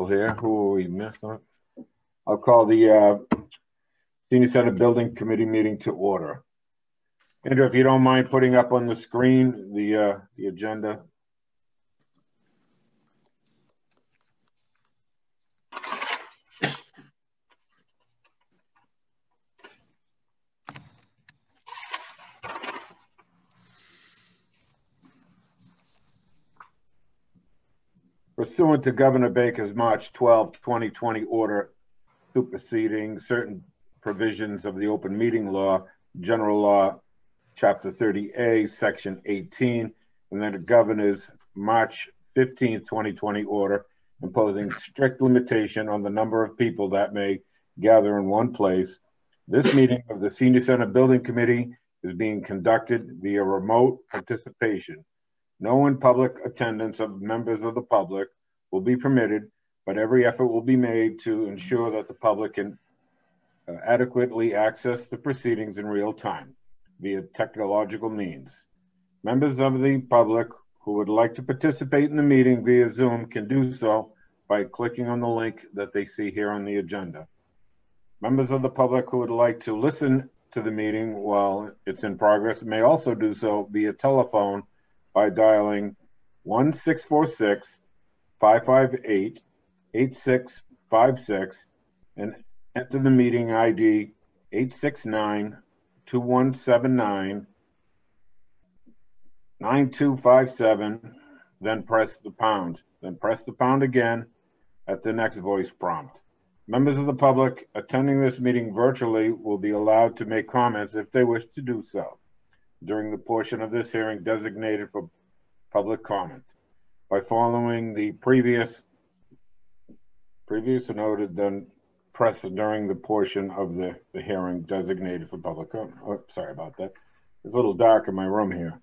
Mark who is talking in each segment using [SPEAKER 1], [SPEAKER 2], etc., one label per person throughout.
[SPEAKER 1] here. Who we missed on? I'll call the Senior Center Building Committee meeting to order. Andrew, if you don't mind putting up on the screen the agenda. Pursuant to Governor Baker's March 12, 2020 order superseding certain provisions of the open meeting law, general law, chapter 30A, section 18, and then the governor's March 15, 2020 order imposing strict limitation on the number of people that may gather in one place. This meeting of the Senior Center Building Committee is being conducted via remote participation. No in-public attendance of members of the public will be permitted, but every effort will be made to ensure that the public can adequately access the proceedings in real time via technological means. Members of the public who would like to participate in the meeting via Zoom can do so by clicking on the link that they see here on the agenda. Members of the public who would like to listen to the meeting while it's in progress may also do so via telephone by dialing 1-646-558-8656 and enter the meeting ID 869-2179-9257, then press the pound. Then press the pound again at the next voice prompt. Members of the public attending this meeting virtually will be allowed to make comments if they wish to do so during the portion of this hearing designated for public comment. By following the previous noted, then press during the portion of the hearing designated for public comment. Oh, sorry about that. It's a little dark in my room here.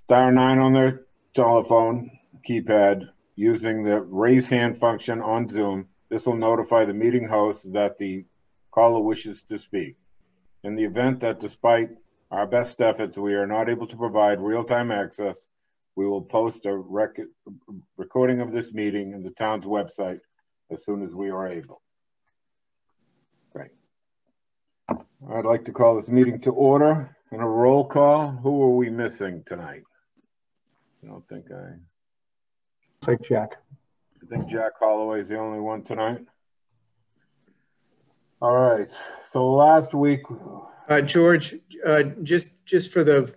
[SPEAKER 1] Star 9 on their telephone keypad using the raise hand function on Zoom. This will notify the meeting host that the caller wishes to speak. In the event that despite our best efforts, we are not able to provide real-time access, we will post a recording of this meeting in the town's website as soon as we are able. Great. I'd like to call this meeting to order and a roll call. Who are we missing tonight? I don't think I
[SPEAKER 2] think Jack.
[SPEAKER 1] I think Jack Holloway is the only one tonight. All right. So last week,
[SPEAKER 3] George, just for the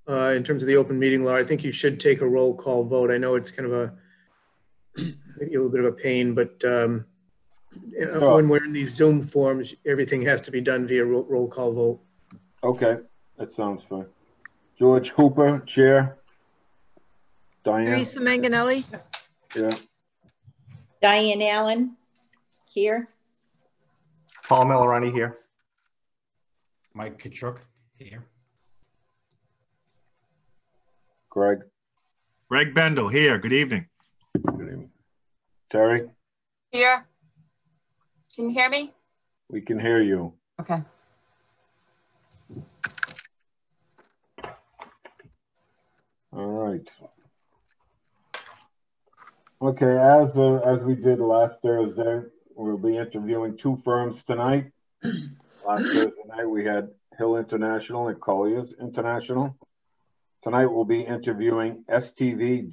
[SPEAKER 3] in terms of the open meeting law, I think you should take a roll call vote. I know it's kind of maybe a little bit of a pain, but sure. When we're in these Zoom forms, everything has to be done via roll call vote.
[SPEAKER 1] Okay, that sounds fine. George Hooper, Chair. Diane.
[SPEAKER 4] Teresa Manganelli.
[SPEAKER 1] Yeah.
[SPEAKER 5] Diane Allen, here.
[SPEAKER 2] Paul Millerani here.
[SPEAKER 6] Mike Kachuk, here.
[SPEAKER 1] Greg.
[SPEAKER 7] Greg Bendel, here. Good evening.
[SPEAKER 1] Good evening. Terry.
[SPEAKER 8] Here. Can you hear me?
[SPEAKER 1] We can hear you.
[SPEAKER 8] Okay.
[SPEAKER 1] All right. Okay, as we did last Thursday, we'll be interviewing two firms tonight. Last Thursday night, we had Hill International and Colliers International. Tonight, we'll be interviewing STV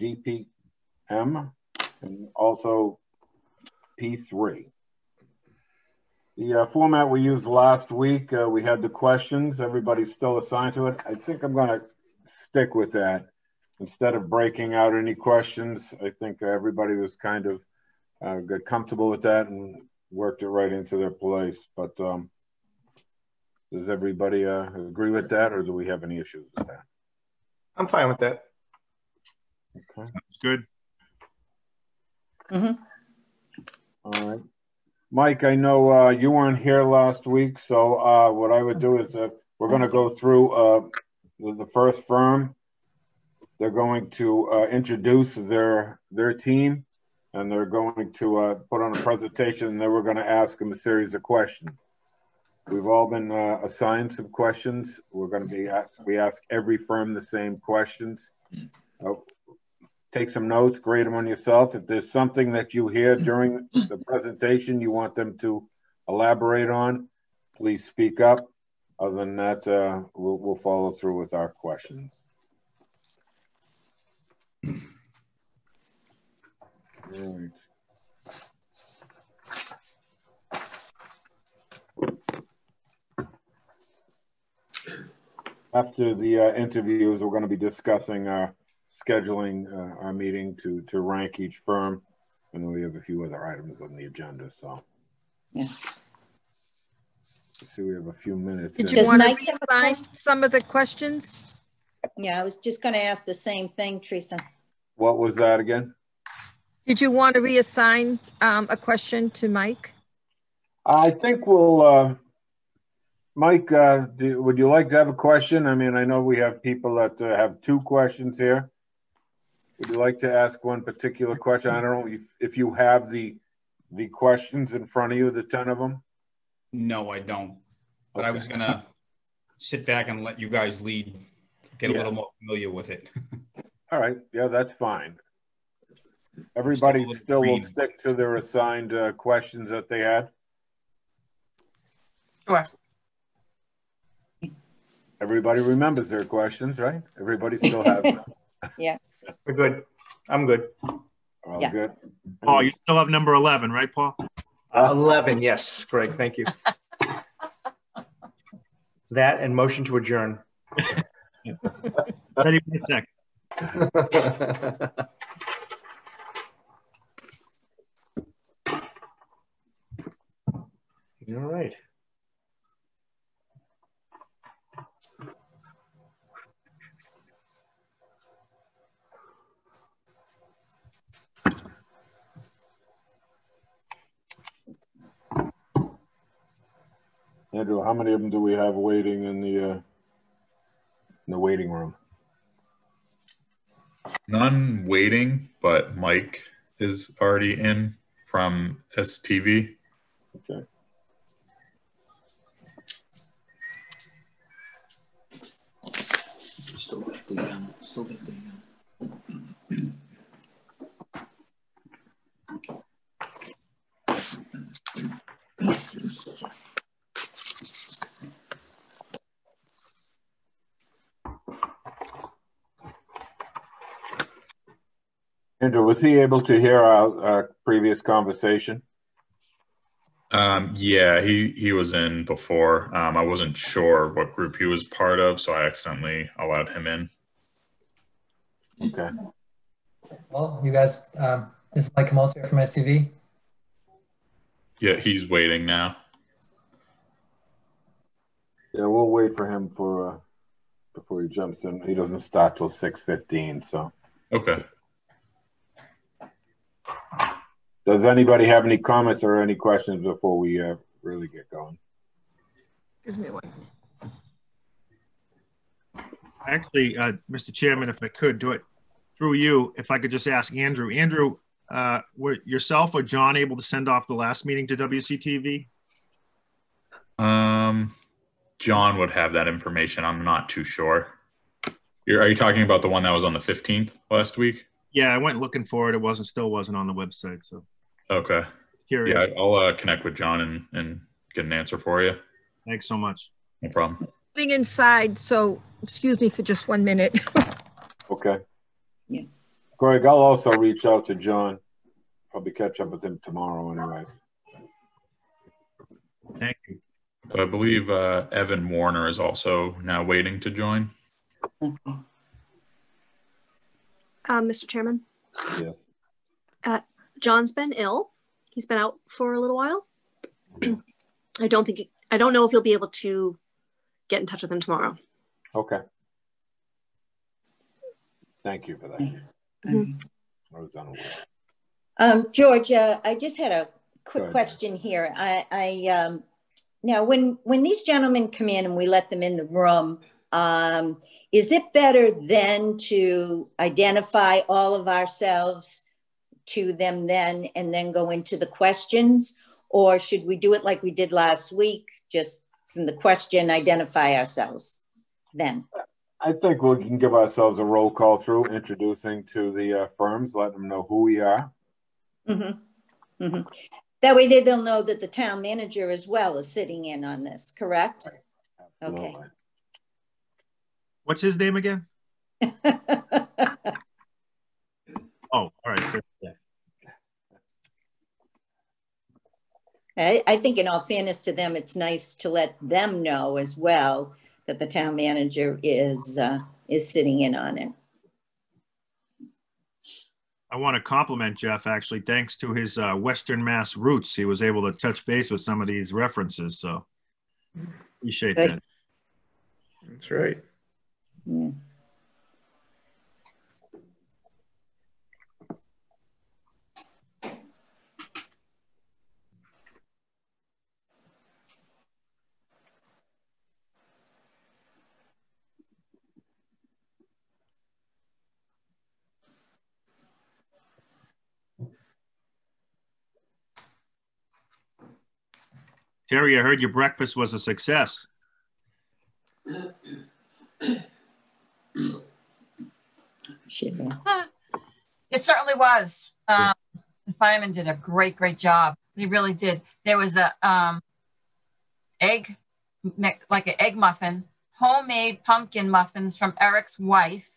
[SPEAKER 1] DPM and also P3. The format we used last week, we had the questions. Everybody's still assigned to it. I think I'm going to stick with that. Instead of breaking out any questions, I think everybody was kind of got comfortable with that and worked it right into their place. But does everybody agree with that, or do we have any issues with that?
[SPEAKER 2] I'm fine with that.
[SPEAKER 1] Okay.
[SPEAKER 7] That's good.
[SPEAKER 5] Mm-hmm.
[SPEAKER 1] All right. Mike, I know you weren't here last week, so what I would do is we're going to go through the first firm. They're going to introduce their team, and they're going to put on a presentation, and then we're going to ask them a series of questions. We've all been assigned some questions. We're going to be we ask every firm the same questions. take some notes, grade them on yourself. If there's something that you hear during the presentation you want them to elaborate on, please speak up. Other than that, we'll follow through with our questions. All right. After the interviews, we're going to be discussing scheduling our meeting to rank each firm, and we have a few other items on the agenda. So,
[SPEAKER 5] Yeah.
[SPEAKER 1] let's see, we have a few minutes.
[SPEAKER 4] Did
[SPEAKER 1] in.
[SPEAKER 4] you
[SPEAKER 5] Does
[SPEAKER 4] want to
[SPEAKER 5] Mike have a
[SPEAKER 4] reassign
[SPEAKER 5] question?
[SPEAKER 4] some of the questions?
[SPEAKER 5] Yeah, I was just going to ask the same thing, Teresa.
[SPEAKER 1] What was that again?
[SPEAKER 4] Did you want to reassign a question to Mike?
[SPEAKER 1] I think we'll, Mike, would you like to have a question? I mean, I know we have people that have two questions here. Would you like to ask one particular question? I don't know if you have the questions in front of you, the 10 of them.
[SPEAKER 6] No, I don't. But I
[SPEAKER 1] Okay.
[SPEAKER 6] was gonna sit back and let you guys lead, get a
[SPEAKER 1] Yeah.
[SPEAKER 6] little more familiar with it.
[SPEAKER 1] All right. Yeah, that's fine. Everybody still will stick to their assigned questions that they had.
[SPEAKER 8] Sure.
[SPEAKER 1] Everybody remembers their questions, right? Everybody still has them.
[SPEAKER 2] We're good. I'm good.
[SPEAKER 1] All
[SPEAKER 5] Yeah.
[SPEAKER 1] good.
[SPEAKER 7] Paul, you still have number 11, right, Paul?
[SPEAKER 2] 11, yes, Greg, thank you. That and motion to adjourn.
[SPEAKER 7] Ready for a second.
[SPEAKER 2] All right.
[SPEAKER 1] Andrew, how many of them do we have waiting in the waiting room?
[SPEAKER 9] None waiting, but Mike is already in from STV.
[SPEAKER 1] Okay. Andrew, was he able to hear our previous conversation?
[SPEAKER 9] Yeah, he was in before. I wasn't sure what group he was part of, so I accidentally allowed him in.
[SPEAKER 1] Okay.
[SPEAKER 10] Well, you guys, this is Mike Kamos here from STV.
[SPEAKER 9] Yeah, he's waiting now.
[SPEAKER 1] Yeah, we'll wait for him for before he jumps in. He doesn't start till 6:15. So,
[SPEAKER 9] Okay.
[SPEAKER 1] does anybody have any comments or any questions before we really get going?
[SPEAKER 4] Give me one.
[SPEAKER 7] Actually, Mr. Chairman, if I could do it through you, if I could just ask Andrew. Andrew, were yourself or John able to send off the last meeting to WCTV?
[SPEAKER 9] John would have that information. I'm not too sure. Are you talking about the one that was on the 15th last week?
[SPEAKER 7] Yeah, I went looking for it. It still wasn't on the website. So
[SPEAKER 9] Okay.
[SPEAKER 7] curious.
[SPEAKER 9] Yeah, I'll connect with John and get an answer for you.
[SPEAKER 7] Thanks so much.
[SPEAKER 9] No problem.
[SPEAKER 4] Being inside, so excuse me for just 1 minute.
[SPEAKER 1] Okay.
[SPEAKER 5] Yeah.
[SPEAKER 1] Greg, I'll also reach out to John. Probably catch up with him tomorrow anyway.
[SPEAKER 7] Thank you.
[SPEAKER 9] I believe Evan Warner is also now waiting to join.
[SPEAKER 11] Mr. Chairman,
[SPEAKER 1] Yeah.
[SPEAKER 11] John's been ill. He's been out for a little while. I don't know if you'll be able to get in touch with him tomorrow.
[SPEAKER 1] Okay. Thank you for that.
[SPEAKER 11] Mhm.
[SPEAKER 1] I was unaware.
[SPEAKER 5] George, I just had a
[SPEAKER 1] Go
[SPEAKER 5] quick
[SPEAKER 1] ahead.
[SPEAKER 5] question here. Now, when these gentlemen come in and we let them in the room, is it better then to identify all of ourselves to them then and then go into the questions? Or should we do it like we did last week, just from the question, identify ourselves then?
[SPEAKER 1] I think we can give ourselves a roll call through, introducing to the firms, letting them know who we are.
[SPEAKER 5] Mm-hmm. Mm-hmm. That way they'll know that the town manager as well is sitting in on this, correct?
[SPEAKER 1] Right.
[SPEAKER 5] Okay.
[SPEAKER 7] What's his name again? Oh, all right.
[SPEAKER 5] I think in all fairness to them, it's nice to let them know as well that the town manager is sitting in on it.
[SPEAKER 7] I want to compliment Jeff, actually. Thanks to his Western Mass roots, he was able to touch base with some of these references. So appreciate
[SPEAKER 5] Good.
[SPEAKER 7] that.
[SPEAKER 3] That's right.
[SPEAKER 5] Yeah.
[SPEAKER 7] Terry, I heard your breakfast was a success.
[SPEAKER 8] It certainly was. The firemen did a great job. They really did. There was a egg, like an egg muffin, homemade pumpkin muffins from Eric's wife,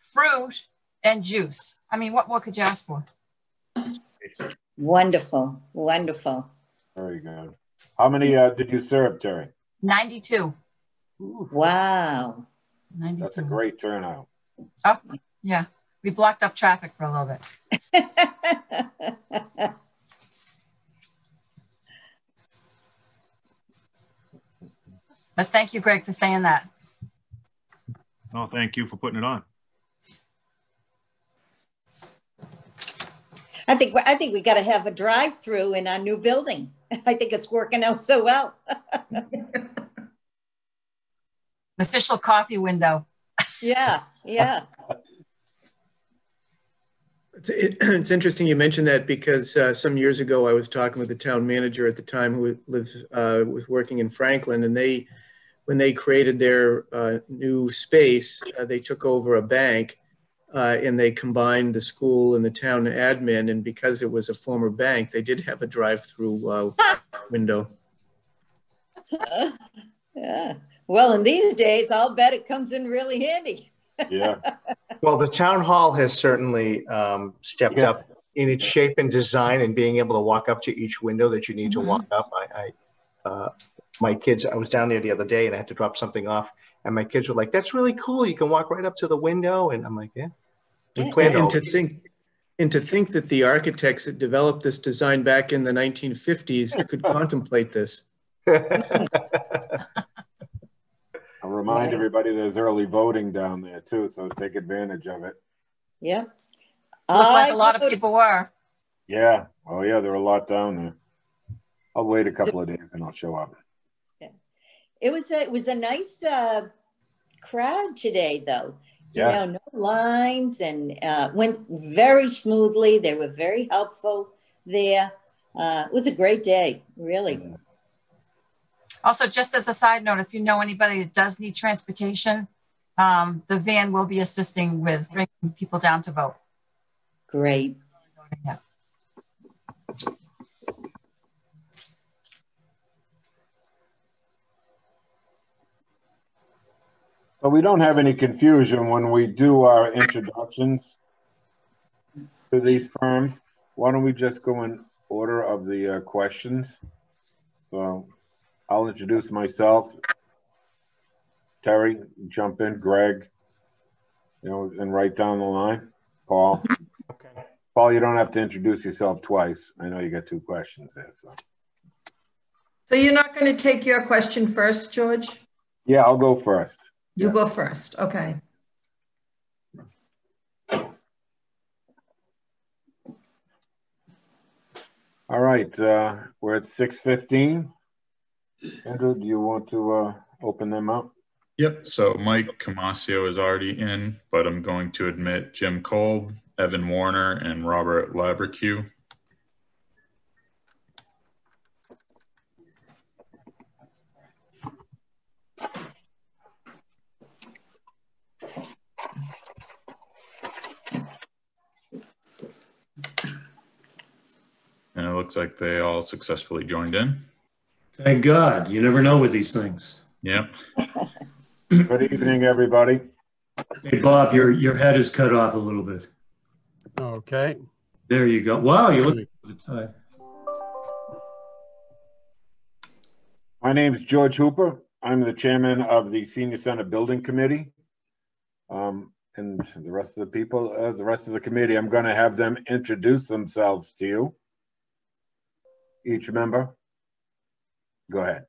[SPEAKER 8] fruit, and juice. I mean, what more could you ask for?
[SPEAKER 5] Wonderful, wonderful.
[SPEAKER 1] Very good. How many did you serve, Terry?
[SPEAKER 8] 92.
[SPEAKER 5] Wow.
[SPEAKER 8] 92.
[SPEAKER 1] That's a great turnout.
[SPEAKER 8] Oh, yeah. We blocked up traffic for a little bit. But thank you, Greg, for saying that.
[SPEAKER 7] Oh, thank you for putting it on.
[SPEAKER 5] I think we got to have a drive-through in our new building. I think it's working out so well.
[SPEAKER 8] Official coffee window.
[SPEAKER 5] Yeah, yeah.
[SPEAKER 3] It's interesting you mentioned that because some years ago I was talking with the town manager at the time who was working in Franklin, and when they created their new space, they took over a bank and they combined the school and the town admin, and because it was a former bank, they did have a drive-through window.
[SPEAKER 5] Yeah. Well, in these days, I'll bet it comes in really handy.
[SPEAKER 1] Yeah.
[SPEAKER 2] Well, the town hall has certainly stepped up in its shape and design, and being able to walk up to each window that you need to walk up. My kids, I was down there the other day and I had to drop something off, and my kids were like, "That's really cool. You can walk right up to the window." And I'm like, "Yeah." We planned
[SPEAKER 3] to think that the architects that developed this design back in the 1950s could contemplate this.
[SPEAKER 1] I'll remind everybody there's early voting down there too, so take advantage of it.
[SPEAKER 5] Yeah.
[SPEAKER 8] Looks like a lot of people were.
[SPEAKER 1] Yeah. Oh yeah, there are a lot down there. I'll wait a couple of days and I'll show up.
[SPEAKER 5] Yeah. It was a nice crowd today, though.
[SPEAKER 1] Yeah.
[SPEAKER 5] You know, no lines, and went very smoothly. They were very helpful there. It was a great day, really.
[SPEAKER 8] Also, just as a side note, if you know anybody that does need transportation, the van will be assisting with bringing people down to vote.
[SPEAKER 5] Great.
[SPEAKER 8] Yeah.
[SPEAKER 1] So we don't have any confusion when we do our introductions to these firms. Why don't we just go in order of the questions? So I'll introduce myself. Terry, jump in. Greg, you know, and right down the line. Paul.
[SPEAKER 2] Okay.
[SPEAKER 1] Paul, you don't have to introduce yourself twice. I know you got two questions there.
[SPEAKER 4] So you're not going to take your question first, George?
[SPEAKER 1] Yeah, I'll go first.
[SPEAKER 4] You go first. Okay.
[SPEAKER 1] All right. We're at 6:15. Andrew, do you want to open them up?
[SPEAKER 9] Yep. So Mike Camasio is already in, but I'm going to admit Jim Kolb, Evan Warner, and Robert Laberque. looks like they all successfully joined in.
[SPEAKER 12] Thank God. You never know with these things.
[SPEAKER 9] Yep.
[SPEAKER 1] Good evening, everybody.
[SPEAKER 12] Hey, Bob, your head is cut off a little bit.
[SPEAKER 13] Okay.
[SPEAKER 12] There you go. Wow, you look at the time.
[SPEAKER 1] My name is George Hooper. I'm the chairman of the Senior Center Building Committee. And the rest of the people, the rest of the committee, I'm going to have them introduce themselves to you. Each member. Go ahead.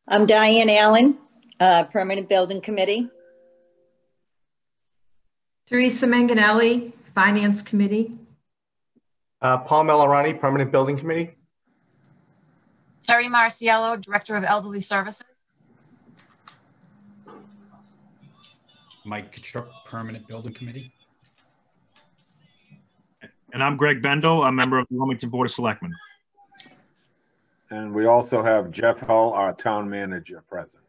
[SPEAKER 5] I'm Diane Allen, Permanent Building Committee.
[SPEAKER 4] Teresa Manganelli, Finance Committee.
[SPEAKER 2] Paul Melorani, Permanent Building Committee.
[SPEAKER 8] Terry Marciello, Director of Elderly Services.
[SPEAKER 6] Mike Kitstrup, Permanent Building Committee.
[SPEAKER 7] And I'm Greg Bendel, a member of the Wilmington Board of Selectmen.
[SPEAKER 1] And we also have Jeff Hull, our town manager, present.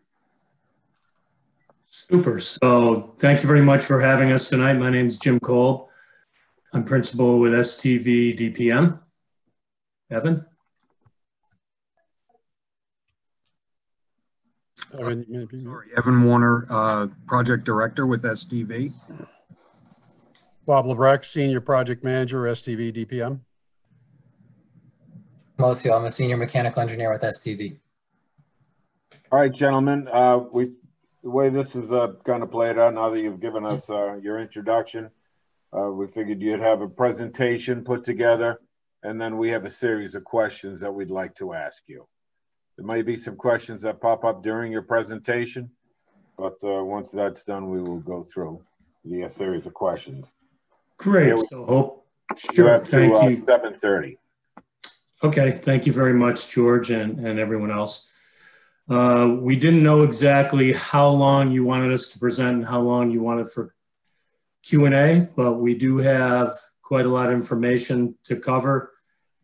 [SPEAKER 12] Super. So thank you very much for having us tonight. My name is Jim Kolb. I'm principal with STV DPM. Evan?
[SPEAKER 13] Sorry,
[SPEAKER 14] Evan Warner, project director with STV.
[SPEAKER 13] Bob Lebrecht, Senior Project Manager, STV DPM.
[SPEAKER 10] Mocio, I'm a senior mechanical engineer with STV.
[SPEAKER 1] All right, gentlemen, the way this is going to play it out, now that you've given us your introduction, we figured you'd have a presentation put together, and then we have a series of questions that we'd like to ask you. There might be some questions that pop up during your presentation, but once that's done, we will go through the series of questions.
[SPEAKER 12] Great. So sure. Thank you.
[SPEAKER 1] 7:30.
[SPEAKER 12] Okay. Thank you very much, George, and everyone else. We didn't know exactly how long you wanted us to present and how long you wanted for Q&A, but we do have quite a lot of information to cover.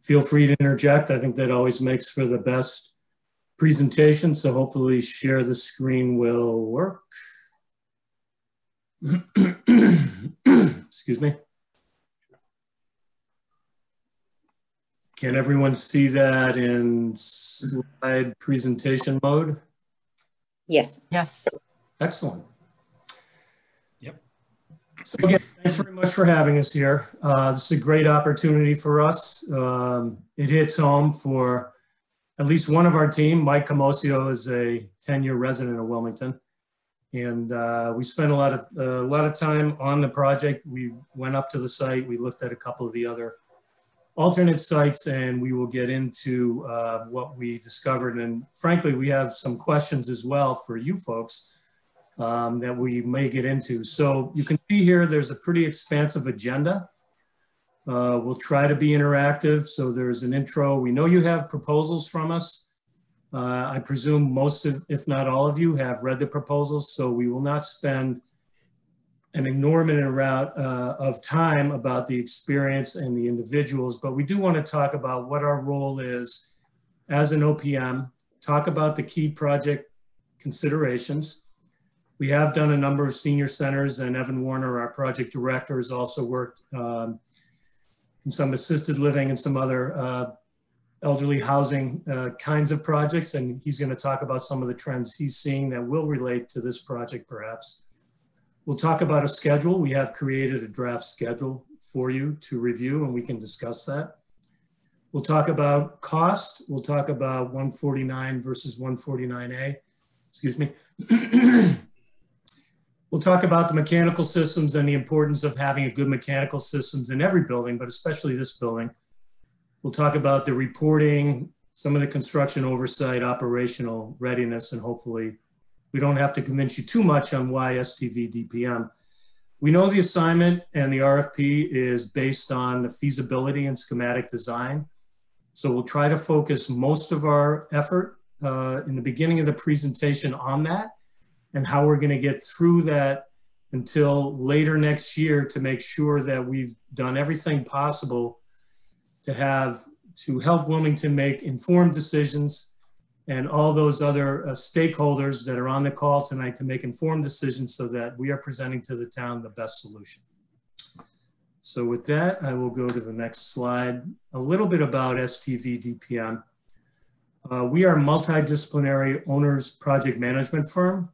[SPEAKER 12] Feel free to interject. I think that always makes for the best presentation, so hopefully share the screen will work. Excuse me. Can everyone see that in slide presentation mode?
[SPEAKER 5] Yes.
[SPEAKER 8] Yes.
[SPEAKER 12] Excellent.
[SPEAKER 6] Yep.
[SPEAKER 12] So again, thanks very much for having us here. This is a great opportunity for us. It hits home for at least one of our team. Mike Camosio is a 10-year resident of Wilmington. And we spent a lot of time on the project. We went up to the site. We looked at a couple of the other alternate sites, and we will get into what we discovered. And frankly, we have some questions as well for you folks that we may get into. So you can see here, there's a pretty expansive agenda. We'll try to be interactive. So there's an intro. We know you have proposals from us. I presume most of, if not all of you, have read the proposals. So we will not spend an enormous amount of time about the experience and the individuals, but we do want to talk about what our role is as an OPM, talk about the key project considerations. We have done a number of senior centers, and Evan Warner, our project director, has also worked in some assisted living and some other elderly housing kinds of projects, and he's going to talk about some of the trends he's seeing that will relate to this project perhaps. We'll talk about a schedule. We have created a draft schedule for you to review, and we can discuss that. We'll talk about cost. We'll talk about 149 versus 149A, excuse me. We'll talk about the mechanical systems and the importance of having a good mechanical systems in every building, but especially this building. We'll talk about the reporting, some of the construction oversight, operational readiness, and hopefully we don't have to convince you too much on why STV DPM. We know the assignment and the RFP is based on the feasibility and schematic design. So we'll try to focus most of our effort in the beginning of the presentation on that and how we're going to get through that until later next year to make sure that we've done everything possible to help Wilmington make informed decisions and all those other stakeholders that are on the call tonight to make informed decisions so that we are presenting to the town the best solution. So with that, I will go to the next slide. A little bit about STV DPM. We are a multidisciplinary owners project management firm.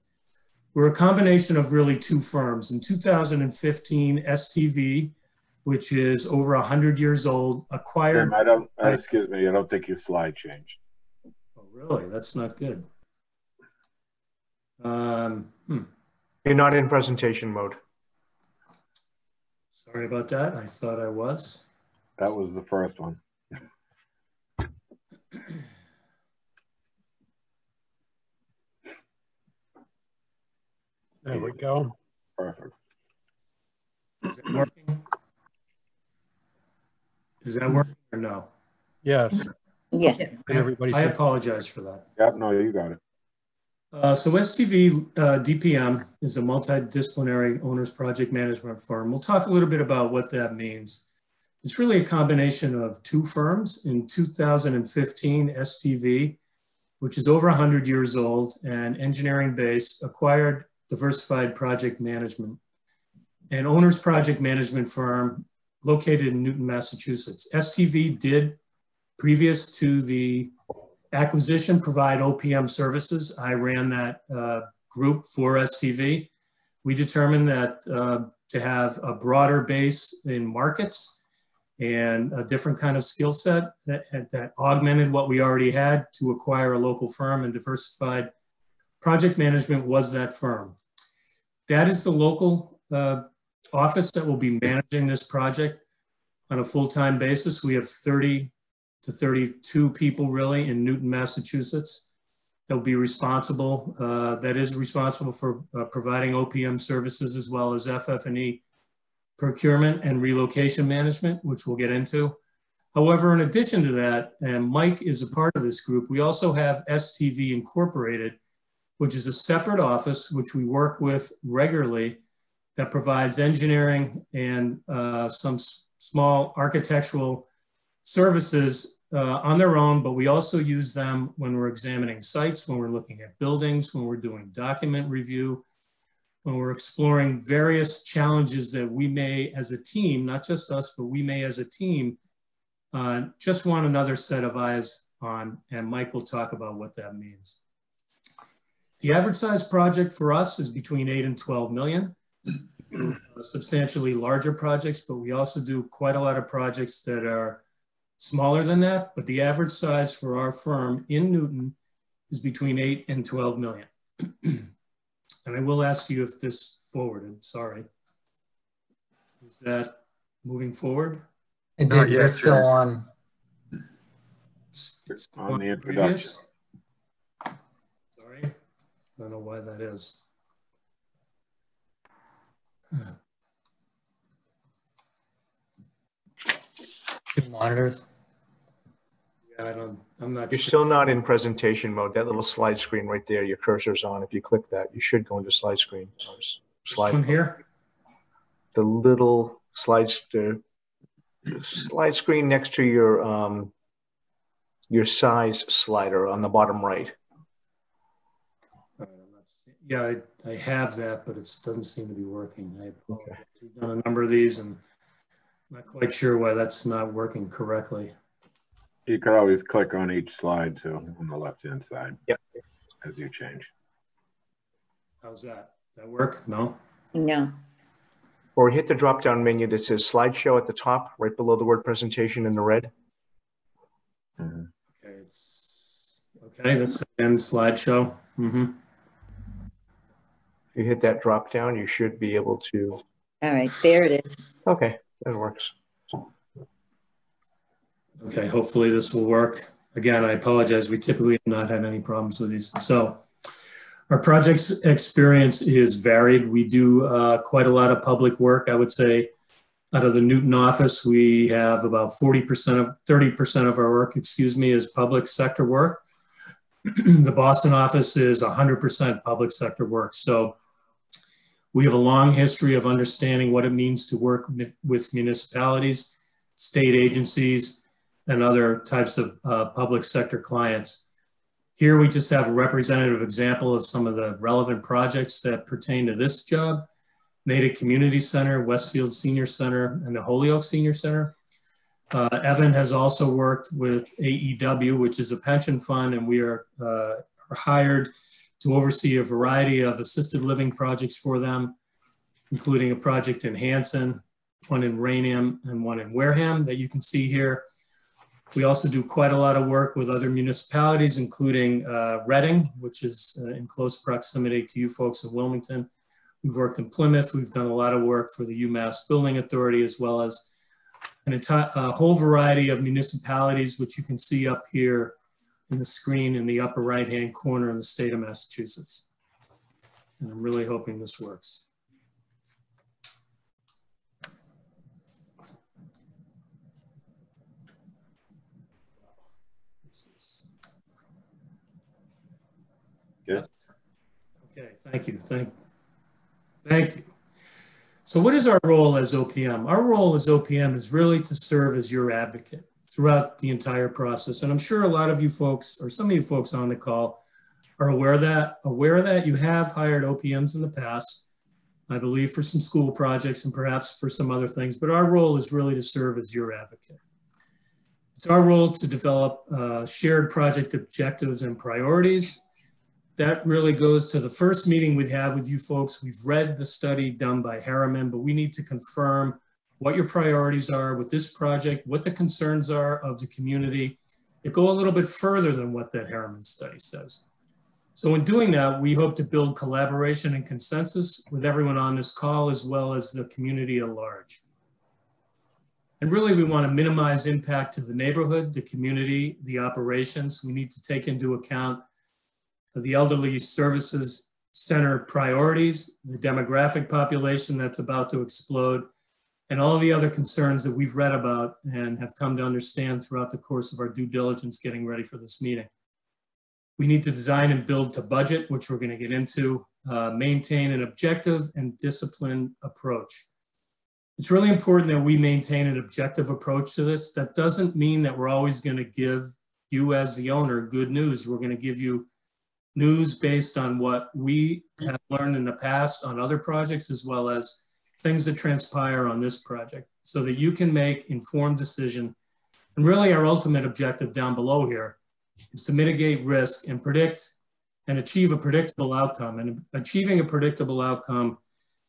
[SPEAKER 12] We're a combination of really two firms. In 2015, STV, which is over 100 years old, acquired.
[SPEAKER 1] Tim, excuse me, I don't think your slide changed.
[SPEAKER 12] Oh, really? That's not good.
[SPEAKER 2] You're not in presentation mode.
[SPEAKER 12] Sorry about that. I thought I was.
[SPEAKER 1] That was the first one.
[SPEAKER 13] There we go.
[SPEAKER 1] Perfect.
[SPEAKER 12] Is it working? Is that working or no?
[SPEAKER 13] Yes.
[SPEAKER 5] Yes.
[SPEAKER 12] I apologize for that.
[SPEAKER 1] Yep, no, you got it.
[SPEAKER 12] So STV DPM is a multidisciplinary owners project management firm. We'll talk a little bit about what that means. It's really a combination of two firms. In 2015, STV, which is over 100 years old and engineering based, acquired Diversified Project Management, an owners project management firm located in Newton, Massachusetts. STV did, previous to the acquisition, provide OPM services. I ran that group for STV. We determined that to have a broader base in markets and a different kind of skill set that augmented what we already had to acquire a local firm, and Diversified Project Management was that firm. That is the local office that will be managing this project on a full-time basis. We have 30 to 32 people really in Newton, Massachusetts that will be responsible, that is responsible for providing OPM services as well as FF&E procurement and relocation management, which we'll get into. However, in addition to that, and Mike is a part of this group, we also have STV Incorporated, which is a separate office which we work with regularly that provides engineering and some small architectural services on their own, but we also use them when we're examining sites, when we're looking at buildings, when we're doing document review, when we're exploring various challenges that we may as a team, not just us, but we may as a team, just want another set of eyes on, and Mike will talk about what that means. The average size project for us is between 8 and 12 million. Substantially larger projects, but we also do quite a lot of projects that are smaller than that. But the average size for our firm in Newton is between 8 and 12 million. And I will ask you if this forwarded, sorry. Is that moving forward?
[SPEAKER 10] It did, it's still on.
[SPEAKER 12] It's
[SPEAKER 1] on the introduction.
[SPEAKER 12] Sorry, I don't know why that is.
[SPEAKER 10] Two monitors.
[SPEAKER 12] Yeah, I'm not
[SPEAKER 2] You're
[SPEAKER 12] sure.
[SPEAKER 2] still not in presentation mode. That little slide screen right there, your cursor's on. If you click that, you should go into slide screen.
[SPEAKER 12] Slide one here?
[SPEAKER 2] The little slide screen next to your size slider on the bottom right.
[SPEAKER 12] Yeah, I have that, but it doesn't seem to be working. Okay. We've done a number of these and I'm not quite sure why that's not working correctly.
[SPEAKER 1] You could always click on each slide too on the left-hand side.
[SPEAKER 2] Yep.
[SPEAKER 1] As you change.
[SPEAKER 12] How's that? Does that work? No?
[SPEAKER 5] No.
[SPEAKER 2] Or hit the drop-down menu that says slideshow at the top, right below the word presentation in the red.
[SPEAKER 1] Mm-hmm.
[SPEAKER 12] Okay, that's the end slideshow. Mm-hmm.
[SPEAKER 2] If you hit that drop-down, you should be able to.
[SPEAKER 5] All right, there it is.
[SPEAKER 2] Okay, that works.
[SPEAKER 12] Okay, hopefully this will work. Again, I apologize. We typically have not had any problems with these. So our project's experience is varied. We do quite a lot of public work. I would say out of the Newton office, we have about 30% of our work, is public sector work. The Boston office is 100% public sector work. So we have a long history of understanding what it means to work with municipalities, state agencies, and other types of public sector clients. Here we just have a representative example of some of the relevant projects that pertain to this job. Natick Community Center, Westfield Senior Center, and the Holyoke Senior Center. Evan has also worked with AEW, which is a pension fund, and we are hired to oversee a variety of assisted living projects for them, including a project in Hanson, one in Rainham, and one in Wareham that you can see here. We also do quite a lot of work with other municipalities, including Reading, which is in close proximity to you folks in Wilmington. We've worked in Plymouth. We've done a lot of work for the UMass Building Authority, as well as a whole variety of municipalities, which you can see up here in the screen in the upper right-hand corner in the state of Massachusetts. And I'm really hoping this works.
[SPEAKER 1] Good.
[SPEAKER 12] Okay, thank you. Thank you. So what is our role as OPM? Our role as OPM is really to serve as your advocate throughout the entire process. And I'm sure a lot of you folks, or some of you folks on the call, are aware of that. You have hired OPMs in the past, I believe, for some school projects and perhaps for some other things, but our role is really to serve as your advocate. It's our role to develop shared project objectives and priorities. That really goes to the first meeting we had with you folks. We've read the study done by Harriman, but we need to confirm what your priorities are with this project, what the concerns are of the community. It go a little bit further than what that Harriman study says. So in doing that, we hope to build collaboration and consensus with everyone on this call, as well as the community at large. And really, we want to minimize impact to the neighborhood, the community, the operations. We need to take into account the elderly services center priorities, the demographic population that's about to explode, and all the other concerns that we've read about and have come to understand throughout the course of our due diligence getting ready for this meeting. We need to design and build to budget, which we're going to get into, maintain an objective and disciplined approach. It's really important that we maintain an objective approach to this. That doesn't mean that we're always going to give you as the owner good news. We're going to give you news based on what we have learned in the past on other projects, as well as things that transpire on this project, so that you can make informed decision. And really our ultimate objective down below here is to mitigate risk and predict and achieve a predictable outcome. And achieving a predictable outcome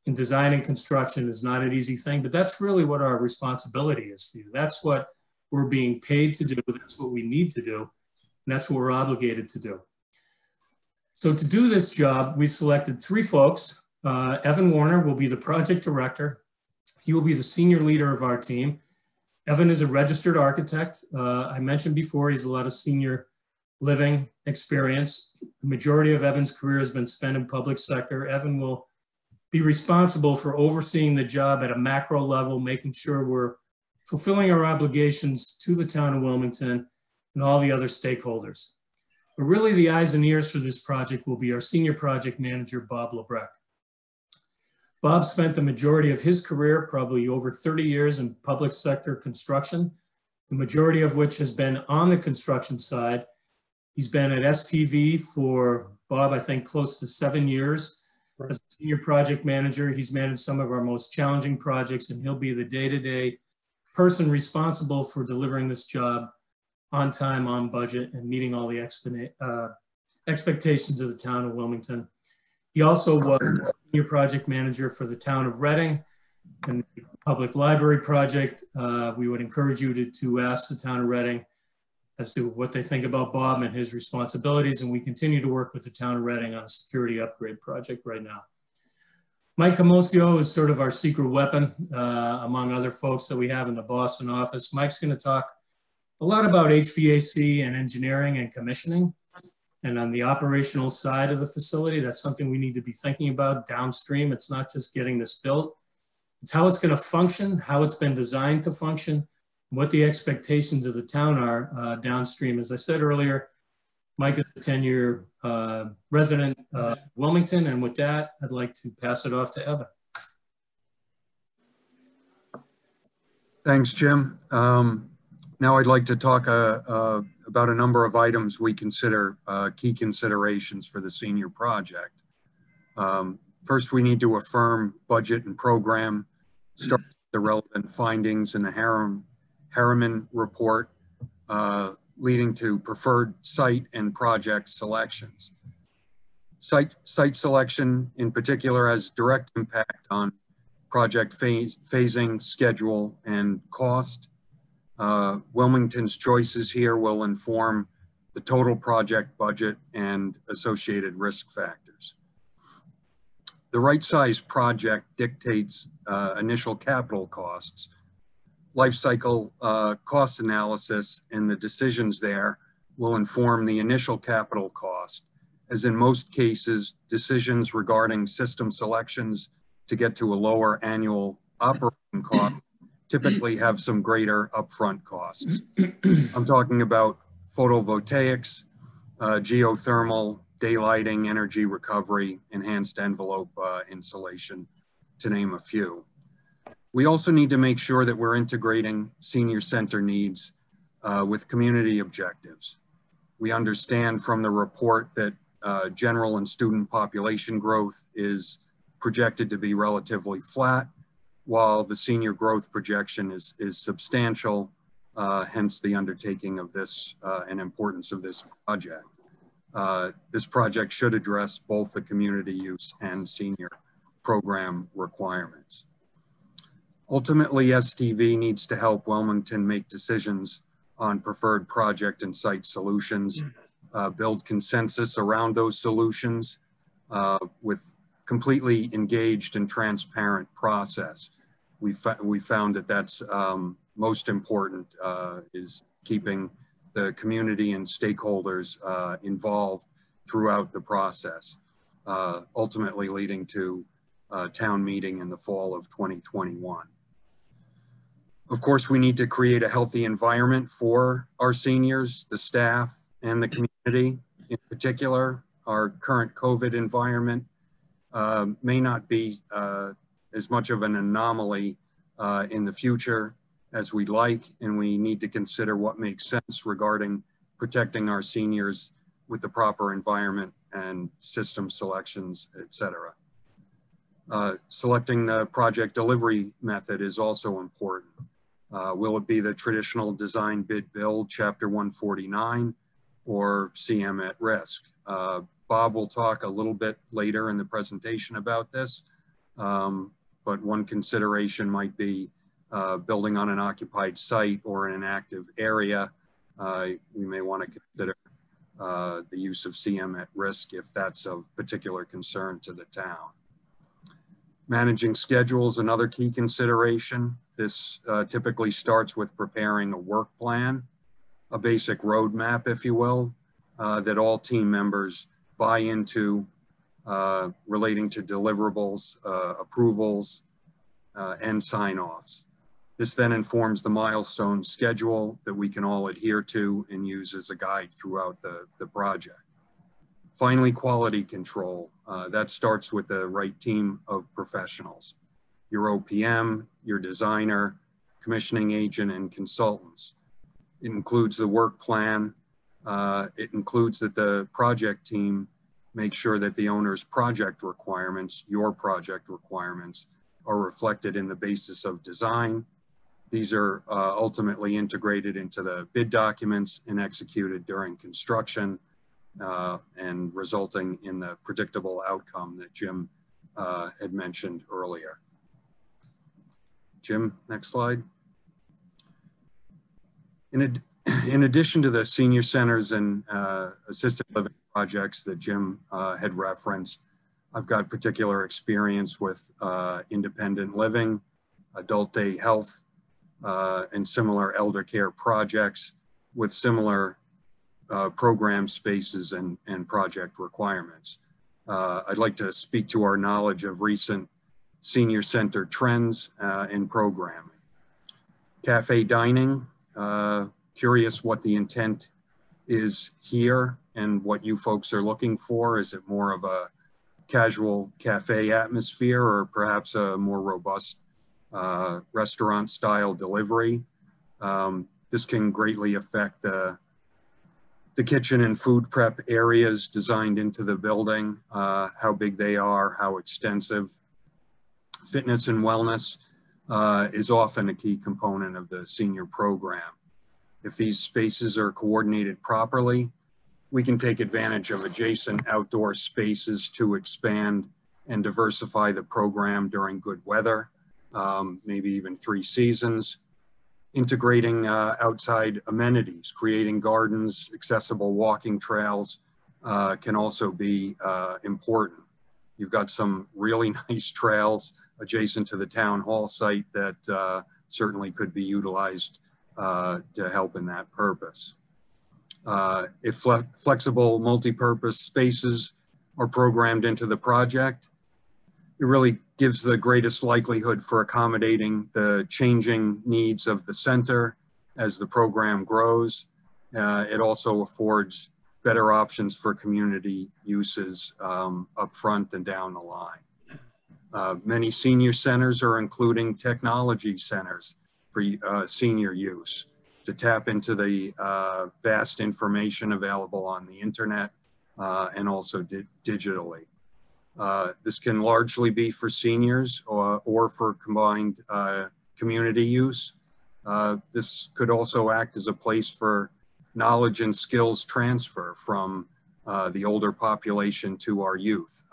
[SPEAKER 12] in design and construction is not an easy thing, but that's really what our responsibility is for you. That's what we're being paid to do. That's what we need to do. And that's what we're obligated to do. So to do this job, we've selected 3 folks. Evan Warner will be the project director. He will be the senior leader of our team. Evan is a registered architect. I mentioned before, he's a lot of senior living experience. The majority of Evan's career has been spent in public sector. Evan will be responsible for overseeing the job at a macro level, making sure we're fulfilling our obligations to the town of Wilmington and all the other stakeholders. But really the eyes and ears for this project will be our senior project manager, Bob Lebrecht. Bob spent the majority of his career, probably over 30 years, in public sector construction, the majority of which has been on the construction side. He's been at STV for, Bob, I think close to 7 years. As a senior project manager, he's managed some of our most challenging projects, and he'll be the day-to-day person responsible for delivering this job on time, on budget, and meeting all the expectations of the town of Wilmington. He also was senior project manager for the town of Reading and the public library project. We would encourage you to ask the town of Reading as to what they think about Bob and his responsibilities, and we continue to work with the town of Reading on a security upgrade project right now. Mike Camosio is sort of our secret weapon among other folks that we have in the Boston office. Mike's going to talk a lot about HVAC and engineering and commissioning. And on the operational side of the facility, that's something we need to be thinking about downstream. It's not just getting this built. It's how it's going to function, how it's been designed to function, what the expectations of the town are downstream. As I said earlier, Mike is a 10-year resident of Wilmington. And with that, I'd like to pass it off to Evan.
[SPEAKER 14] Thanks, Jim. Now I'd like to talk about a number of items we consider key considerations for the senior project. First, we need to affirm budget and program, start with the relevant findings in the Harriman report, leading to preferred site and project selections. Site selection in particular has direct impact on project phasing, schedule, and cost. Wilmington's choices here will inform the total project budget and associated risk factors. The right size project dictates initial capital costs. Life cycle cost analysis and the decisions there will inform the initial capital cost, as in most cases, decisions regarding system selections to get to a lower annual operating cost typically have some greater upfront costs. I'm talking about photovoltaics, geothermal, daylighting, energy recovery, enhanced envelope insulation, to name a few. We also need to make sure that we're integrating senior center needs with community objectives. We understand from the report that general and student population growth is projected to be relatively flat, while the senior growth projection is substantial, hence the undertaking of this and importance of this project. This project should address both the community use and senior program requirements. Ultimately, STV needs to help Wilmington make decisions on preferred project and site solutions, build consensus around those solutions with completely engaged and transparent process. We found that that's most important is keeping the community and stakeholders involved throughout the process, ultimately leading to a town meeting in the fall of 2021. Of course, we need to create a healthy environment for our seniors, the staff, and the community. In particular, our current COVID environment may not be as much of an anomaly in the future as we'd like, and we need to consider what makes sense regarding protecting our seniors with the proper environment and system selections, et cetera. Selecting the project delivery method is also important. Will it be the traditional design bid build, Chapter 149, or CM at risk? Bob will talk a little bit later in the presentation about this, but one consideration might be building on an occupied site or in an active area. We may want to consider the use of CM at risk if that's of particular concern to the town. Managing schedules, another key consideration. This typically starts with preparing a work plan, a basic roadmap, if you will, that all team members buy into relating to deliverables, approvals, and sign-offs. This then informs the milestone schedule that we can all adhere to and use as a guide throughout the project. Finally, quality control. That starts with the right team of professionals. Your OPM, your designer, commissioning agent, and consultants. It includes the work plan. It includes that the project team make sure that the owner's project requirements, your project requirements, are reflected in the basis of design. These are ultimately integrated into the bid documents and executed during construction and resulting in the predictable outcome that Jim had mentioned earlier. Jim, next slide. In addition to the senior centers and assisted living projects that Jim had referenced, I've got particular experience with independent living, adult day health, and similar elder care projects with similar program spaces and project requirements. I'd like to speak to our knowledge of recent senior center trends and programming. Cafe dining, curious what the intent is here and what you folks are looking for. Is it more of a casual cafe atmosphere or perhaps a more robust restaurant style delivery? This can greatly affect the the kitchen and food prep areas designed into the building, how big they are, how extensive. Fitness and wellness is often a key component of the senior program. If these spaces are coordinated properly, we can take advantage of adjacent outdoor spaces to expand and diversify the program during good weather, maybe even 3 seasons. Integrating outside amenities, creating gardens, accessible walking trails can also be important. You've got some really nice trails adjacent to the town hall site that certainly could be utilized to help in that purpose. If flexible multi-purpose spaces are programmed into the project, it really gives the greatest likelihood for accommodating the changing needs of the center as the program grows. It also affords better options for community uses up front and down the line. Many senior centers are including technology centers for senior use to tap into the vast information available on the internet and also digitally. This can largely be for seniors or for combined community use. This could also act as a place for knowledge and skills transfer from the older population to our youth.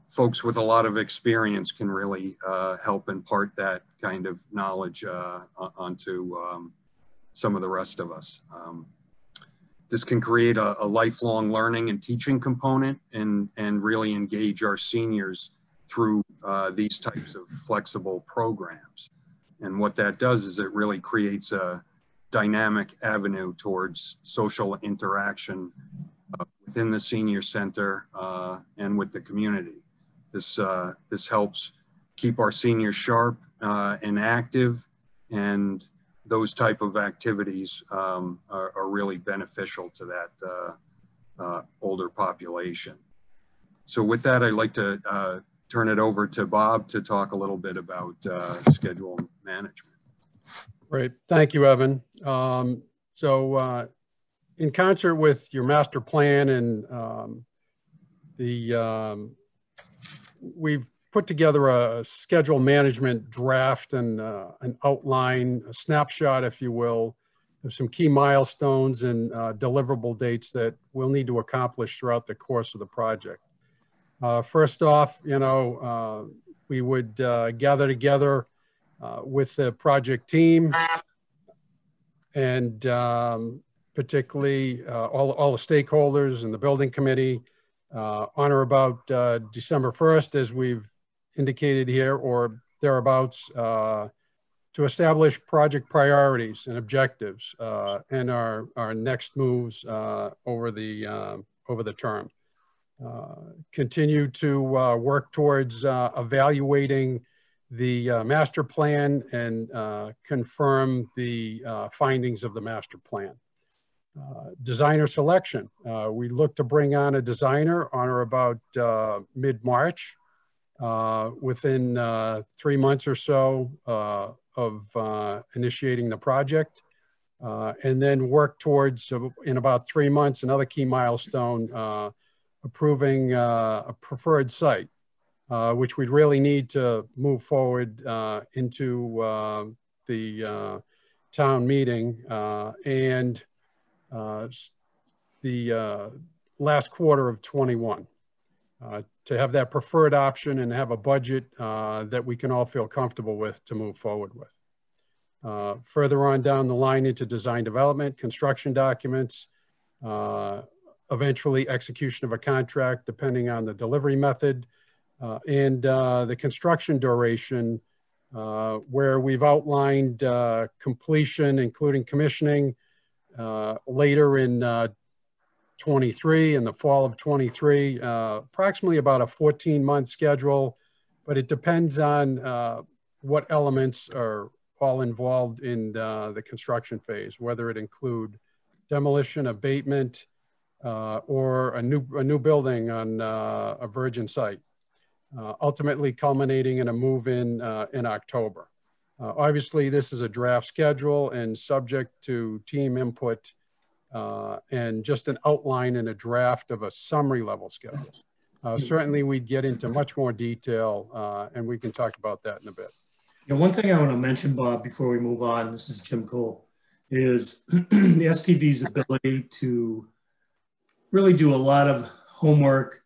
[SPEAKER 14] Folks with a lot of experience can really help impart that kind of knowledge onto some of the rest of us. This can create a lifelong learning and teaching component and really engage our seniors through these types of flexible programs. And what that does is it really creates a dynamic avenue towards social interaction within the senior center and with the community. This helps keep our seniors sharp and active, and those type of activities are really beneficial to that older population. So with that, I'd like to turn it over to Bob to talk a little bit about schedule management.
[SPEAKER 13] Great, thank you, Evan. In concert with your master plan and we've put together a schedule management draft and an outline, a snapshot, if you will, of some key milestones and deliverable dates that we'll need to accomplish throughout the course of the project. First off, we would gather together with the project team and particularly all the stakeholders and the building committee on or about December 1st, as we've indicated here, or thereabouts, to establish project priorities and objectives and our next moves over the term. Continue to work towards evaluating the master plan and confirm the findings of the master plan. Designer selection. We look to bring on a designer on or about mid-March, within 3 months or so of initiating the project, and then work towards, in about 3 months, another key milestone, approving a preferred site, which we'd really need to move forward into the town meeting and the last quarter of 21 to have that preferred option and have a budget that we can all feel comfortable with to move forward with. Further on down the line into design development, construction documents, eventually execution of a contract depending on the delivery method, and the construction duration, where we've outlined completion, including commissioning, later in 23, in the fall of 23, approximately about a 14-month schedule, but it depends on what elements are all involved in the construction phase, whether it include demolition, abatement, or a new building on a virgin site, ultimately culminating in a move-in October. Obviously, this is a draft schedule and subject to team input and just an outline and a draft of a summary level schedule. Certainly, we'd get into much more detail, and we can talk about that in a bit.
[SPEAKER 12] Yeah, one thing I want to mention, Bob, before we move on, this is Jim Cole, is the STV's ability to really do a lot of homework,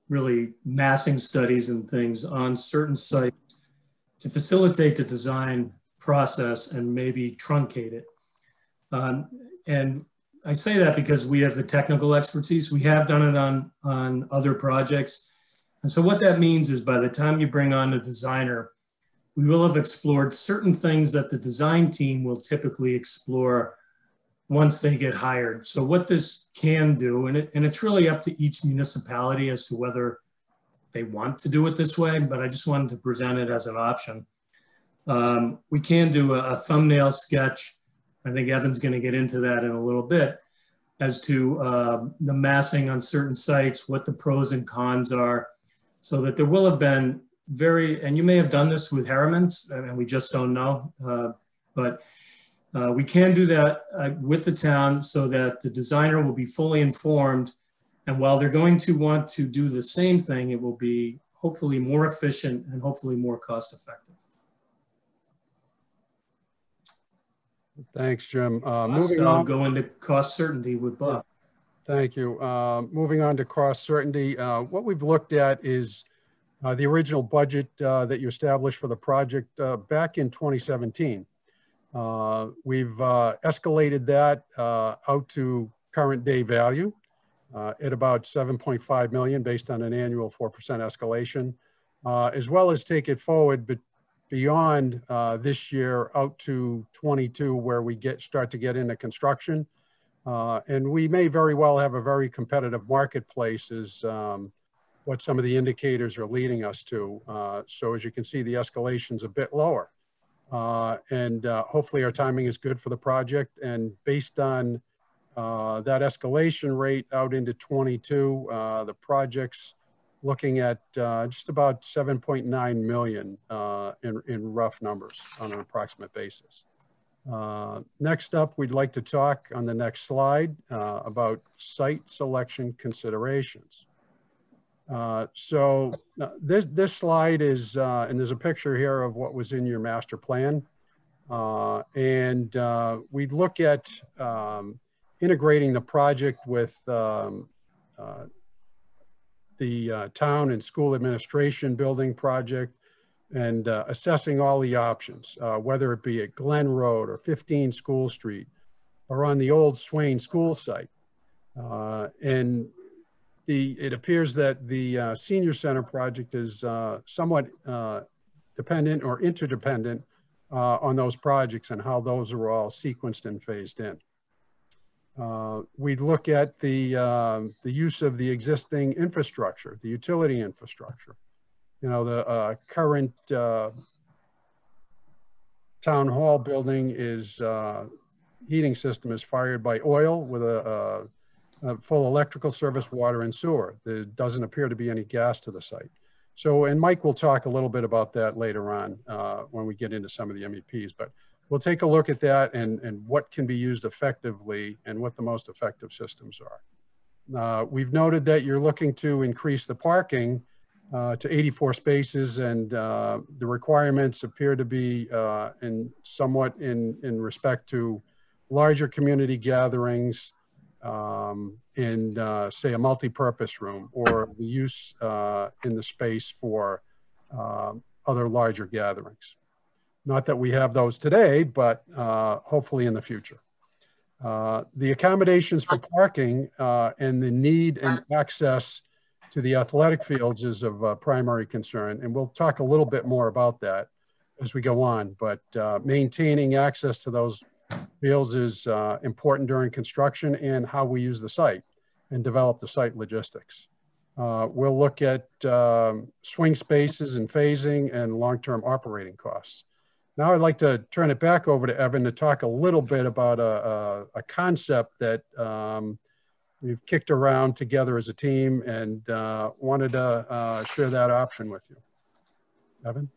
[SPEAKER 12] really massing studies and things on certain sites to facilitate the design process and maybe truncate it. And I say that because we have the technical expertise. We have done it on other projects. And so what that means is by the time you bring on a designer, we will have explored certain things that the design team will typically explore once they get hired. So what this can do, and it's really up to each municipality as to whether they want to do it this way, but I just wanted to present it as an option. We can do a thumbnail sketch. I think Evan's going to get into that in a little bit as to the massing on certain sites, what the pros and cons are, so that there will have been and you may have done this with Harriman's, and we just don't know, but we can do that with the town so that the designer will be fully informed. And while they're going to want to do the same thing, it will be hopefully more efficient and hopefully more cost effective.
[SPEAKER 13] Thanks, Jim.
[SPEAKER 12] Moving on, I'll go into cost certainty with Bob.
[SPEAKER 13] Thank you. Moving on to cost certainty. What we've looked at is the original budget that you established for the project back in 2017. We've escalated that out to current day value at about 7.5 million based on an annual 4% escalation, as well as take it forward but beyond this year out to 22 where we start to get into construction. And we may very well have a very competitive marketplace is what some of the indicators are leading us to. So as you can see, the escalation's a bit lower. And hopefully our timing is good for the project. And based on that escalation rate out into 22, the project's looking at just about 7.9 million in rough numbers on an approximate basis. Next up, we'd like to talk on the next slide about site selection considerations. So this slide is, and there's a picture here of what was in your master plan. And we look at integrating the project with the town and school administration building project and assessing all the options, whether it be at Glen Road or 15 School Street or on the old Swain School site. And it appears that the senior center project is somewhat dependent or interdependent on those projects and how those are all sequenced and phased in. We'd look at the use of the existing infrastructure, the utility infrastructure. You know, the current town hall building is heating system is fired by oil with a full electrical service, water and sewer. There doesn't appear to be any gas to the site. So, and Mike will talk a little bit about that later on when we get into some of the MEPs, but we'll take a look at that and what can be used effectively and what the most effective systems are. We've noted that you're looking to increase the parking to 84 spaces and the requirements appear to be somewhat in respect to larger community gatherings and say a multi-purpose room or the use in the space for other larger gatherings. Not that we have those today, but hopefully in the future. The accommodations for parking and the need and access to the athletic fields is of primary concern. And we'll talk a little bit more about that as we go on, but maintaining access to those fields is important during construction and how we use the site and develop the site logistics. We'll look at swing spaces and phasing and long-term operating costs. Now I'd like to turn it back over to Evan to talk a little bit about a concept that we've kicked around together as a team and wanted to share that option with you. Evan?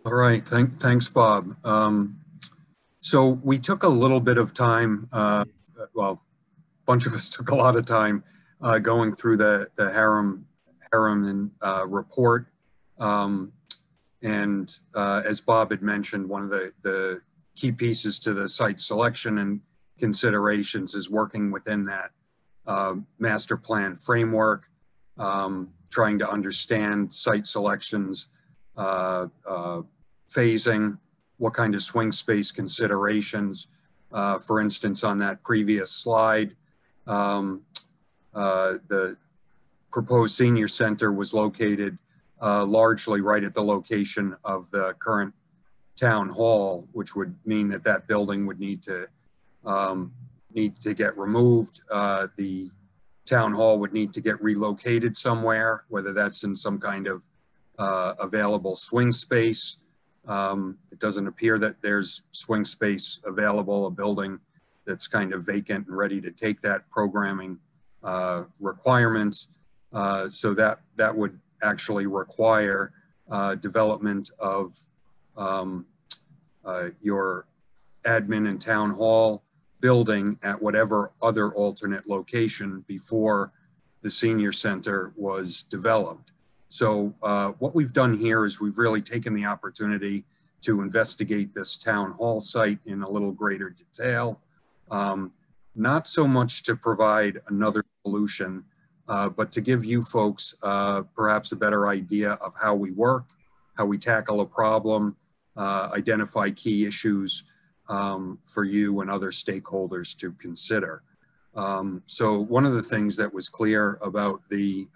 [SPEAKER 14] All right, thanks, Bob. So we took a little bit of time, well, a bunch of us took a lot of time going through the Harriman report. And as Bob had mentioned, one of the key pieces to the site selection and considerations is working within that master plan framework, trying to understand site selections, phasing, what kind of swing space considerations. For instance, on that previous slide, the proposed senior center was located largely right at the location of the current town hall, which would mean that that building would need to get removed. The town hall would need to get relocated somewhere, whether that's in some kind of available swing space. It doesn't appear that there's swing space available, a building that's kind of vacant and ready to take that programming requirements. So that would actually require development of your admin and town hall building at whatever other alternate location before the senior center was developed. So what we've done here is we've really taken the opportunity to investigate this town hall site in a little greater detail. Not so much to provide another solution, but to give you folks perhaps a better idea of how we work, how we tackle a problem, identify key issues for you and other stakeholders to consider. So one of the things that was clear about the,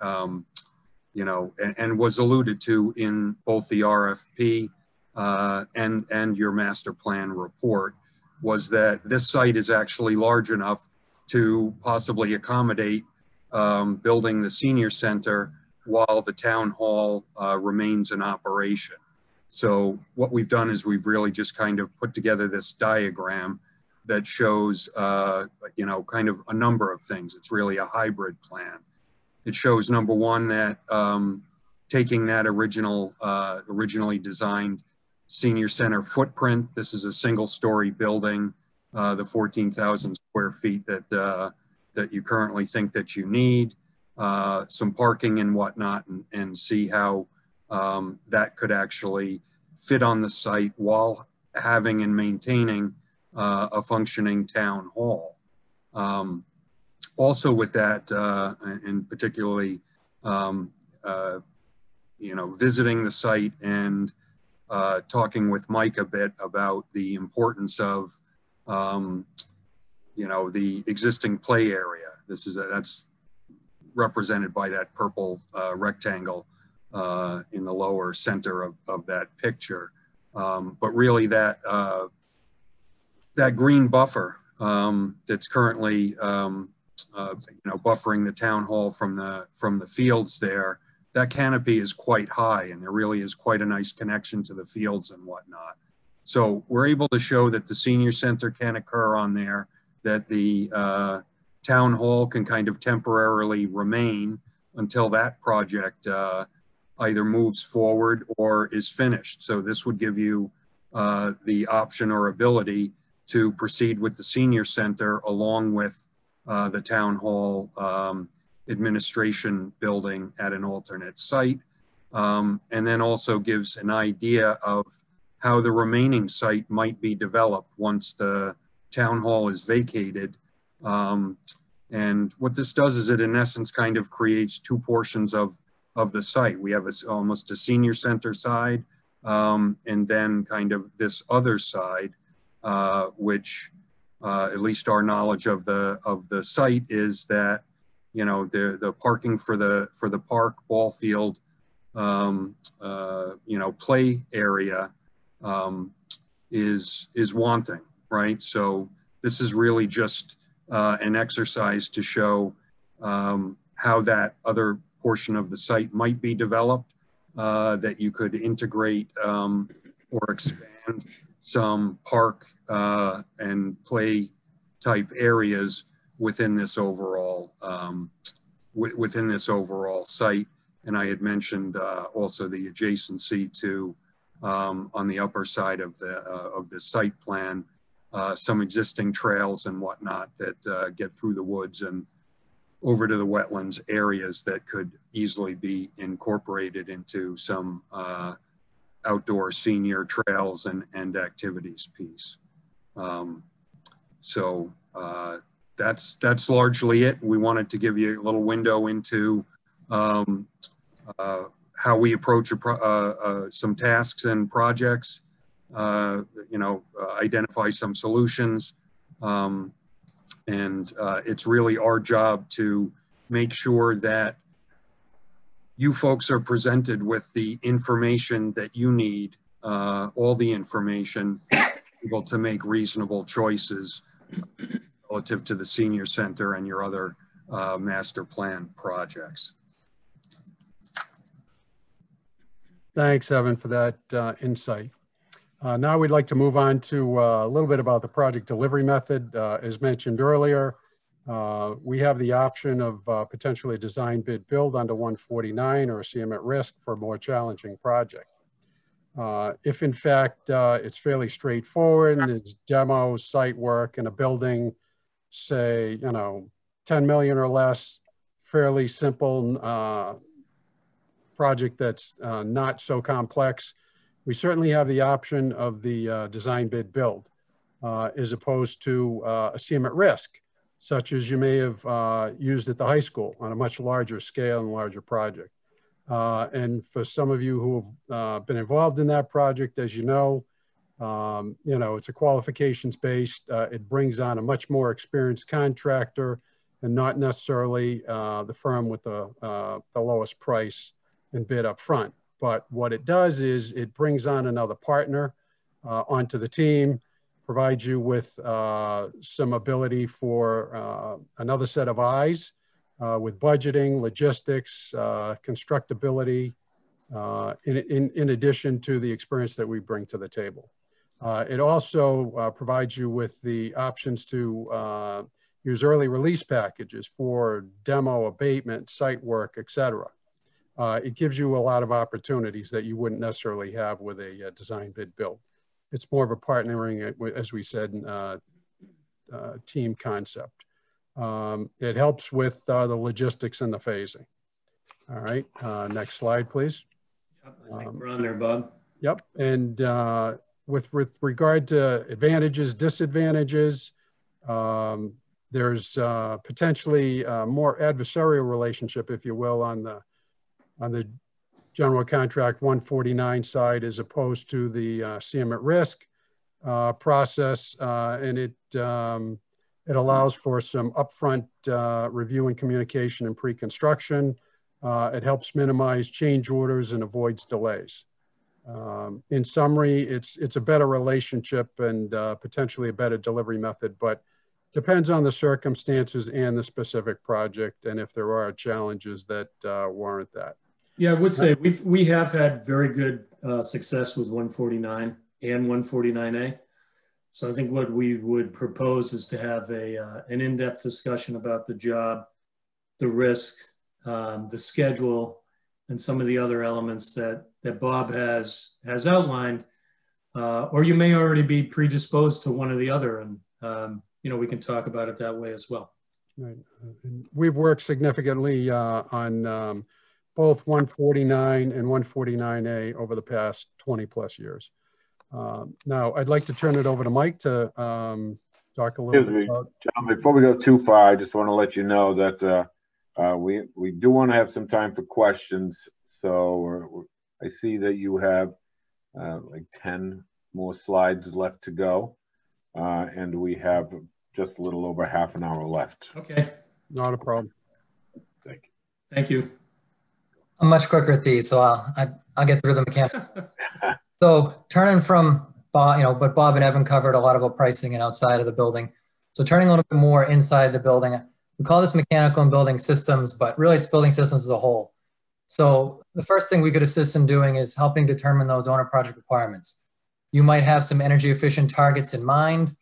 [SPEAKER 14] and was alluded to in both the RFP and your master plan report was that this site is actually large enough to possibly accommodate building the senior center while the town hall remains in operation. So what we've done is we've really just kind of put together this diagram that shows, kind of a number of things. It's really a hybrid plan. It shows, number one, that taking that originally designed senior center footprint, this is a single-story building, the 14,000 square feet that you currently think that you need, some parking and whatnot, and see how that could actually fit on the site while having and maintaining a functioning town hall. Also with that, and particularly, visiting the site and talking with Mike a bit about the importance of, the existing play area. That's represented by that purple rectangle in the lower center of that picture. But really that green buffer that's currently buffering the town hall from the fields there, that canopy is quite high, and there really is quite a nice connection to the fields and whatnot. So we're able to show that the senior center can occur on there, that the town hall can kind of temporarily remain until that project either moves forward or is finished. So this would give you the option or ability to proceed with the senior center along with the town hall administration building at an alternate site, and then also gives an idea of how the remaining site might be developed once the town hall is vacated. And what this does is it in essence kind of creates two portions of the site. We have almost a senior center side, and then kind of this other side, which at least our knowledge of the site is that the parking for the park ball field play area is wanting, right? So this is really just an exercise to show how that other portion of the site might be developed, that you could integrate or expand some park and play type areas within this overall site. And I had mentioned also the adjacency to on the upper side of the site plan, some existing trails and whatnot that get through the woods and over to the wetlands areas that could easily be incorporated into some outdoor senior trails and activities piece. So that's largely it. We wanted to give you a little window into how we approach some tasks and projects, identify some solutions. And it's really our job to make sure that you folks are presented with the information that you need, all the information, able to make reasonable choices relative to the senior center and your other master plan projects.
[SPEAKER 13] Thanks, Evan, for that insight. Now we'd like to move on to a little bit about the project delivery method. As mentioned earlier, we have the option of potentially a design bid build under 149 or a CM at risk for a more challenging project. If in fact it's fairly straightforward and it's demo, site work, and a building, say, 10 million or less, fairly simple project that's not so complex, we certainly have the option of the design bid build as opposed to a CM at risk, such as you may have used at the high school on a much larger scale and larger project. And for some of you who have been involved in that project, as you know, it's a qualifications based. It brings on a much more experienced contractor and not necessarily the firm with the lowest price and bid up front. But what it does is it brings on another partner onto the team, provides you with some ability for another set of eyes with budgeting, logistics, constructability, in addition to the experience that we bring to the table. It also provides you with the options to use early release packages for demo, abatement, site work, etc. It gives you a lot of opportunities that you wouldn't necessarily have with a design bid build. It's more of a partnering, as we said, team concept. It helps with the logistics and the phasing. All right, next slide, please.
[SPEAKER 12] I think we're on there, Bob.
[SPEAKER 13] Yep, and with regard to advantages, disadvantages, there's potentially a more adversarial relationship, if you will, on the general contract 149 side as opposed to the CM at risk process, and it allows for some upfront review and communication and pre-construction. It helps minimize change orders and avoids delays. In summary, it's a better relationship and potentially a better delivery method, but depends on the circumstances and the specific project and if there are challenges that warrant that.
[SPEAKER 12] Yeah, I would say we have had very good success with 149 and 149A. So I think what we would propose is to have an in-depth discussion about the job, the risk, the schedule, and some of the other elements that Bob has outlined. Or you may already be predisposed to one or the other, and we can talk about it that way as well.
[SPEAKER 13] Right. We've worked significantly on both 149 and 149A over the past 20 plus years. Now, I'd like to turn it over to Mike to talk a little bit about...
[SPEAKER 1] John, before we go too far, I just want to let you know that we do want to have some time for questions. So I see that you have like 10 more slides left to go. And we have just a little over half an hour left.
[SPEAKER 12] Okay.
[SPEAKER 13] Not a problem.
[SPEAKER 1] Thank you.
[SPEAKER 12] Thank you.
[SPEAKER 10] I'm much quicker at these, so I'll get through the mechanics. So turning from, but Bob and Evan covered a lot about pricing and outside of the building. So turning a little bit more inside the building, we call this mechanical and building systems, but really it's building systems as a whole. So the first thing we could assist in doing is helping determine those owner project requirements. You might have some energy efficient targets in mind.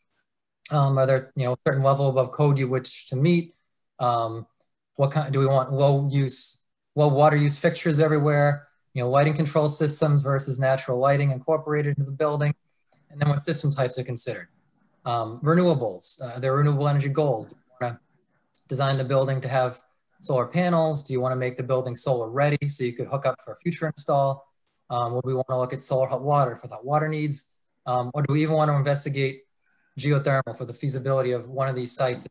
[SPEAKER 10] Are there, a certain level above code you wish to meet? What kind, do we want low water use fixtures everywhere? lighting control systems versus natural lighting incorporated into the building, and then what system types are considered. Renewables, there are renewable energy goals. Do you want to design the building to have solar panels? Do you want to make the building solar ready so you could hook up for a future install? Would we want to look at solar hot water for the water needs? Or do we even want to investigate geothermal for the feasibility of one of these sites,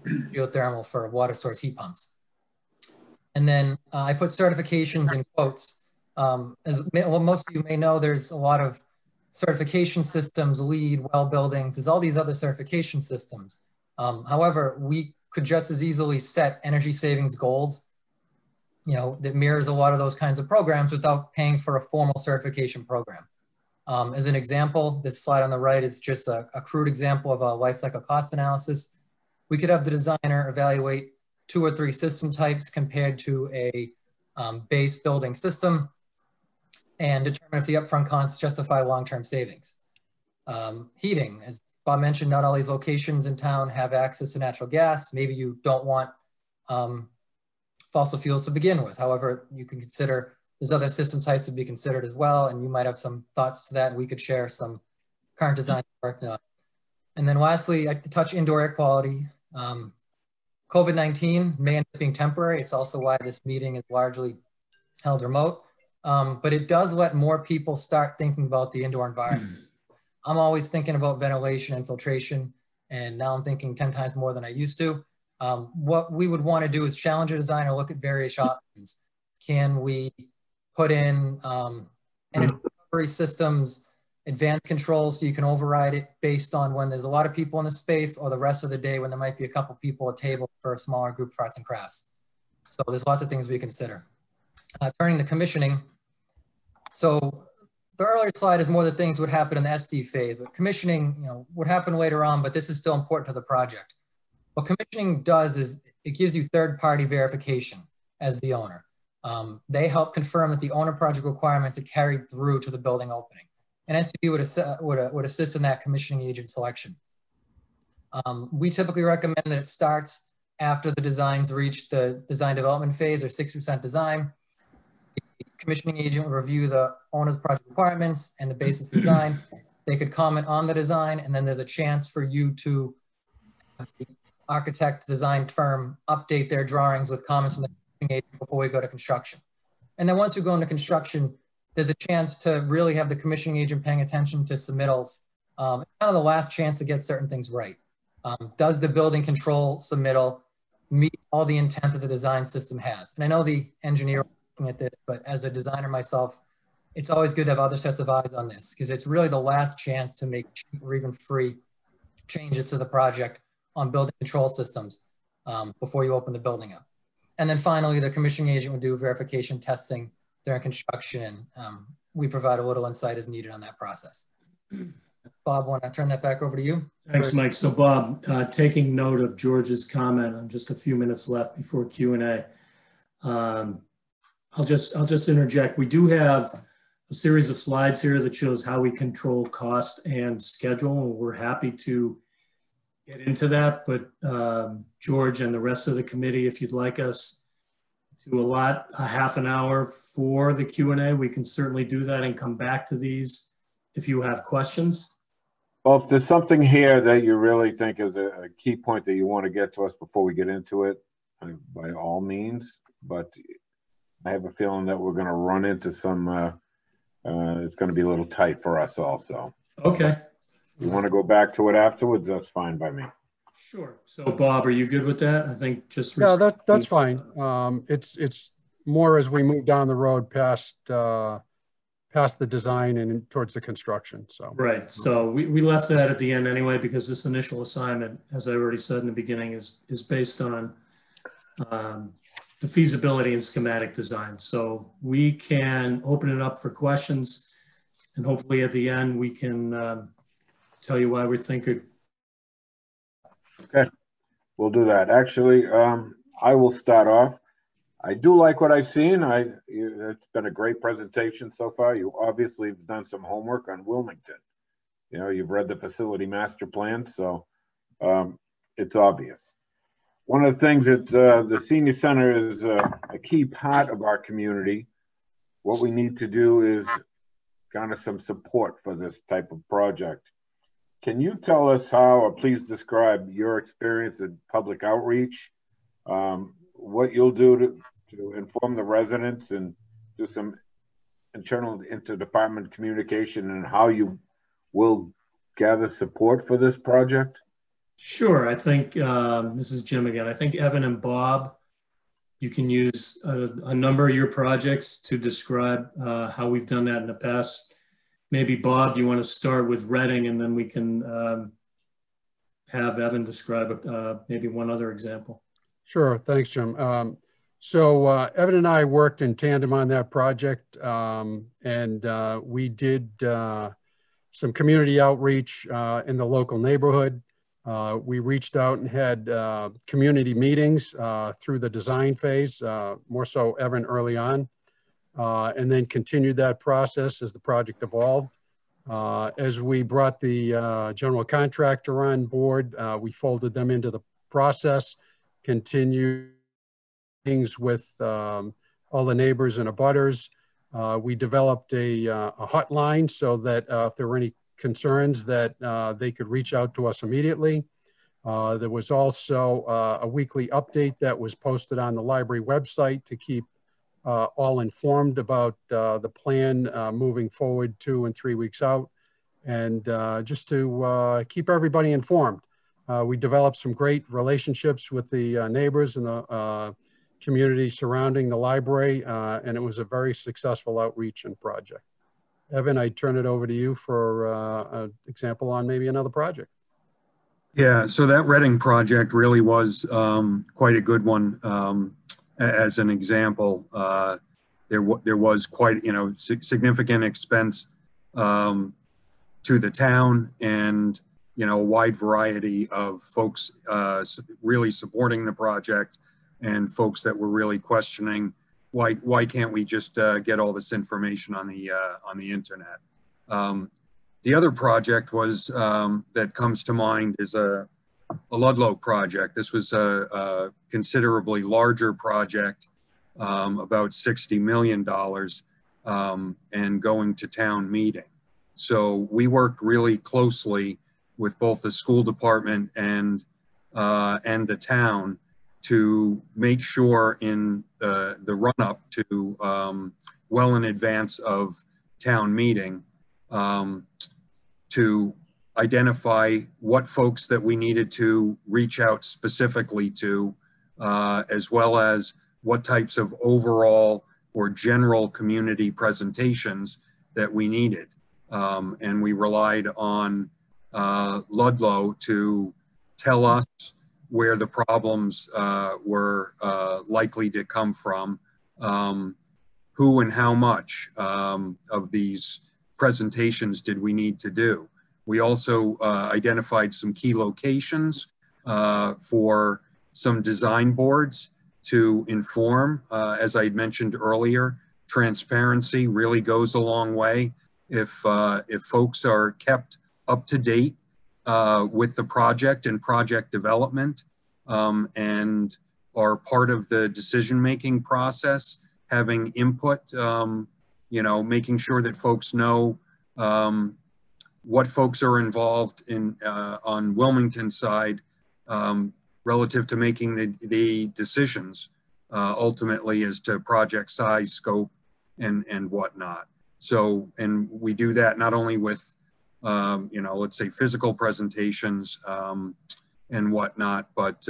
[SPEAKER 10] geothermal for water source heat pumps? And then I put certifications in quotes. Well, most of you may know, there's a lot of certification systems, LEED, well buildings, there's all these other certification systems. However, we could just as easily set energy savings goals, that mirrors a lot of those kinds of programs without paying for a formal certification program. As an example, this slide on the right is just a crude example of a life cycle cost analysis. We could have the designer evaluate 2 or 3 system types compared to a base building system and determine if the upfront costs justify long-term savings. Heating, as Bob mentioned, not all these locations in town have access to natural gas. Maybe you don't want fossil fuels to begin with. However, you can consider there's other system types to be considered as well, and you might have some thoughts to that. We could share some current design work. And then lastly, I touch indoor air quality. COVID-19 may end up being temporary. It's also why this meeting is largely held remote, but it does let more people start thinking about the indoor environment. I'm always thinking about ventilation and filtration, and now I'm thinking 10 times more than I used to. What we would want to do is challenge a designer, look at various options. Can we put in energy recovery systems, advanced controls so you can override it based on when there's a lot of people in the space, or the rest of the day when there might be a couple people at table for a smaller group of arts and crafts. So there's lots of things we consider. Turning to commissioning. So the earlier slide is more the things would happen in the SD phase, but commissioning would happen later on, but this is still important to the project. What commissioning does is it gives you third-party verification as the owner. They help confirm that the owner project requirements are carried through to the building opening. And SCB would assist in that commissioning agent selection. We typically recommend that it starts after the designs reach the design development phase, or 60% design. The commissioning agent will review the owner's project requirements and the basis design. They could comment on the design, and then there's a chance for you to have the architect design firm update their drawings with comments from the commissioning agent before we go to construction. And then once we go into construction, there's a chance to really have the commissioning agent paying attention to submittals. It's kind of the last chance to get certain things right. Does the building control submittal meet all the intent that the design system has? And I know the engineer looking at this, but as a designer myself, it's always good to have other sets of eyes on this, because it's really the last chance to make cheap or even free changes to the project on building control systems before you open the building up. And then finally, the commissioning agent would do verification testing during construction. We provide a little insight as needed on that process. Bob, want to turn that back over to you?
[SPEAKER 12] Thanks, Mike. So Bob, taking note of George's comment on just a few minutes left before Q&A, I'll just interject. We do have a series of slides here that shows how we control cost and schedule, and we're happy to get into that. But George and the rest of the committee, if you'd like us to allot a half an hour for the Q&A, we can certainly do that and come back to these if you have questions.
[SPEAKER 1] Well, if there's something here that you really think is a key point that you want to get to us before we get into it, by all means, but I have a feeling that we're going to run into some, it's going to be a little tight for us also.
[SPEAKER 12] Okay.
[SPEAKER 1] If you want to go back to it afterwards, that's fine by me.
[SPEAKER 12] Sure. So Bob, are you good with that? I think just—
[SPEAKER 13] Yeah, that's fine. It's more as we move down the road past the design and towards the construction. So
[SPEAKER 12] right. So we left that at the end anyway, because this initial assignment, as I already said in the beginning, is based on the feasibility and schematic design. So we can open it up for questions, and hopefully at the end we can tell you why we think it.
[SPEAKER 1] Okay, we'll do that. Actually, I will start off. I do like what I've seen. It's been a great presentation so far. You obviously have done some homework on Wilmington. You've read the facility master plan, so it's obvious. One of the things that the senior center is a key part of our community. what we need to do is garner some support for this type of project. Can you tell us how, or please describe your experience in public outreach, what you'll do to inform the residents and do some internal interdepartment communication, and how you will gather support for this project?
[SPEAKER 12] Sure. I think, this is Jim again. I think Evan and Bob, you can use a number of your projects to describe how we've done that in the past. Maybe Bob, you want to start with Reading, and then we can have Evan describe maybe one other example.
[SPEAKER 13] Sure. Thanks, Jim. So Evan and I worked in tandem on that project, and we did some community outreach in the local neighborhood. We reached out and had community meetings through the design phase, more so Evan early on, and then continued that process as the project evolved. As we brought the general contractor on board, we folded them into the process, continued things with all the neighbors and abutters. We developed a hotline so that if there were any concerns that they could reach out to us immediately. There was also a weekly update that was posted on the library website to keep all informed about the plan moving forward 2 and 3 weeks out, and just to keep everybody informed. We developed some great relationships with the neighbors and the community surrounding the library, and it was a very successful outreach and project. Evan, I turn it over to you for an example on maybe another project.
[SPEAKER 14] Yeah, so that Reading project really was quite a good one. As an example, there was quite, significant expense to the town, and, a wide variety of folks really supporting the project, and folks that were really questioning why can't we just get all this information on the internet. The other project was that comes to mind is a Ludlow project. This was a considerably larger project, about $60 million, and going to town meeting. So we worked really closely with both the school department and the town to make sure in the run-up to well in advance of town meeting to identify what folks that we needed to reach out specifically to, as well as what types of overall or general community presentations that we needed. And we relied on Ludlow to tell us where the problems were likely to come from, who and how much of these presentations did we need to do. We also identified some key locations for some design boards to inform. As I mentioned earlier, transparency really goes a long way. If folks are kept up to date with the project and project development, and are part of the decision-making process, having input, making sure that folks know what folks are involved in on Wilmington side relative to making the decisions ultimately as to project size, scope, and whatnot. So, and we do that not only with let's say physical presentations and whatnot, but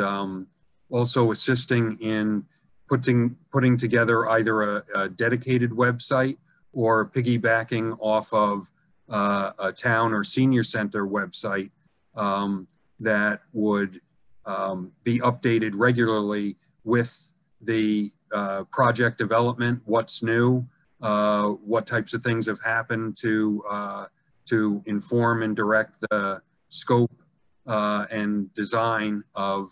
[SPEAKER 14] also assisting in putting together either a dedicated website or piggybacking off of a town or senior center website that would be updated regularly with the project development, what's new, what types of things have happened to inform and direct the scope and design of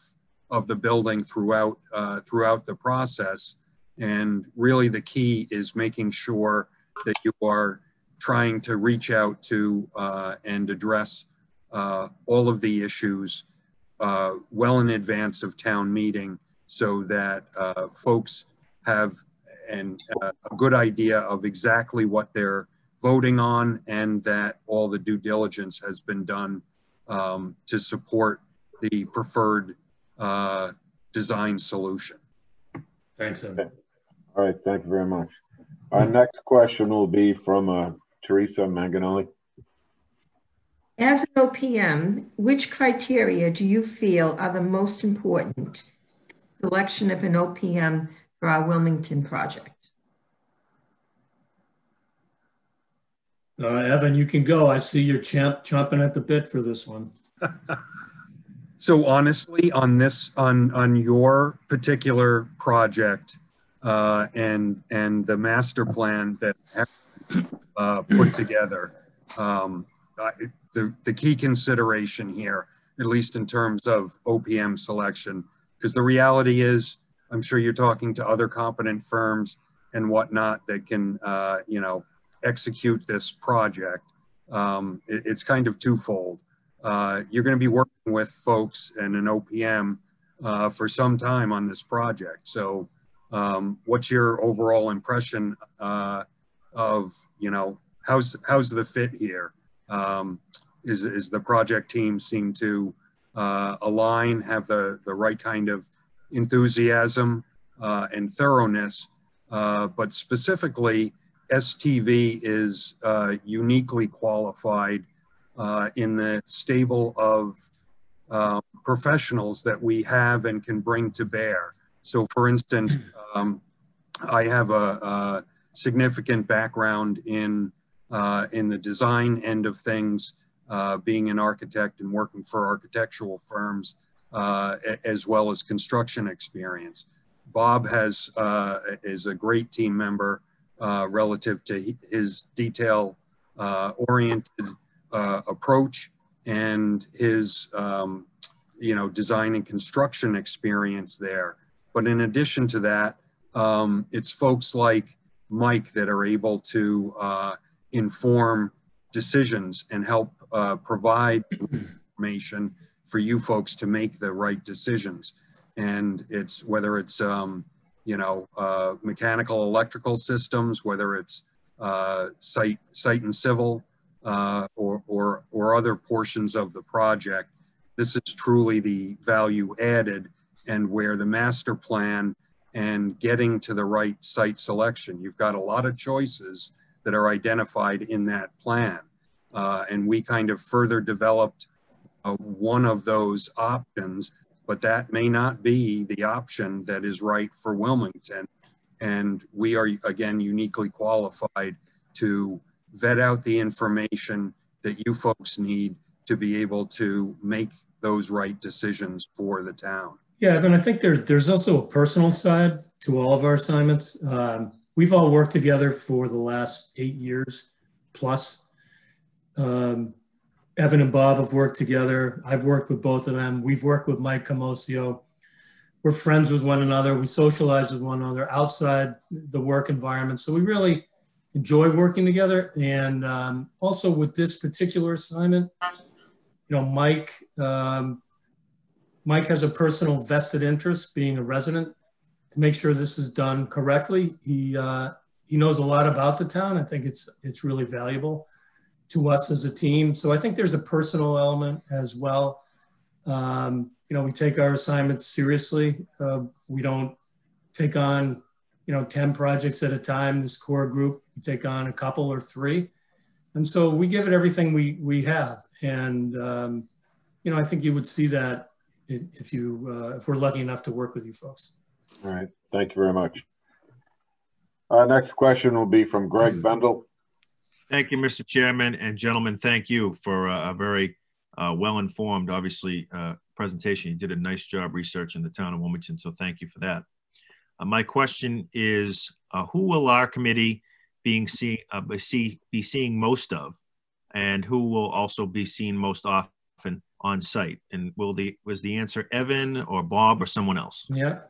[SPEAKER 14] the building throughout the process. And really the key is making sure that you are trying to reach out to and address all of the issues well in advance of town meeting, so that folks have a good idea of exactly what they're voting on, and that all the due diligence has been done to support the preferred design solution.
[SPEAKER 12] Thanks, Evan.
[SPEAKER 1] All right, thank you very much. Our next question will be from Teresa Manganelli.
[SPEAKER 4] As an OPM, which criteria do you feel are the most important selection of an OPM for our Wilmington project?
[SPEAKER 12] Evan, you can go. I see you're chomping at the bit for this one.
[SPEAKER 14] So honestly, on your particular project and the master plan that put together, the key consideration here, at least in terms of OPM selection, because the reality is, I'm sure you're talking to other competent firms and whatnot that can, execute this project. It's kind of twofold. You're going to be working with folks and an OPM for some time on this project. So what's your overall impression of, how's the fit here? Is the project team seem to align, have the right kind of enthusiasm and thoroughness, but specifically STV is uniquely qualified in the stable of professionals that we have and can bring to bear. So for instance, I have a significant background in the design end of things, being an architect and working for architectural firms, as well as construction experience. Bob is a great team member relative to his detail oriented approach and his design and construction experience there. But in addition to that, it's folks like Mike that are able to inform decisions and help provide information for you folks to make the right decisions. And it's whether it's mechanical, electrical systems, whether it's site and civil, or other portions of the project. This is truly the value added, and where the master plan and getting to the right site selection. You've got a lot of choices that are identified in that plan. And we kind of further developed one of those options, but that may not be the option that is right for Wilmington. And we are, again, uniquely qualified to vet out the information that you folks need to be able to make those right decisions for the town.
[SPEAKER 12] Yeah, Evan, I think there's also a personal side to all of our assignments. We've all worked together for the last 8 years plus. Evan and Bob have worked together. I've worked with both of them. We've worked with Mike Camosio. We're friends with one another. We socialize with one another outside the work environment. So we really enjoy working together. And also with this particular assignment, Mike has a personal vested interest, being a resident, to make sure this is done correctly. He knows a lot about the town. I think it's really valuable to us as a team. So I think there's a personal element as well. We take our assignments seriously. We don't take on, 10 projects at a time, this core group. We take on a couple or 3. And so we give it everything we have. And, I think you would see that if we're lucky enough to work with you folks.
[SPEAKER 1] All right, thank you very much. Our next question will be from Greg Bendel.
[SPEAKER 7] Thank you, Mr. Chairman, and gentlemen, thank you for a very well-informed, obviously, presentation. You did a nice job researching the town of Wilmington, so thank you for that. My question is, who will our committee be seeing most of, and who will also be seen most often on site? And was the answer Evan or Bob or someone else?
[SPEAKER 12] Yeah.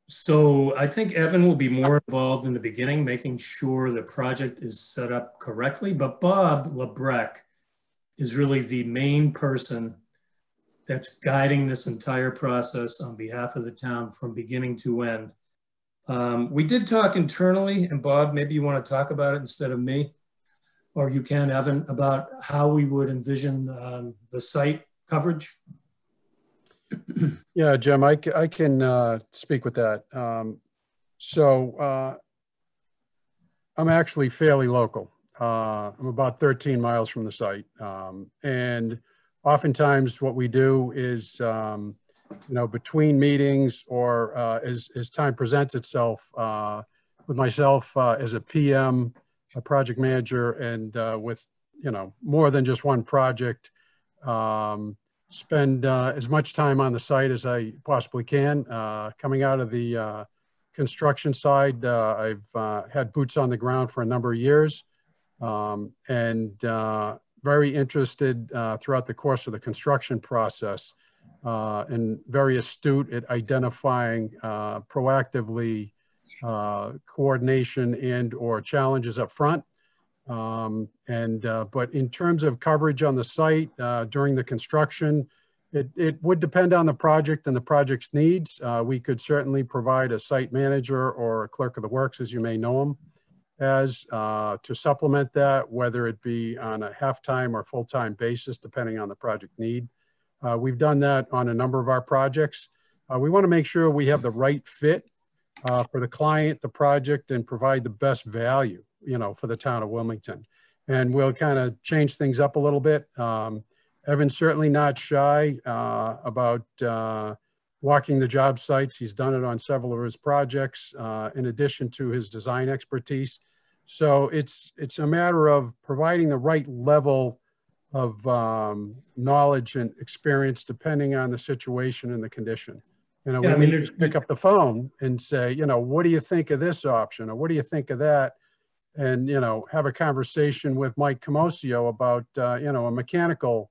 [SPEAKER 12] So I think Evan will be more involved in the beginning, making sure the project is set up correctly. But Bob Lebrecht is really the main person that's guiding this entire process on behalf of the town from beginning to end. We did talk internally, and Bob, maybe you want to talk about it instead of me, or you can, Evan, about how we would envision the site coverage.
[SPEAKER 13] Yeah, Jim, I can speak with that. I'm actually fairly local. I'm about 13 miles from the site. And oftentimes what we do is, between meetings or as time presents itself, with myself as a PM, a project manager, and with, more than just one project, spend as much time on the site as I possibly can. Coming out of the construction side, I've had boots on the ground for a number of years, and very interested throughout the course of the construction process, and very astute at identifying proactively coordination and or challenges up front. But in terms of coverage on the site during the construction, it would depend on the project and the project's needs. We could certainly provide a site manager or a clerk of the works, as you may know them as, to supplement that, whether it be on a half-time or full-time basis, depending on the project need. We've done that on a number of our projects. We want to make sure we have the right fit for the client, the project, and provide the best value, for the town of Wilmington. And we'll kind of change things up a little bit. Evan's certainly not shy about walking the job sites. He's done it on several of his projects, in addition to his design expertise. So it's a matter of providing the right level of knowledge and experience depending on the situation and the condition. We need to just pick up the phone and say, what do you think of this option? Or what do you think of that? And, have a conversation with Mike Comosio about, a mechanical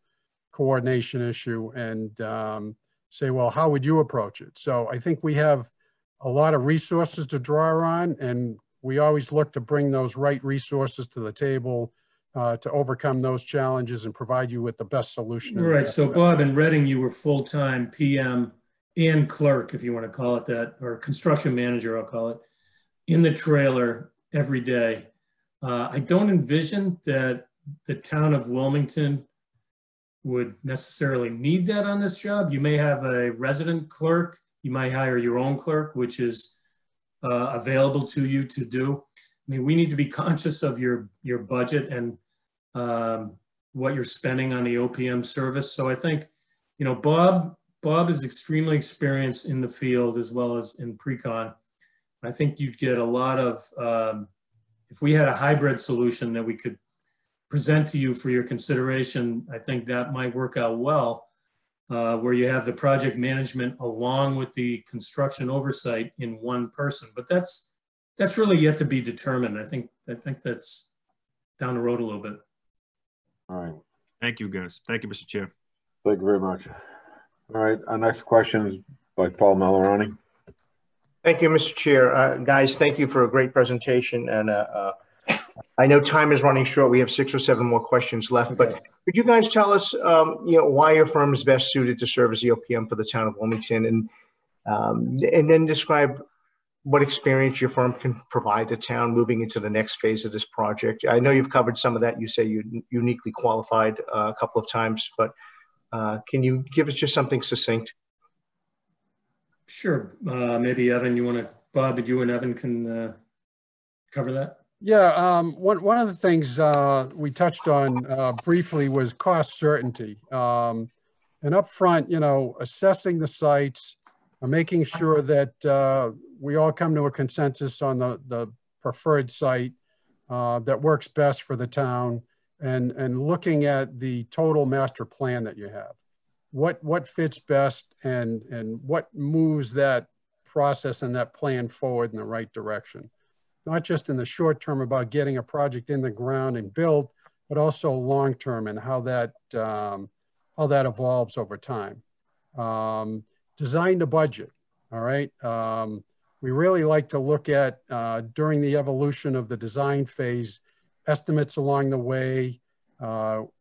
[SPEAKER 13] coordination issue and say, well, how would you approach it? So I think we have a lot of resources to draw on, and we always look to bring those right resources to the table to overcome those challenges and provide you with the best solution.
[SPEAKER 12] Right. So Bob, in Reading, you were full-time PM and clerk, if you want to call it that, or construction manager, I'll call it, in the trailer every day. I don't envision that the town of Wilmington would necessarily need that on this job. You may have a resident clerk. You might hire your own clerk, which is available to you to do. I mean, we need to be conscious of your budget and what you're spending on the OPM service. So I think, Bob is extremely experienced in the field as well as in pre-con. I think you'd get a lot of, if we had a hybrid solution that we could present to you for your consideration, I think that might work out well, where you have the project management along with the construction oversight in one person. But that's really yet to be determined. I think that's down the road a little bit.
[SPEAKER 1] All right.
[SPEAKER 7] Thank you, guys. Thank you, Mr. Chair.
[SPEAKER 1] Thank you very much. All right, our next question is by Paul Malorani.
[SPEAKER 2] Thank you, Mr. Chair. Guys, thank you for a great presentation. And I know time is running short. We have 6 or 7 more questions left, but could you guys tell us, why your firm is best suited to serve as the OPM for the town of Wilmington, and then describe what experience your firm can provide the town moving into the next phase of this project? I know you've covered some of that. You say you're uniquely qualified a couple of times, but can you give us just something succinct?
[SPEAKER 12] Sure. Maybe Evan, Bob, you and Evan can cover that?
[SPEAKER 13] Yeah, one of the things we touched on briefly was cost certainty. And up front, assessing the sites, making sure that we all come to a consensus on the preferred site that works best for the town, and looking at the total master plan that you have. What fits best and what moves that process and that plan forward in the right direction. Not just in the short term about getting a project in the ground and built, but also long term and how that evolves over time. Design the budget, all right? We really like to look at, during the evolution of the design phase, estimates along the way,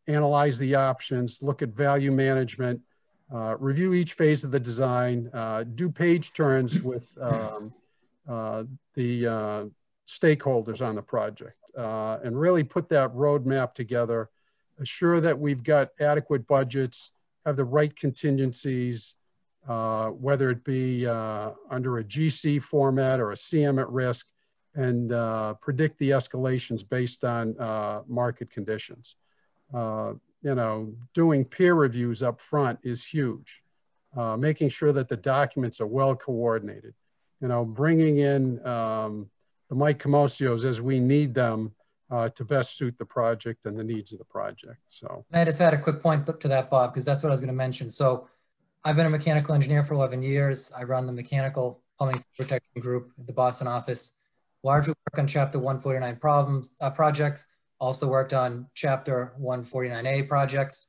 [SPEAKER 13] analyze the options, look at value management, review each phase of the design, do page turns with the stakeholders on the project, and really put that roadmap together, assure that we've got adequate budgets, have the right contingencies, whether it be under a GC format or a CM at risk, and predict the escalations based on market conditions. You know, doing peer reviews up front is huge. Making sure that the documents are well coordinated. You know, bringing in the Mike Comosios as we need them to best suit the project and the needs of the project. So
[SPEAKER 10] I just had a quick point to that, Bob, because that's what I was going to mention. So I've been a mechanical engineer for 11 years. I run the mechanical plumbing protection group at the Boston office. Largely work on Chapter 149 projects. Also worked on Chapter 149A projects.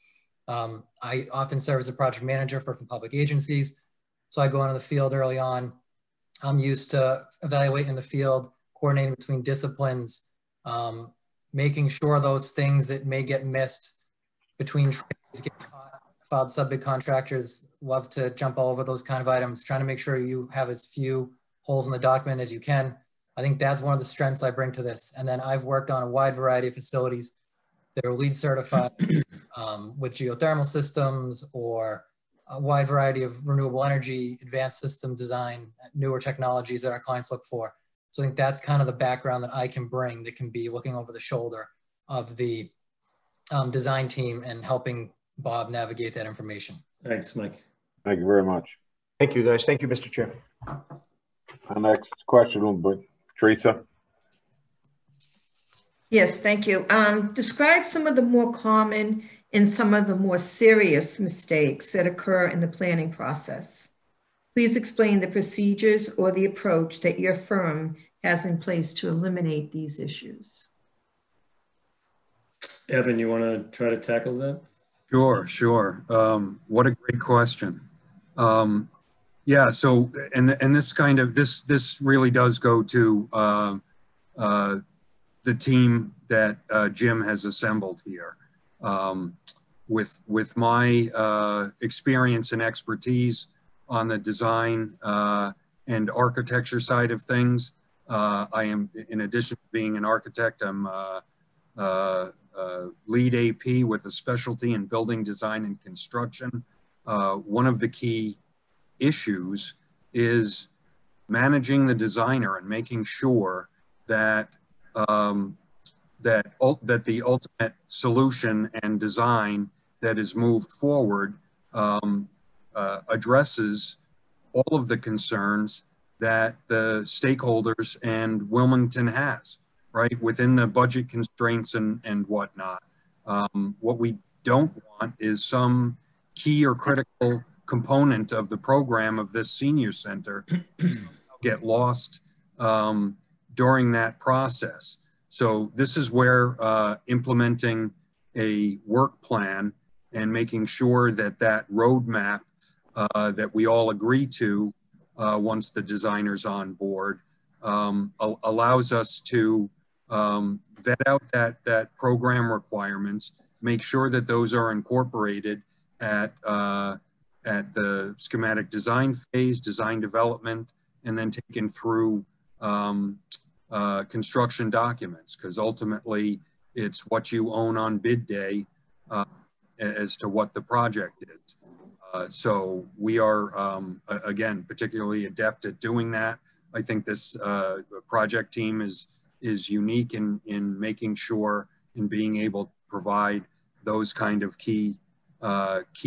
[SPEAKER 10] I often serve as a project manager for public agencies. So I go into the field early on. I'm used to evaluating in the field, coordinating between disciplines, making sure those things that may get missed between trades get caught. Filed sub-bid contractors love to jump all over those kind of items, trying to make sure you have as few holes in the document as you can. I think that's one of the strengths I bring to this. And then I've worked on a wide variety of facilities that are LEED certified with geothermal systems or a wide variety of renewable energy, advanced system design, newer technologies that our clients look for. So I think that's kind of the background that I can bring that can be looking over the shoulder of the design team and helping Bob navigate that information.
[SPEAKER 12] Thanks, Mike.
[SPEAKER 1] Thank you very much.
[SPEAKER 2] Thank you, guys. Thank you, Mr. Chairman.
[SPEAKER 1] Our next question will be Teresa.
[SPEAKER 4] Yes, thank you. Describe some of the more common and some of the more serious mistakes that occur in the planning process. Please explain the procedures or the approach that your firm has in place to eliminate these issues.
[SPEAKER 12] Evan, you want to try to tackle that?
[SPEAKER 14] Sure. What a great question. Yeah, so, and this kind of, this really does go to the team that Jim has assembled here. With my experience and expertise on the design and architecture side of things, I am, in addition to being an architect, I'm lead AP with a specialty in building design and construction. One of the key issues is managing the designer and making sure that that the ultimate solution and design that is moved forward addresses all of the concerns that the stakeholders and Wilmington has, right, within the budget constraints and whatnot. What we don't want is some key or critical component of the program of this senior center get lost during that process. So this is where implementing a work plan and making sure that that roadmap that we all agree to once the designer's on board allows us to vet out that program requirements, make sure that those are incorporated at the schematic design phase, design development, and then taken through construction documents, because ultimately it's what you own on bid day as to what the project is. So we are, again, particularly adept at doing that. I think this project team is unique in making sure in being able to provide those kind of key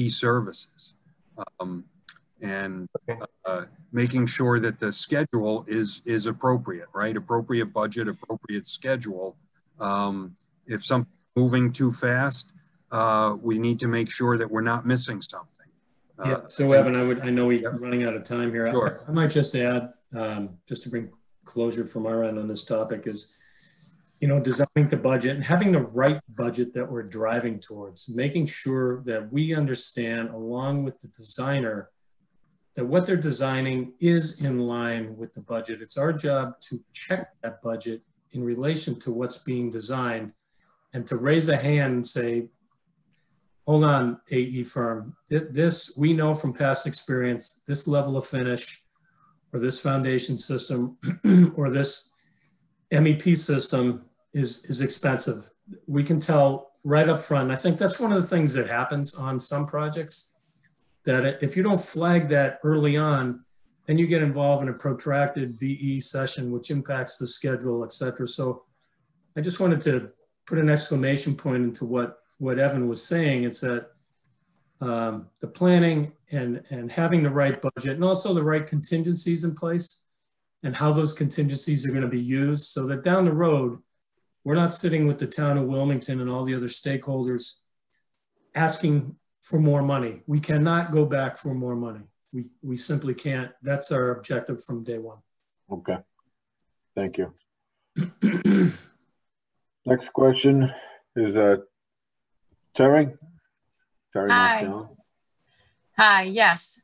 [SPEAKER 14] services. Making sure that the schedule is appropriate, right? Appropriate budget, appropriate schedule. If something's moving too fast, we need to make sure that we're not missing something.
[SPEAKER 12] Yeah. So Evan, I know we're running out of time here.
[SPEAKER 14] Sure.
[SPEAKER 12] I might just add, just to bring closure from our end on this topic is, you know, designing to budget and having the right budget that we're driving towards, making sure that we understand along with the designer that what they're designing is in line with the budget. It's our job to check that budget in relation to what's being designed and to raise a hand and say, hold on, AE firm, this, we know from past experience, this level of finish or this foundation system or this MEP system is expensive. We can tell right up front. I think that's one of the things that happens on some projects, that if you don't flag that early on, then you get involved in a protracted VE session, which impacts the schedule, et cetera. So I just wanted to put an exclamation point into what Evan was saying. It's that the planning and having the right budget and also the right contingencies in place and how those contingencies are going to be used, so that down the road, we're not sitting with the town of Wilmington and all the other stakeholders asking for more money. We cannot go back for more money. We simply can't. That's our objective from day one.
[SPEAKER 1] Okay, thank you. Next question is Terry. Terry Martel.
[SPEAKER 8] Hi, yes.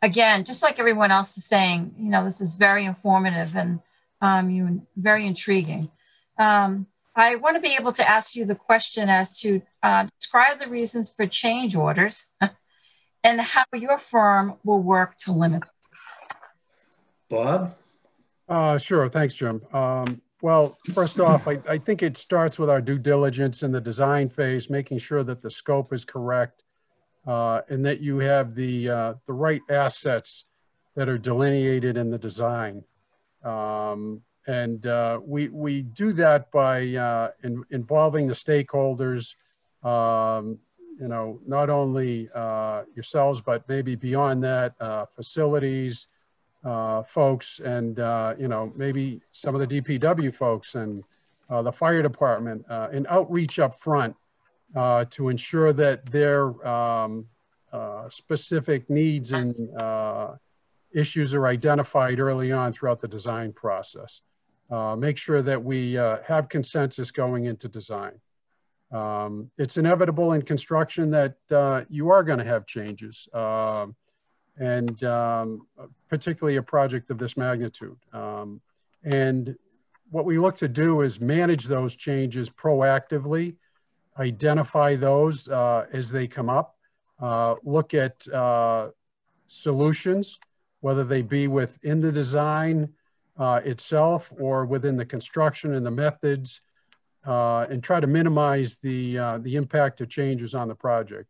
[SPEAKER 8] Again, just like everyone else is saying, you know, this is very informative and very intriguing. I want to be able to ask you the question as to describe the reasons for change orders and how your firm will work to limit them.
[SPEAKER 12] Bob?
[SPEAKER 13] Sure, thanks, Jim. Well, first off, I think it starts with our due diligence in the design phase, making sure that the scope is correct and that you have the right assets that are delineated in the design. We do that by involving the stakeholders, you know, not only yourselves, but maybe beyond that, facilities folks, and you know, maybe some of the DPW folks and the fire department, and outreach up front to ensure that their specific needs and issues are identified early on throughout the design process. Make sure that we have consensus going into design. It's inevitable in construction that you are going to have changes. And particularly a project of this magnitude. And what we look to do is manage those changes proactively, identify those as they come up, look at solutions, whether they be within the design itself or within the construction and the methods, and try to minimize the impact of changes on the project.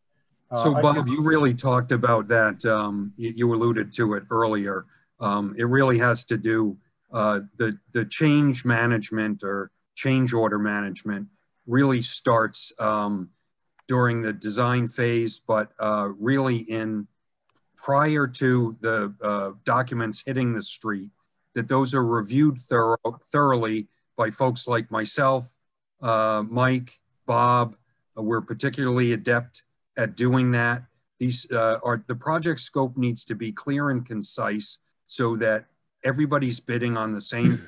[SPEAKER 14] So Bob, you really talked about that. You alluded to it earlier. It really has to do, the change management or change order management really starts during the design phase, but really prior to the documents hitting the street, that those are reviewed thoroughly by folks like myself, Mike, Bob. We're particularly adept at doing that. These the project scope needs to be clear and concise so that everybody's bidding on the same,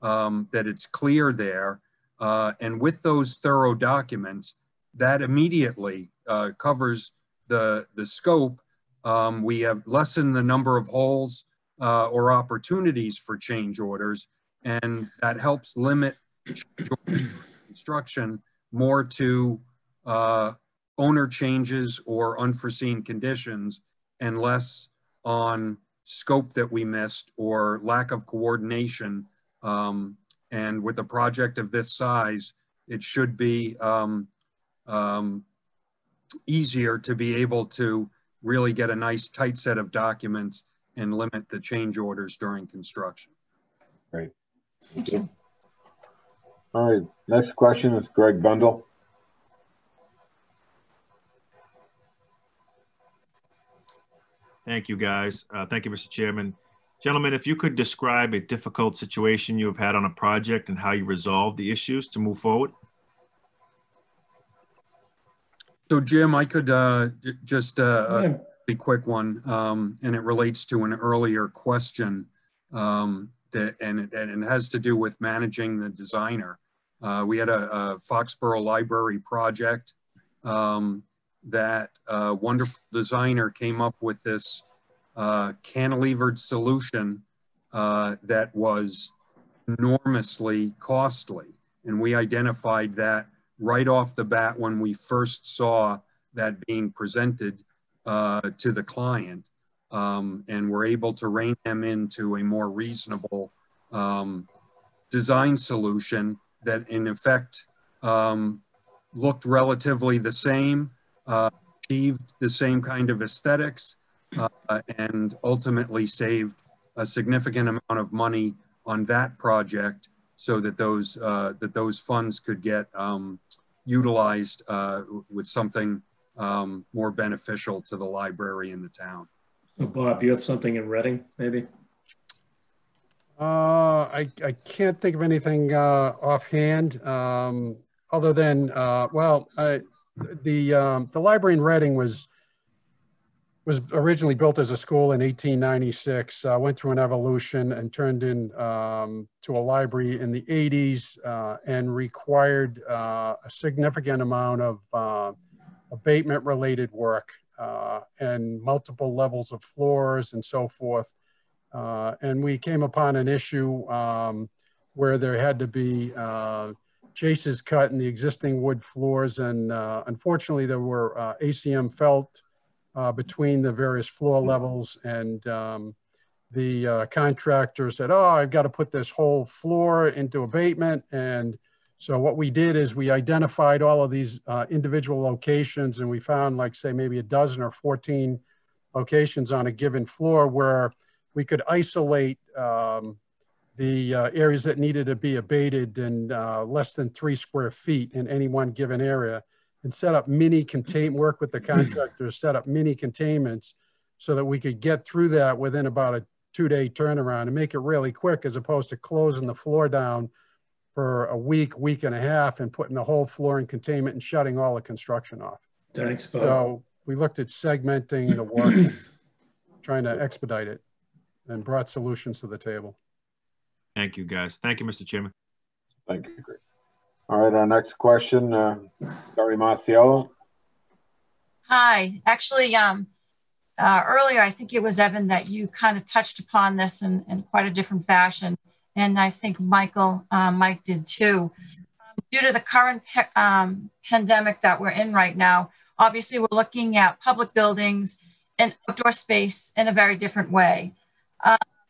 [SPEAKER 14] that it's clear there. And with those thorough documents, that immediately covers the scope. We have lessened the number of holes or opportunities for change orders, and that helps limit construction more to owner changes or unforeseen conditions, and less on scope that we missed or lack of coordination. And with a project of this size, it should be easier to be able to really get a nice tight set of documents and limit the change orders during construction.
[SPEAKER 1] Great. Thank you. All right, next question is Greg Bundle.
[SPEAKER 7] Thank you, guys. Thank you, Mr. Chairman. Gentlemen, if you could describe a difficult situation you have had on a project and how you resolved the issues to move forward.
[SPEAKER 14] So Jim, I could just a quick one, and it relates to an earlier question and it has to do with managing the designer. We had a Foxborough Library project that a wonderful designer came up with this cantilevered solution that was enormously costly. And we identified that right off the bat when we first saw that being presented to the client. and we're able to rein them into a more reasonable design solution that in effect looked relatively the same, achieved the same kind of aesthetics, and ultimately saved a significant amount of money on that project, so that those funds could get utilized with something more beneficial to the library in the town.
[SPEAKER 12] So Bob, do you have something in Reading, maybe?
[SPEAKER 13] I can't think of anything offhand, other than the library in Reading was originally built as a school in 1896, went through an evolution and turned into a library in the 80s, and required a significant amount of abatement-related work and multiple levels of floors and so forth. And we came upon an issue where there had to be chases cut in the existing wood floors, and unfortunately there were ACM felt between the various floor levels, and the contractor said, "Oh, I've got to put this whole floor into abatement." And so what we did is we identified all of these individual locations, and we found, like, say, maybe a dozen or 14 locations on a given floor where we could isolate the areas that needed to be abated in less than 3 square feet in any one given area, and set up work with the contractors, set up mini containments so that we could get through that within about a 2-day turnaround and make it really quick, as opposed to closing the floor down for a week, week and a half, and putting the whole floor in containment and shutting all the construction off.
[SPEAKER 12] Thanks, Bob.
[SPEAKER 13] So we looked at segmenting the work, trying to expedite it, and brought solutions to the table.
[SPEAKER 7] Thank you, guys. Thank you, Mr. Chairman.
[SPEAKER 1] Thank you, Greg. All right, our next question, Terry Marciello.
[SPEAKER 8] Hi, actually, earlier, I think it was Evan that you kind of touched upon this in quite a different fashion. And I think Mike did too. Due to the current pandemic that we're in right now, obviously we're looking at public buildings and outdoor space in a very different way.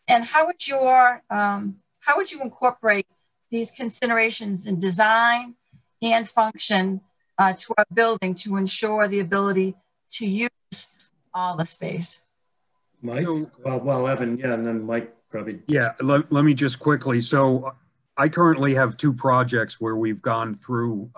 [SPEAKER 8] And how would you incorporate these considerations in design and function to our building to ensure the ability to use all the space?
[SPEAKER 12] Mike? Well, Evan, yeah, and then Mike probably.
[SPEAKER 14] Yeah, let me just quickly. So I currently have 2 projects where we've gone through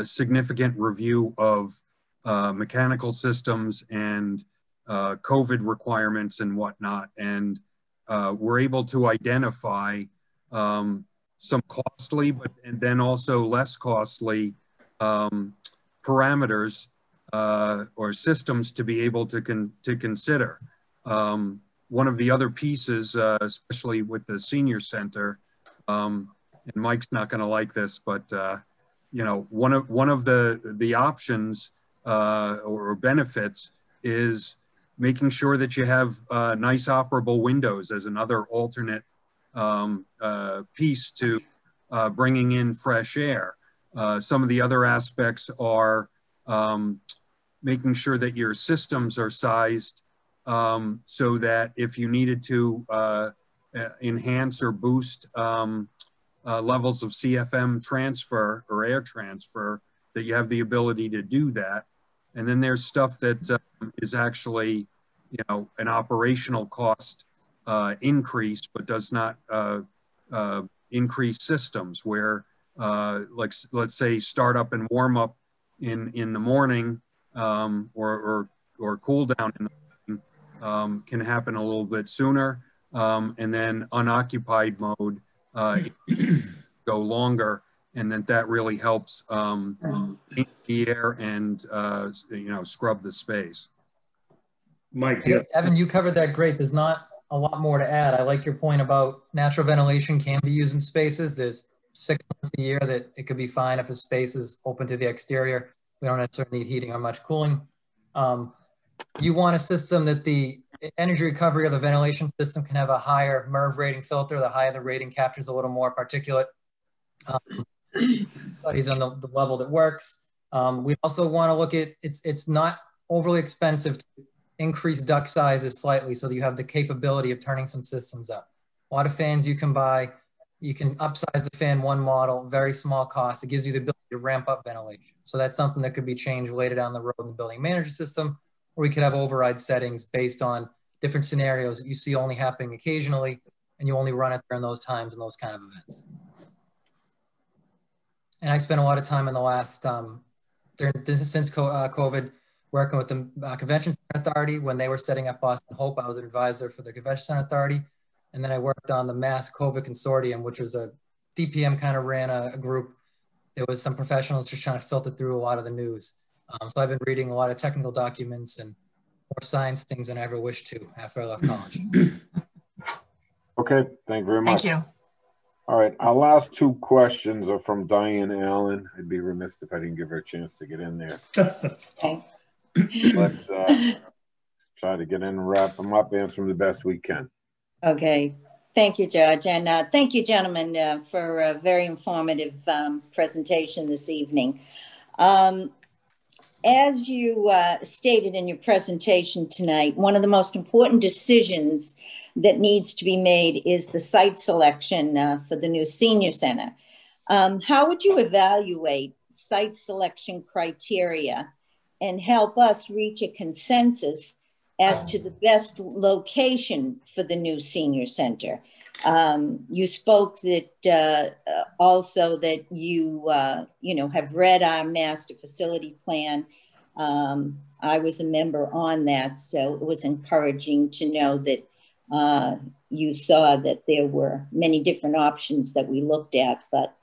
[SPEAKER 14] significant review of mechanical systems and COVID requirements and whatnot. And we're able to identify some costly, and then also less costly parameters or systems to be able to consider. One of the other pieces, especially with the senior center, and Mike's not going to like this, but you know, one of the options or benefits is making sure that you have nice operable windows as another alternate piece to bringing in fresh air. Some of the other aspects are making sure that your systems are sized so that if you needed to enhance or boost levels of CFM transfer or air transfer, that you have the ability to do that. And then there's stuff that is actually, you know, an operational cost increase, but does not increase systems where, like, let's say startup and warm up in the morning or cool down in the morning can happen a little bit sooner, and then unoccupied mode go longer, and that really helps clean the air and you know, scrub the space.
[SPEAKER 12] Mike,
[SPEAKER 10] yeah. Evan, you covered that great. There's not a lot more to add. I like your point about natural ventilation can be used in spaces. There's 6 months a year that it could be fine if a space is open to the exterior. We don't necessarily need heating or much cooling. You want a system that the energy recovery of the ventilation system can have a higher MERV rating filter. The higher the rating captures a little more particulate. Studies on the level that works. We also want to look at, it's not overly expensive to increase duct sizes slightly so that you have the capability of turning some systems up. A lot of fans you can buy, you can upsize the fan one model, very small cost. It gives you the ability to ramp up ventilation. So that's something that could be changed later down the road in the building manager system, or we could have override settings based on different scenarios that you see only happening occasionally, and you only run it during those times and those kind of events. And I spent a lot of time in the last, since COVID, working with the Convention Center Authority when they were setting up Boston Hope. I was an advisor for the Convention Center Authority. And then I worked on the Mass COVID Consortium, which was a DPM kind of ran a group. There was some professionals just trying to filter through a lot of the news. So I've been reading a lot of technical documents and more science things than I ever wished to after I left college.
[SPEAKER 1] Okay, thank you very much.
[SPEAKER 8] Thank you.
[SPEAKER 1] All right, our last two questions are from Diane Allen. I'd be remiss if I didn't give her a chance to get in there. Let's try to get in and wrap them up, answer them the best we can.
[SPEAKER 5] Okay, thank you, Judge. And thank you, gentlemen, for a very informative presentation this evening. As you stated in your presentation tonight, one of the most important decisions that needs to be made is the site selection for the new senior center. How would you evaluate site selection criteria and help us reach a consensus as to the best location for the new senior center? You spoke that also that you have read our master facility plan. I was a member on that, so it was encouraging to know that you saw that there were many different options that we looked at. But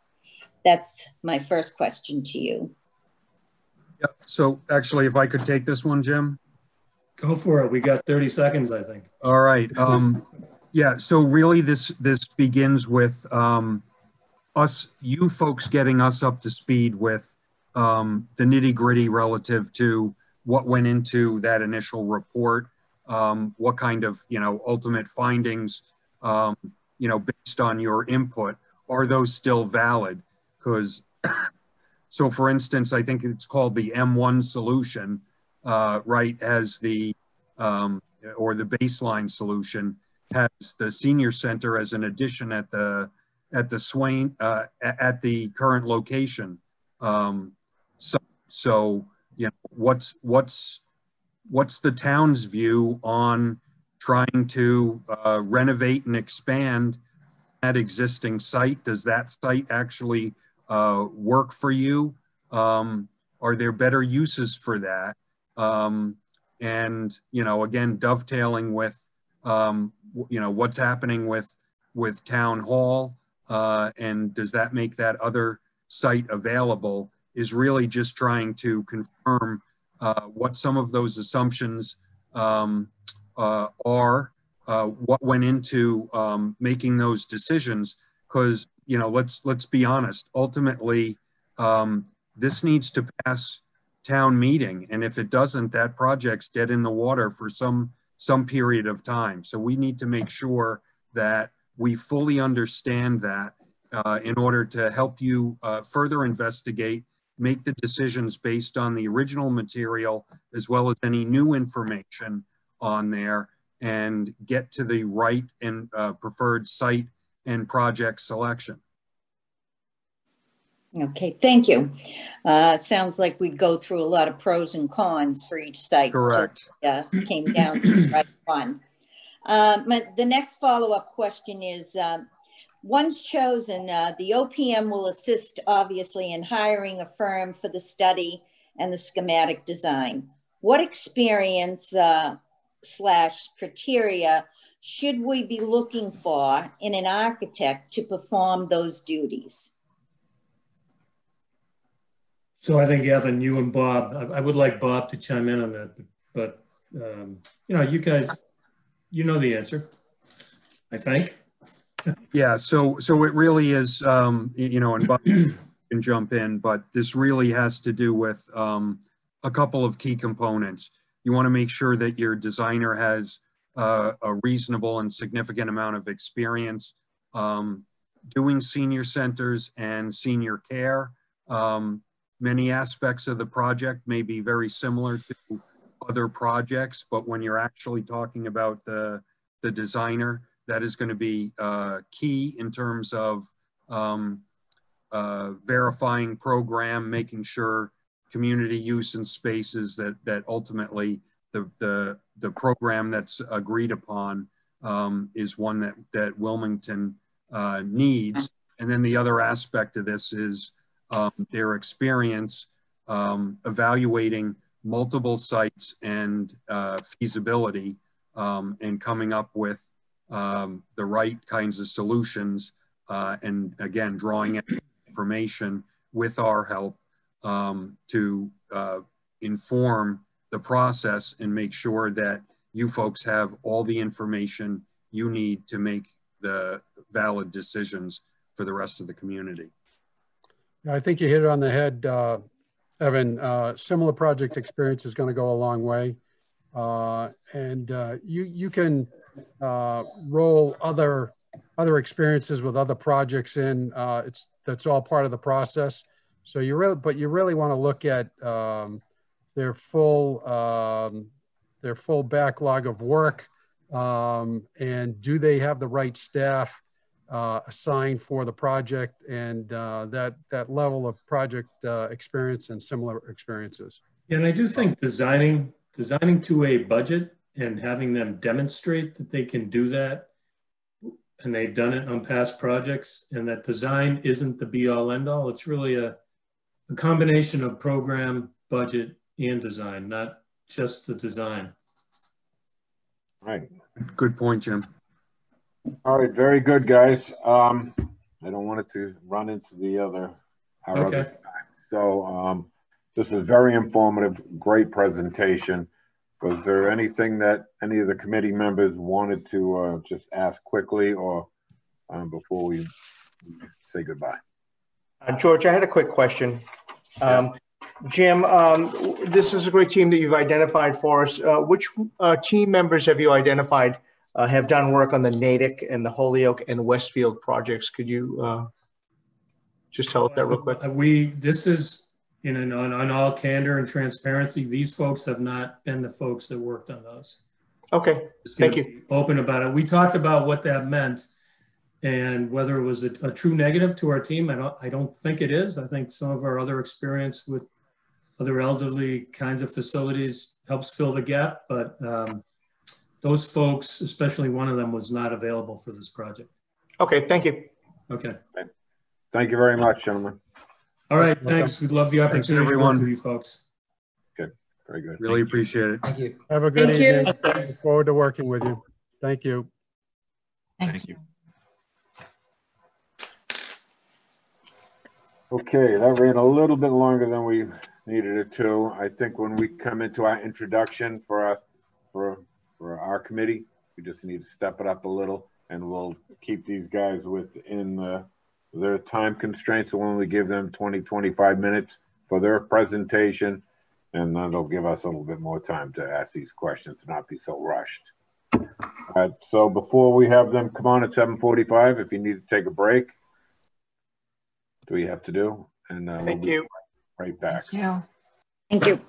[SPEAKER 5] that's my first question to you.
[SPEAKER 14] Yep. So actually, if I could take this one, Jim.
[SPEAKER 12] Go for it. We got 30 seconds, I think.
[SPEAKER 14] All right. Yeah. So really, this begins with you folks getting us up to speed with the nitty-gritty relative to what went into that initial report, what kind of ultimate findings, based on your input, are those still valid? Because so, for instance, I think it's called the M1 solution. Right, as the or the baseline solution has the senior center as an addition at the Swain at the current location. So what's the town's view on trying to renovate and expand that existing site? Does that site actually work for you? Are there better uses for that? And again, dovetailing with what's happening with town hall, and does that make that other site available, is really just trying to confirm what some of those assumptions are, what went into making those decisions. Because let's be honest, ultimately this needs to pass town meeting, and if it doesn't, that project's dead in the water for some period of time. So we need to make sure that we fully understand that in order to help you further investigate, make the decisions based on the original material as well as any new information on there, and get to the right and preferred site and project selection.
[SPEAKER 5] Okay, thank you. It sounds like we'd go through a lot of pros and cons for each site.
[SPEAKER 14] Correct.
[SPEAKER 5] Came down to the right one. The next follow-up question is, once chosen, the OPM will assist, obviously, in hiring a firm for the study and the schematic design. What experience / criteria should we be looking for in an architect to perform those duties?
[SPEAKER 12] So I think, Evan, you and Bob, I would like Bob to chime in on that, but you guys, know the answer, I think.
[SPEAKER 14] Yeah, so it really is, and Bob can jump in, but this really has to do with a couple of key components. You want to make sure that your designer has a reasonable and significant amount of experience doing senior centers and senior care. Many aspects of the project may be very similar to other projects, but when you're actually talking about the designer, that is going to be key in terms of verifying program, making sure community use and spaces that ultimately the program that's agreed upon is one that Wilmington needs. And then the other aspect of this is their experience evaluating multiple sites and feasibility and coming up with the right kinds of solutions and again, drawing information with our help to inform the process and make sure that you folks have all the information you need to make the valid decisions for the rest of the community.
[SPEAKER 13] I think you hit it on the head, Evan. Similar project experience is going to go a long way. You can roll other experiences with other projects in. That's all part of the process. So you really want to look at their full backlog of work, and do they have the right staff assigned for the project, and that level of project experience and similar experiences.
[SPEAKER 12] Yeah, and I do think designing to a budget and having them demonstrate that they can do that, and they've done it on past projects, and that design isn't the be all end all. It's really a combination of program, budget, and design, not just the design.
[SPEAKER 1] Right.
[SPEAKER 14] Good point, Jim.
[SPEAKER 1] All right, very good, guys. I don't want it to run into the other.
[SPEAKER 12] Okay.
[SPEAKER 1] Other so this is very informative, great presentation. Was there anything that any of the committee members wanted to just ask quickly or before we say goodbye?
[SPEAKER 2] George, I had a quick question. Jim, this is a great team that you've identified for us. Which team members have you identified have done work on the Natick and the Holyoke and Westfield projects? Could you just tell us that real quick?
[SPEAKER 12] This is on all candor and transparency. These folks have not been the folks that worked on those.
[SPEAKER 2] Okay, thank you.
[SPEAKER 12] Open about it. We talked about what that meant and whether it was a true negative to our team. I don't think it is. I think some of our other experience with other elderly kinds of facilities helps fill the gap, but those folks, especially one of them, was not available for this project.
[SPEAKER 2] Okay, thank you.
[SPEAKER 12] Okay.
[SPEAKER 1] Thank you very much, gentlemen.
[SPEAKER 12] All right, thanks. We'd love the opportunity to work with you folks.
[SPEAKER 1] Good, very good.
[SPEAKER 14] Really appreciate it.
[SPEAKER 10] Thank you.
[SPEAKER 13] Have a good evening. Look forward to working with you. Thank you.
[SPEAKER 8] Thank you.
[SPEAKER 1] Okay, that ran a little bit longer than we needed it to. I think when we come into our introduction for our committee, we just need to step it up a little, and we'll keep these guys within their time constraints. We'll only give them 20-25 minutes for their presentation, and that'll give us a little bit more time to ask these questions, not be so rushed. All right, so before we have them come on at 7:45, if you need to take a break, do we have to do? And
[SPEAKER 2] Thank
[SPEAKER 1] we'll
[SPEAKER 2] you.
[SPEAKER 1] Be right back.
[SPEAKER 8] Thank you.
[SPEAKER 5] Thank you.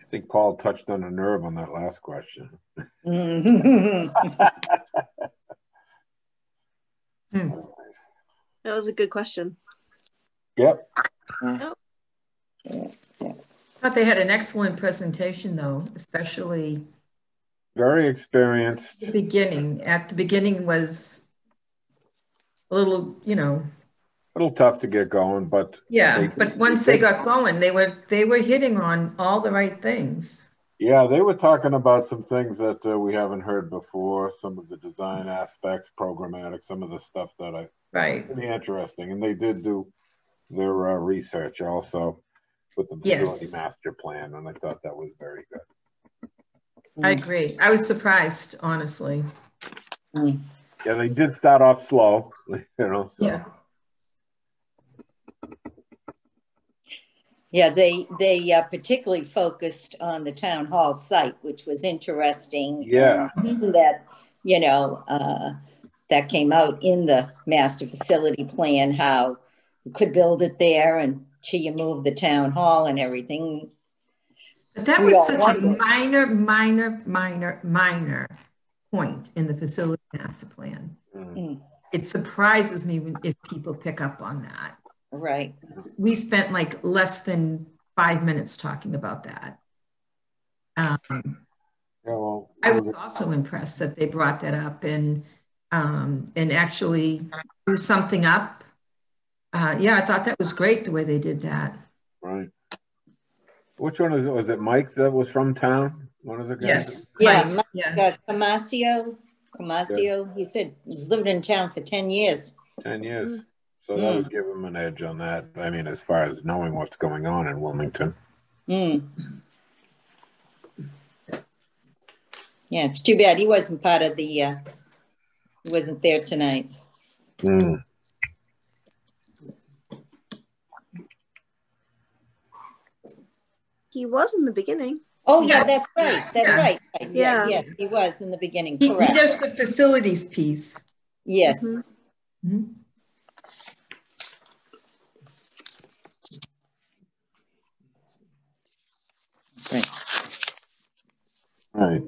[SPEAKER 1] think Paul touched on a nerve on that last question.
[SPEAKER 11] That was a good question.
[SPEAKER 1] Yep.
[SPEAKER 11] Oh.
[SPEAKER 4] I thought they had an excellent presentation, though, especially
[SPEAKER 1] Very experienced.
[SPEAKER 4] the beginning. At the beginning was a little, you know.
[SPEAKER 1] A little tough to get going, but
[SPEAKER 4] Yeah, but once they got going, they were hitting on all the right things.
[SPEAKER 1] yeah, they were talking about some things that we haven't heard before. Some of the design aspects, programmatic, some of the stuff that I pretty interesting, and they did do their research also with the facility master plan, and I thought that was very good.
[SPEAKER 4] I agree. I was surprised, honestly.
[SPEAKER 1] Yeah, they did start off slow, you know. So.
[SPEAKER 4] Yeah.
[SPEAKER 5] Yeah, they particularly focused on the town hall site, which was interesting.
[SPEAKER 1] Yeah.
[SPEAKER 5] That, you know, that came out in the master facility plan, how you could build it there until you move the town hall and everything.
[SPEAKER 4] But that was such a minor point in the facility master plan. It surprises me if people pick up on that.
[SPEAKER 5] Right.
[SPEAKER 4] We spent like less than 5 minutes talking about that. I was also impressed that they brought that up and actually drew something up. Yeah, I thought that was great the way they did that.
[SPEAKER 1] Right. Which one was it? Mike that was from town? One of the guys?
[SPEAKER 5] Yes. Mike Camasio. He said he's lived in town for 10 years.
[SPEAKER 1] 10 years. So that would give him an edge on that. I mean, as far as knowing what's going on in Wilmington.
[SPEAKER 5] Yeah, it's too bad he wasn't part of the, he wasn't there tonight.
[SPEAKER 11] He was in the beginning.
[SPEAKER 5] Oh, yeah, that's right. That's right.
[SPEAKER 11] Yeah.
[SPEAKER 5] Yeah, he was in the beginning.
[SPEAKER 4] He
[SPEAKER 5] Correct.
[SPEAKER 4] does the facilities piece.
[SPEAKER 5] Yes.
[SPEAKER 1] Right.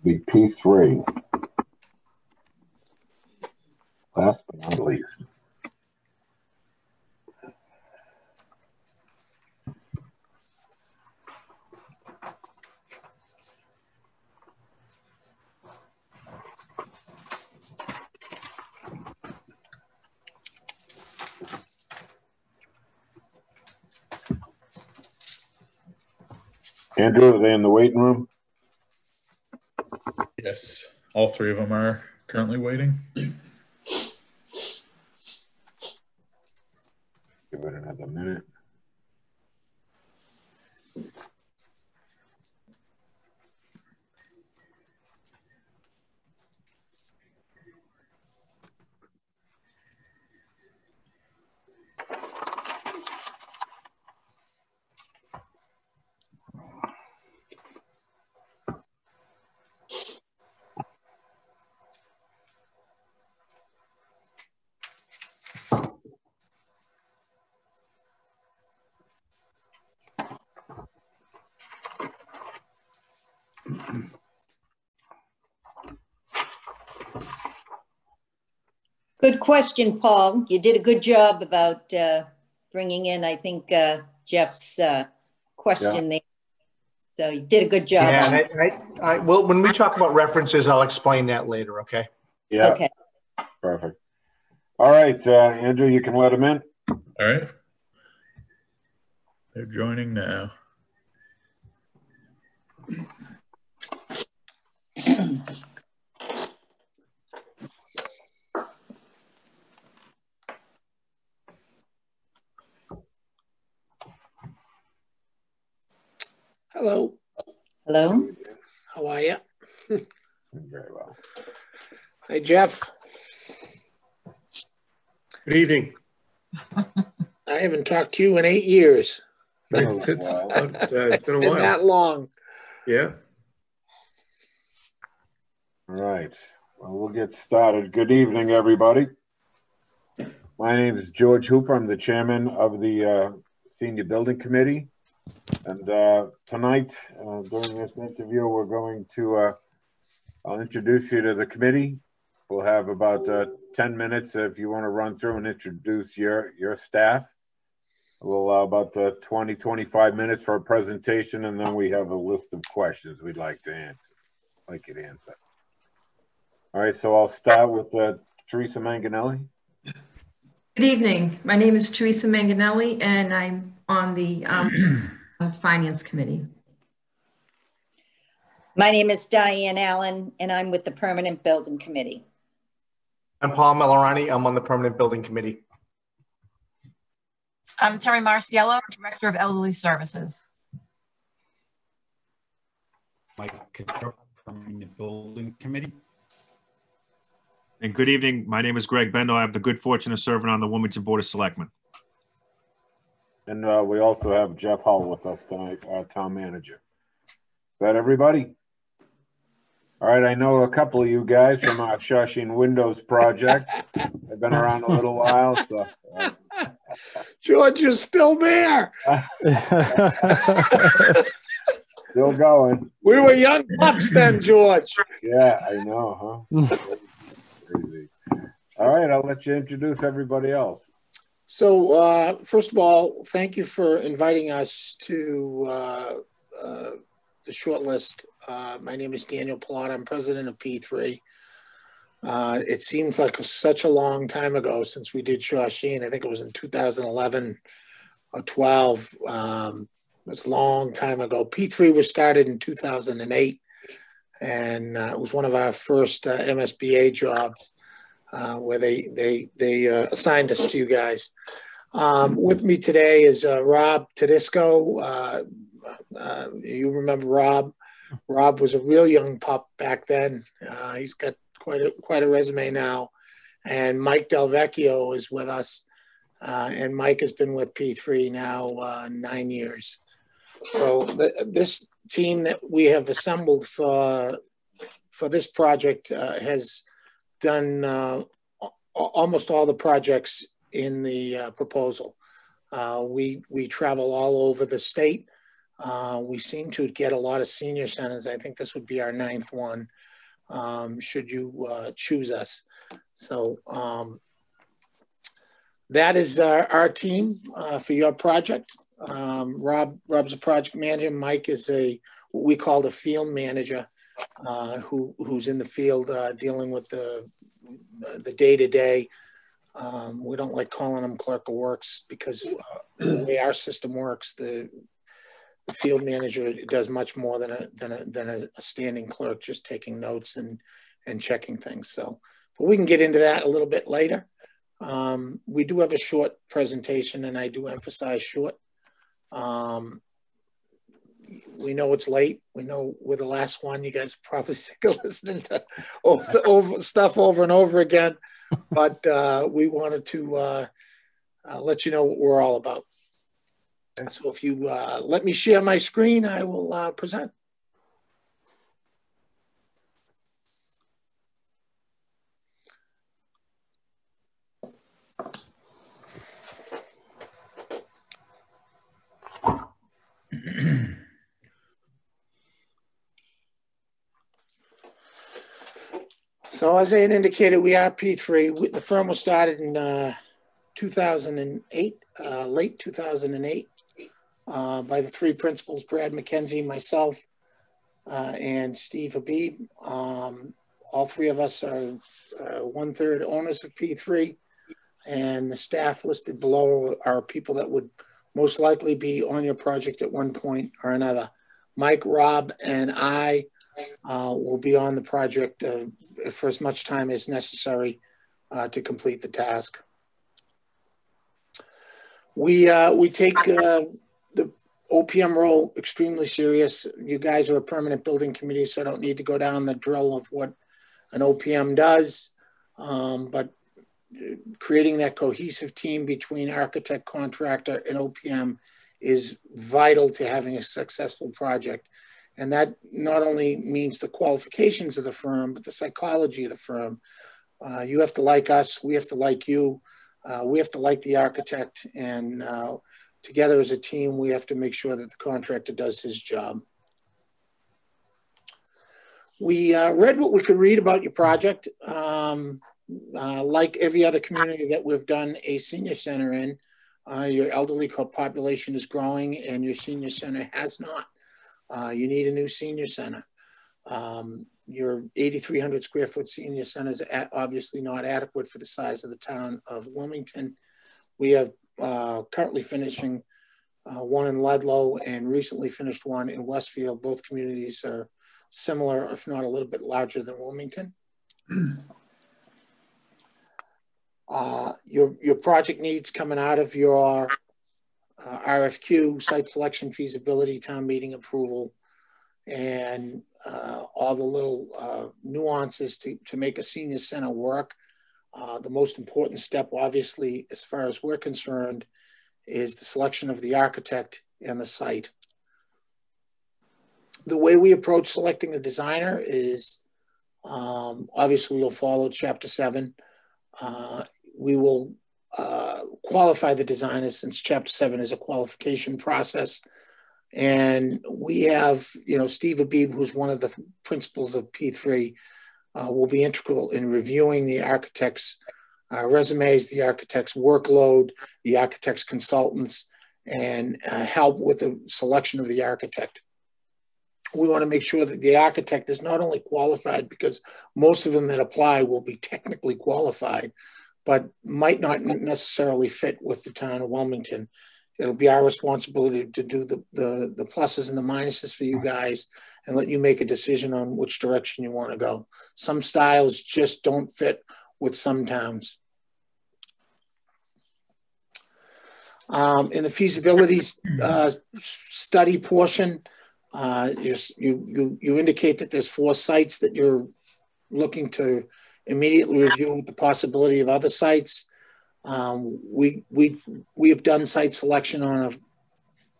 [SPEAKER 1] Be P3. Last but not least. Andrew, are they in the waiting room?
[SPEAKER 9] Yes, all three of them are currently waiting.
[SPEAKER 1] Give it another minute.
[SPEAKER 5] Good question, Paul. You did a good job about bringing in, I think, Jeff's question there. So you did a good job.
[SPEAKER 2] Yeah, well, when we talk about references, I'll explain that later, okay?
[SPEAKER 1] Yeah.
[SPEAKER 5] Okay.
[SPEAKER 1] Perfect. All right, Andrew, you can let them in.
[SPEAKER 9] All right. They're joining now.
[SPEAKER 15] Hello.
[SPEAKER 5] Hello.
[SPEAKER 15] How are you?
[SPEAKER 1] Very well.
[SPEAKER 15] Hey, Jeff.
[SPEAKER 3] Good evening.
[SPEAKER 15] I haven't talked to you in 8 years.
[SPEAKER 3] It's been a
[SPEAKER 15] Been
[SPEAKER 3] while.
[SPEAKER 15] that long.
[SPEAKER 3] Yeah.
[SPEAKER 1] All right. Well, we'll get started. Good evening, everybody. My name is George Hooper. I'm the chairman of the Senior Building Committee. And tonight, during this interview, we're going to, I'll introduce you to the committee. We'll have about 10 minutes if you want to run through and introduce your staff. We'll about 20, 25 minutes for a presentation, and then we have a list of questions we'd like you to answer. All right, so I'll start with Teresa Manganelli.
[SPEAKER 4] Good evening. My name is Teresa Manganelli, and I'm on the Finance Committee.
[SPEAKER 5] My name is Diane Allen, and I'm with the Permanent Building Committee.
[SPEAKER 2] I'm Paul Malorani. I'm on the Permanent Building Committee.
[SPEAKER 8] I'm Terry Marciello, Director of Elderly Services.
[SPEAKER 6] Mike Kutcher from the Building Committee.
[SPEAKER 7] And good evening. My name is Greg Bendel. I have the good fortune of serving on the Wilmington Board of Selectmen.
[SPEAKER 1] And we also have Jeff Hull with us tonight, our town manager. Is that everybody? All right, I know a couple of you guys from our Shushing Windows project. I've been around a little while, so.
[SPEAKER 15] George is still there.
[SPEAKER 1] Still going.
[SPEAKER 15] We were young pups then, George.
[SPEAKER 1] Yeah, I know, huh? Crazy. All right, I'll let you introduce everybody else.
[SPEAKER 15] So, first of all, thank you for inviting us to the short list. My name is Daniel Plata. I'm president of P3. It seems like such a long time ago since we did Shawsheen. I think it was in 2011 or 12. It's a long time ago. P3 was started in 2008, and it was one of our first MSBA jobs where they assigned us to you guys. With me today is Rob Tedisco. You remember Rob? Rob was a real young pup back then. He's got quite a resume now. And Mike Del Vecchio is with us. And Mike has been with P3 now 9 years. So this team that we have assembled for this project has done almost all the projects in the proposal. We travel all over the state. We seem to get a lot of senior centers. I think this would be our 9th one, should you choose us. So that is our team for your project. Rob's a project manager. Mike is what we call the field manager, who's in the field dealing with the day-to-day. We don't like calling him clerk of works because the way our system works, the field manager does much more than a standing clerk, just taking notes and checking things. So, but we can get into that a little bit later. We do have a short presentation, and I do emphasize short. We know it's late. We know we're the last one. You guys are probably sick of listening to stuff over and over again, but we wanted to let you know what we're all about. And so if you let me share my screen, I will present. So as I had indicated, we are P3. The firm was started in 2008, late 2008, by the three principals, Brad McKenzie, myself, and Steve Habib. All three of us are 1/3 owners of P3, and the staff listed below are people that would most likely be on your project at one point or another. Mike, Rob, and I will be on the project for as much time as necessary to complete the task. We take the OPM role extremely serious. You guys are a permanent building committee, so I don't need to go down the drill of what an OPM does, but creating that cohesive team between architect, contractor, and OPM is vital to having a successful project. And that not only means the qualifications of the firm, but the psychology of the firm. You have to like us, we have to like you. We have to like the architect, and together as a team, we have to make sure that the contractor does his job. We read what we could read about your project. Like every other community that we've done a senior center in, your elderly population is growing and your senior center has not. You need a new senior center. Your 8,300 square foot senior center is obviously not adequate for the size of the town of Wilmington. We have currently finishing one in Ludlow and recently finished one in Westfield. Both communities are similar, if not a little bit larger than Wilmington. Your project needs coming out of your RFQ, site selection, feasibility, town meeting approval, and all the little nuances to make a senior center work. The most important step, obviously, as far as we're concerned, is the selection of the architect and the site. The way we approach selecting a designer is, obviously, we'll follow Chapter 7. We will qualify the designer, since Chapter 7 is a qualification process. And we have, Steve Abib, who's one of the principals of P3, will be integral in reviewing the architect's resumes, the architect's workload, the architect's consultants, and help with the selection of the architect. We want to make sure that the architect is not only qualified, because most of them that apply will be technically qualified, but might not necessarily fit with the town of Wilmington. It'll be our responsibility to do the pluses and the minuses for you guys and let you make a decision on which direction you want to go. Some styles just don't fit with some towns. In the feasibility study portion, you indicate that there's 4 sites that you're looking to immediately review with the possibility of other sites. We have done site selection on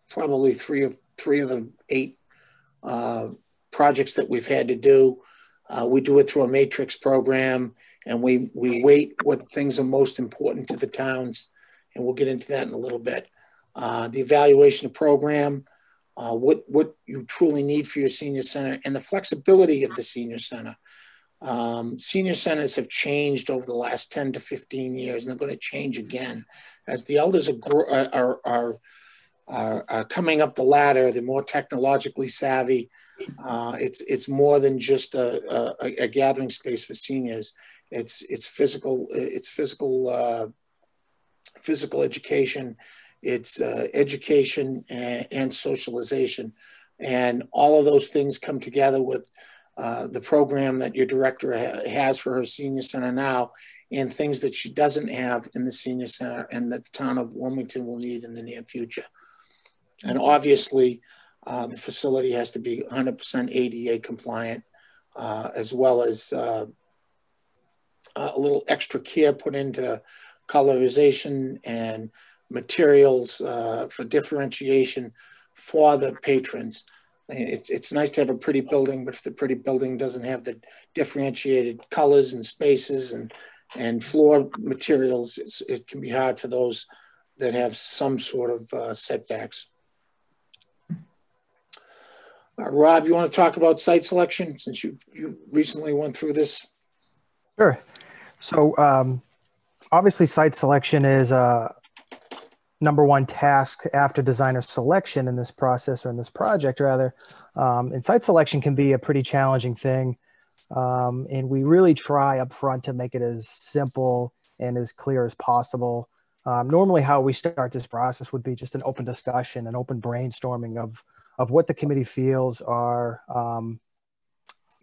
[SPEAKER 15] probably three of the 8 projects that we've had to do. We do it through a matrix program, and we weight what things are most important to the towns, and we'll get into that in a little bit. The evaluation of program, what you truly need for your senior center, and the flexibility of the senior center. Senior centers have changed over the last 10 to 15 years, and they're going to change again. As the elders are coming up the ladder, they're more technologically savvy. It's more than just a gathering space for seniors. It's physical education, it's education and socialization, and all of those things come together with the program that your director has for her senior center now, and things that she doesn't have in the senior center and that the town of Wilmington will need in the near future. And obviously, the facility has to be 100% ADA compliant, as well as a little extra care put into colorization and materials for differentiation for the patrons. It's nice to have a pretty building, but if the pretty building doesn't have the differentiated colors and spaces and floor materials, it can be hard for those that have some sort of setbacks. Rob, you want to talk about site selection, since you recently went through this?
[SPEAKER 16] Sure. So obviously site selection is #1 task after designer selection in this process, or in this project rather. And site selection can be a pretty challenging thing. And we really try up front to make it as simple and as clear as possible. Normally how we start this process would be just an open discussion, an open brainstorming of what the committee feels are,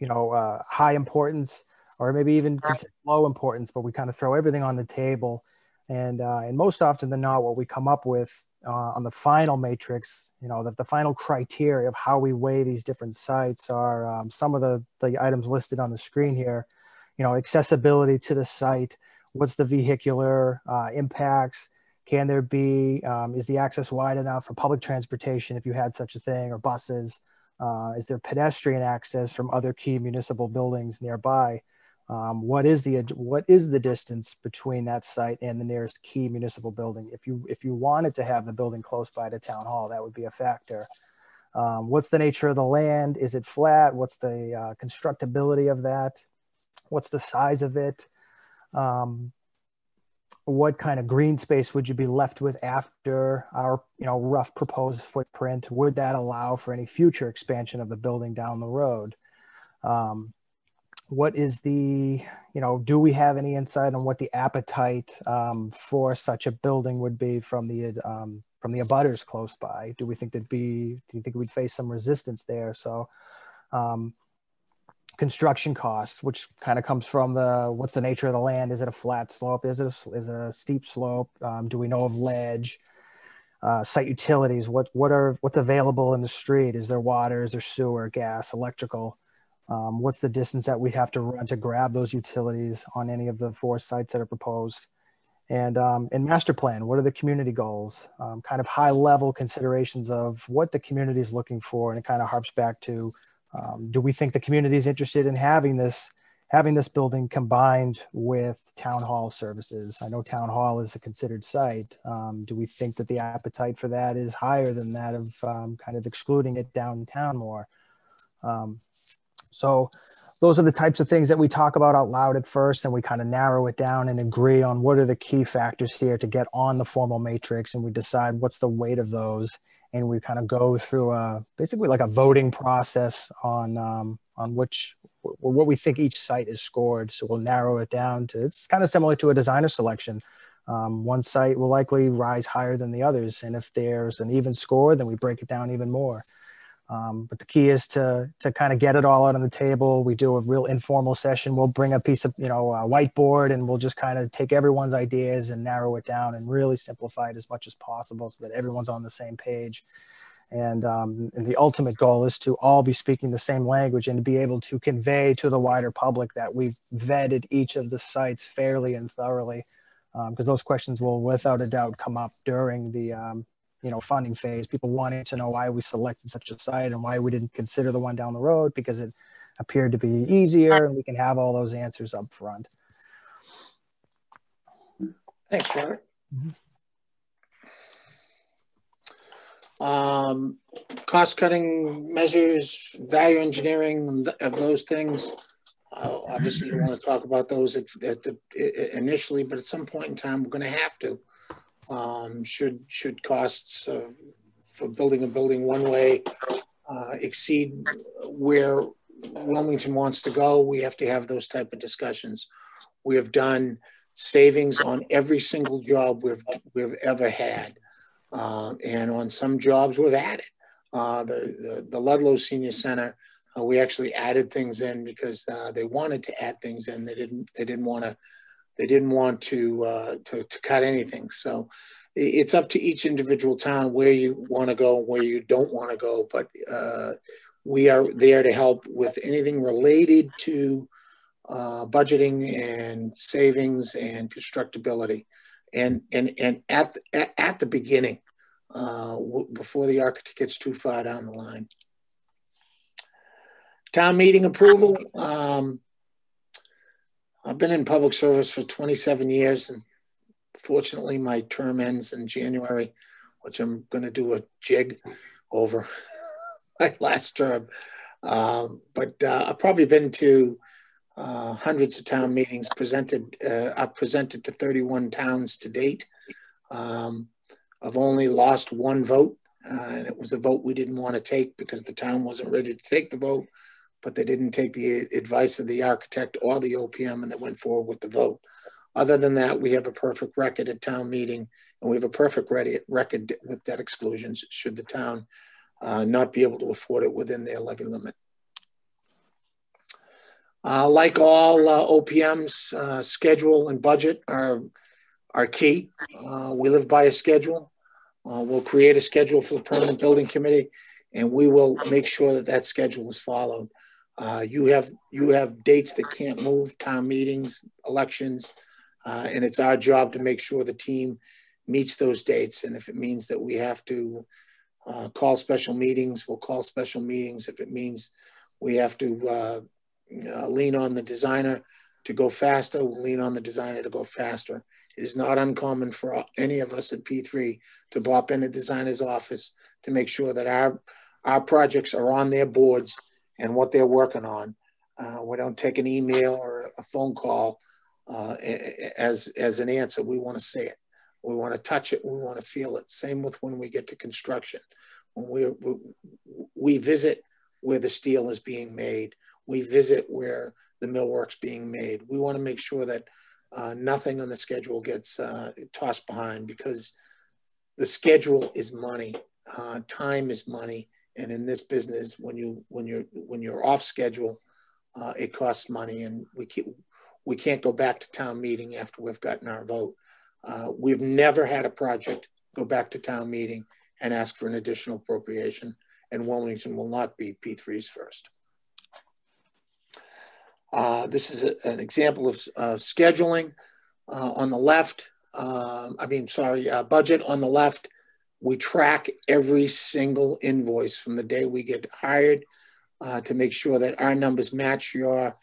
[SPEAKER 16] high importance, or maybe even low importance, but we kind of throw everything on the table. And most often than not, what we come up with on the final matrix, the final criteria of how we weigh these different sites are some of the items listed on the screen here. Accessibility to the site, what's the vehicular impacts, can there be, is the access wide enough for public transportation if you had such a thing, or buses? Is there pedestrian access from other key municipal buildings nearby? What is the distance between that site and the nearest key municipal building? If you wanted to have the building close by to town hall, that would be a factor. What's the nature of the land? Is it flat? What's the constructability of that? What's the size of it? What kind of green space would you be left with after our rough proposed footprint? Would that allow for any future expansion of the building down the road? What is the, do we have any insight on what the appetite for such a building would be from the abutters close by? Do you think we'd face some resistance there? So construction costs, which kind of comes from what's the nature of the land? Is it a flat slope? Is it a steep slope? Do we know of ledge? Site utilities, what's available in the street? Is there water? Is there sewer, gas, electrical? What's the distance that we have to run to grab those utilities on any of the 4 sites that are proposed? And master plan, what are the community goals? Kind of high level considerations of what the community is looking for. And it kind of harps back to, do we think the community is interested in having this building combined with town hall services? I know town hall is a considered site. Do we think that the appetite for that is higher than that of kind of excluding it downtown more? So those are the types of things that we talk about out loud at first, and we kind of narrow it down and agree on what are the key factors here to get on the formal matrix, and we decide what's the weight of those. And we kind of go through basically like a voting process on what we think each site is scored. So we'll narrow it down to, it's kind of similar to a designer selection. One site will likely rise higher than the others. And if there's an even score, then we break it down even more. But the key is to kind of get it all out on the table. We do a real informal session. We'll bring a piece of, a whiteboard, and we'll just kind of take everyone's ideas and narrow it down and really simplify it as much as possible so that everyone's on the same page. And the ultimate goal is to all be speaking the same language and to be able to convey to the wider public that we've vetted each of the sites fairly and thoroughly, because those questions will without a doubt come up during the funding phase. People wanting to know why we selected such a site and why we didn't consider the one down the road because it appeared to be easier, and we can have all those answers up front.
[SPEAKER 15] Thanks, Robert. Cost-cutting measures, value engineering of those things. Obviously, you want to talk about those initially, but at some point in time, we're going to have to. Should costs for building a building one way exceed where Wilmington wants to go, we have to have those type of discussions. We have done savings on every single job we've ever had, and on some jobs we've added. The Ludlow Senior Center, we actually added things in because they wanted to add things in. They didn't want to cut anything. So it's up to each individual town where you want to go, where you don't want to go. But we are there to help with anything related to budgeting and savings and constructability, and at the beginning, before the architect gets too far down the line. Town meeting approval. I've been in public service for 27 years, and fortunately my term ends in January, which I'm going to do a jig over my last term. But I've probably been to hundreds of town meetings, I've presented to 31 towns to date. I've only lost one vote, and it was a vote we didn't want to take because the town wasn't ready to take the vote, but they didn't take the advice of the architect or the OPM, and they went forward with the vote. Other than that, we have a perfect record at town meeting, and we have a perfect record with debt exclusions should the town not be able to afford it within their levy limit. Like all OPMs, schedule and budget are key. We live by a schedule. We'll create a schedule for the permanent building committee, and we will make sure that that schedule is followed. You have dates that can't move, town meetings, elections, and it's our job to make sure the team meets those dates. And if it means that we have to call special meetings, we'll call special meetings. If it means we have to lean on the designer to go faster, we'll lean on the designer to go faster. It is not uncommon for any of us at P3 to bop in a designer's office to make sure that our projects are on their boards and what they're working on. We don't take an email or a phone call as an answer. We want to see it. We want to touch it. We want to feel it. Same with when we get to construction. When we visit where the steel is being made, we visit where the millwork's being made. We want to make sure that nothing on the schedule gets tossed behind, because the schedule is money. Time is money, and in this business, when you're off schedule, it costs money, and we can't go back to town meeting after we've gotten our vote. We've never had a project go back to town meeting and ask for an additional appropriation, and Wilmington will not be P3's first. This is an example of scheduling. On the left, budget on the left, we track every single invoice from the day we get hired to make sure that our numbers match your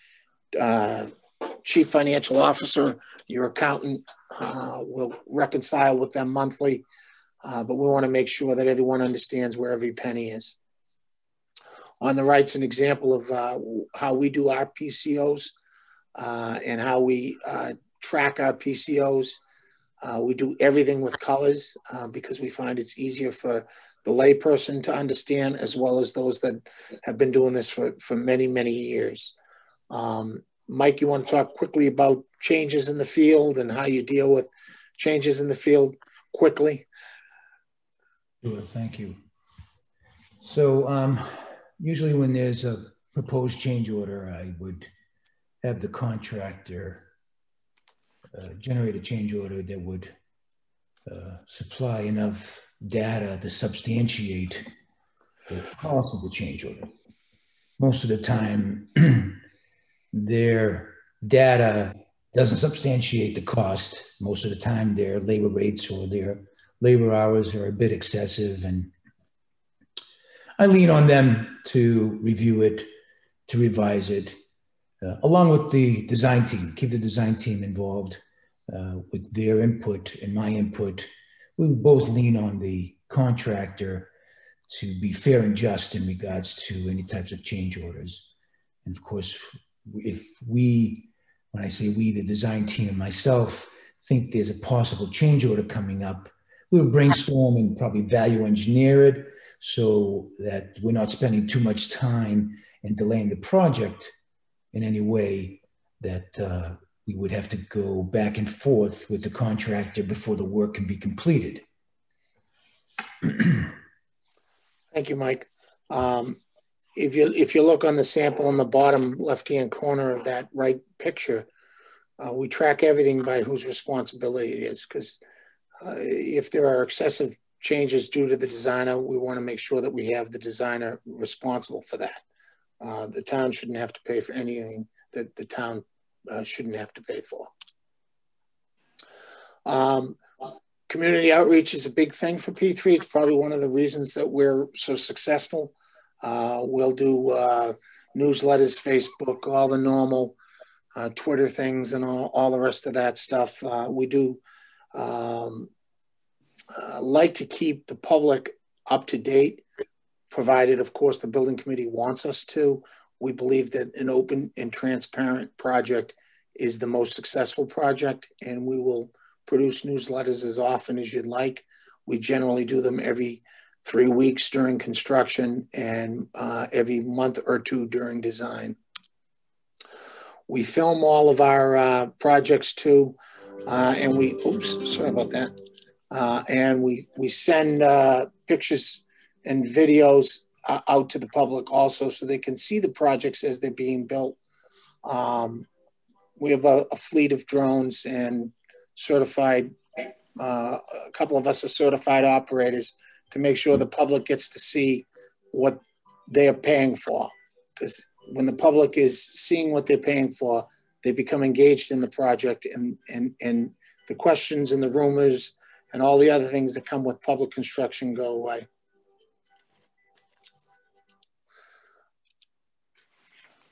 [SPEAKER 15] chief financial officer, your accountant. Will reconcile with them monthly, but we want to make sure that everyone understands where every penny is. On the right's an example of how we do our PCOs and how we track our PCOs. We do everything with colors because we find it's easier for the layperson to understand, as well as those that have been doing this for many, many years. Mike, you want to talk quickly about changes in the field and how you deal with changes in the field quickly?
[SPEAKER 17] Sure, thank you. So usually when there's a proposed change order, I would have the contractor generate a change order that would supply enough data to substantiate the cost of the change order. Most of the time, their data doesn't substantiate the cost. Most of the time, their labor rates or their labor hours are a bit excessive, and I lean on them to review it, to revise it, along with the design team. Keep the design team involved with their input and my input. We both lean on the contractor to be fair and just in regards to any types of change orders. And of course, if we, when I say we, the design team and myself, think there's a possible change order coming up, we'll brainstorm and probably value engineer it so that we're not spending too much time and delaying the project in any way that we would have to go back and forth with the contractor before the work can be completed.
[SPEAKER 15] Thank you, Mike. If you look on the sample in the bottom left-hand corner of that right picture, we track everything by whose responsibility it is, because if there are excessive changes due to the designer, we want to make sure that we have the designer responsible for that. The town shouldn't have to pay for anything that the town shouldn't have to pay for. Community outreach is a big thing for P3. It's probably one of the reasons that we're so successful. We'll do newsletters, Facebook, all the normal Twitter things and all the rest of that stuff. We do like to keep the public up to date, provided, of course, the building committee wants us to. We believe that an open and transparent project is the most successful project, and we will produce newsletters as often as you'd like. We generally do them every 3 weeks during construction and every month or two during design. We film all of our projects too, and we, oops, sorry about that. And we send pictures and videos out to the public also, so they can see the projects as they're being built. We have a fleet of drones and certified, a couple of us are certified operators to make sure the public gets to see what they are paying for. Because when the public is seeing what they're paying for, they become engaged in the project, and the questions and the rumors and all the other things that come with public construction go away.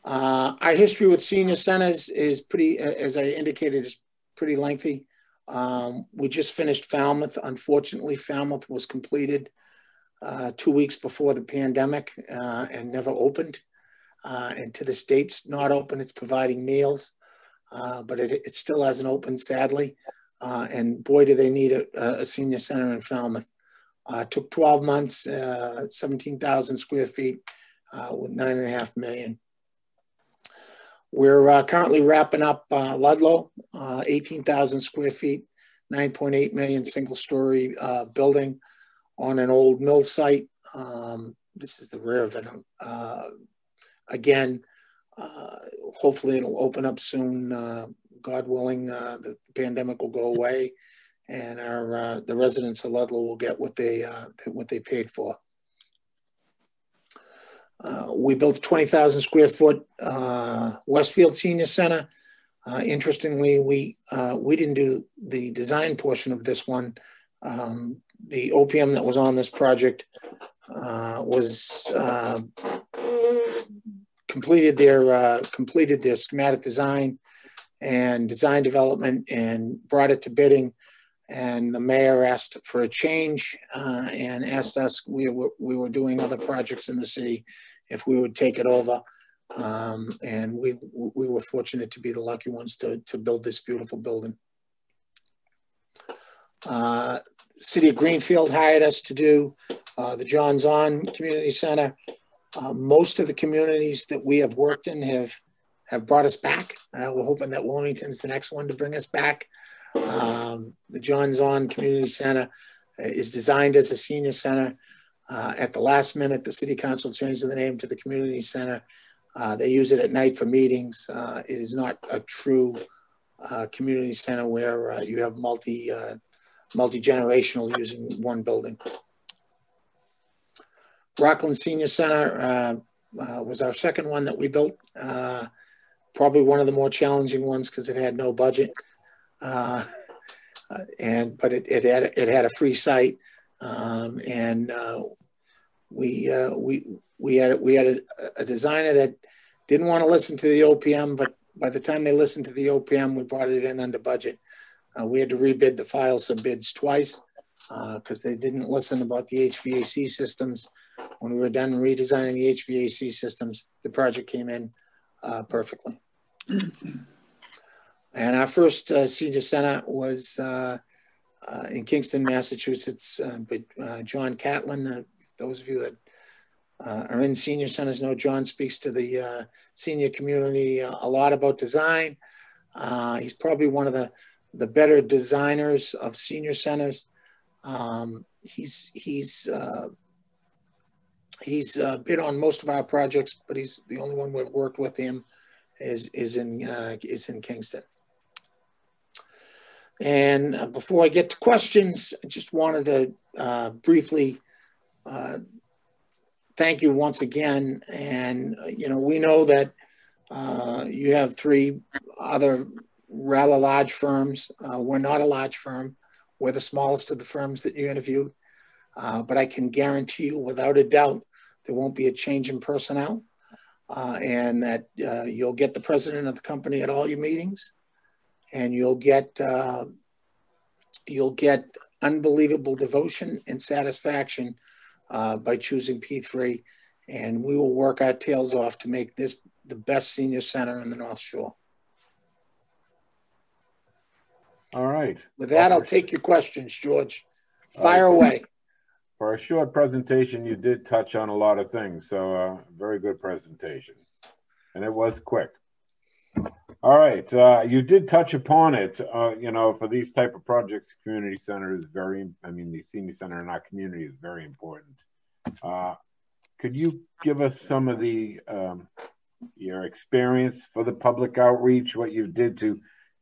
[SPEAKER 15] Our history with senior centers is pretty, as I indicated, is pretty lengthy. We just finished Falmouth. Unfortunately, Falmouth was completed 2 weeks before the pandemic and never opened. And to this date, it's not open. It's providing meals, but it still hasn't opened, sadly. And boy, do they need a senior center in Falmouth. It took 12 months, 17,000 square feet with $9.5 million. We're currently wrapping up Ludlow, 18,000 square feet, 9.8 million single-story building on an old mill site. This is the rear of it. Again, hopefully it'll open up soon. God willing, the pandemic will go away, and the residents of Ludlow will get what they paid for. We built a 20,000 square foot Westfield Senior Center. Interestingly, we didn't do the design portion of this one. The OPM that was on this project was completed their schematic design and design development and brought it to bidding. And the mayor asked for a change and asked us, we were doing other projects in the city, if we would take it over. And we were fortunate to be the lucky ones to build this beautiful building. City of Greenfield hired us to do the John Zahn Community Center. Most of the communities that we have worked in have brought us back. We're hoping that Wilmington's the next one to bring us back. The John Zahn Community Center is designed as a senior center. At the last minute, the city council changed the name to the community center. They use it at night for meetings. It is not a true community center where you have multi-generational using one building. Rockland Senior Center was our second one that we built. Probably one of the more challenging ones because it had no budget. But it had a free site, and we had a designer that didn't want to listen to the OPM, but by the time they listened to the OPM, we brought it in under budget. We had to rebid the file subbids twice because they didn't listen about the HVAC systems. When we were done redesigning the HVAC systems, the project came in perfectly. And our first senior center was in Kingston, Massachusetts. But John Catlin, those of you that are in senior centers know John speaks to the senior community a lot about design. He's probably one of the better designers of senior centers. He's been on most of our projects, but he's the only one we've worked with him is in Kingston. And before I get to questions, I just wanted to briefly thank you once again. And, we know that you have three other rather large firms. We're not a large firm. We're the smallest of the firms that you interviewed. But I can guarantee you without a doubt, there won't be a change in personnel and that you'll get the president of the company at all your meetings. And you'll get unbelievable devotion and satisfaction by choosing P3, and we will work our tails off to make this the best senior center in the North Shore.
[SPEAKER 1] All right.
[SPEAKER 15] With that, I'll take your questions, George. Fire away.
[SPEAKER 1] For a short presentation, you did touch on a lot of things, so very good presentation, and it was quick. All right, you did touch upon it. For these type of projects, community center is the senior center in our community is very important. Could you give us some of your experience for the public outreach, what you did to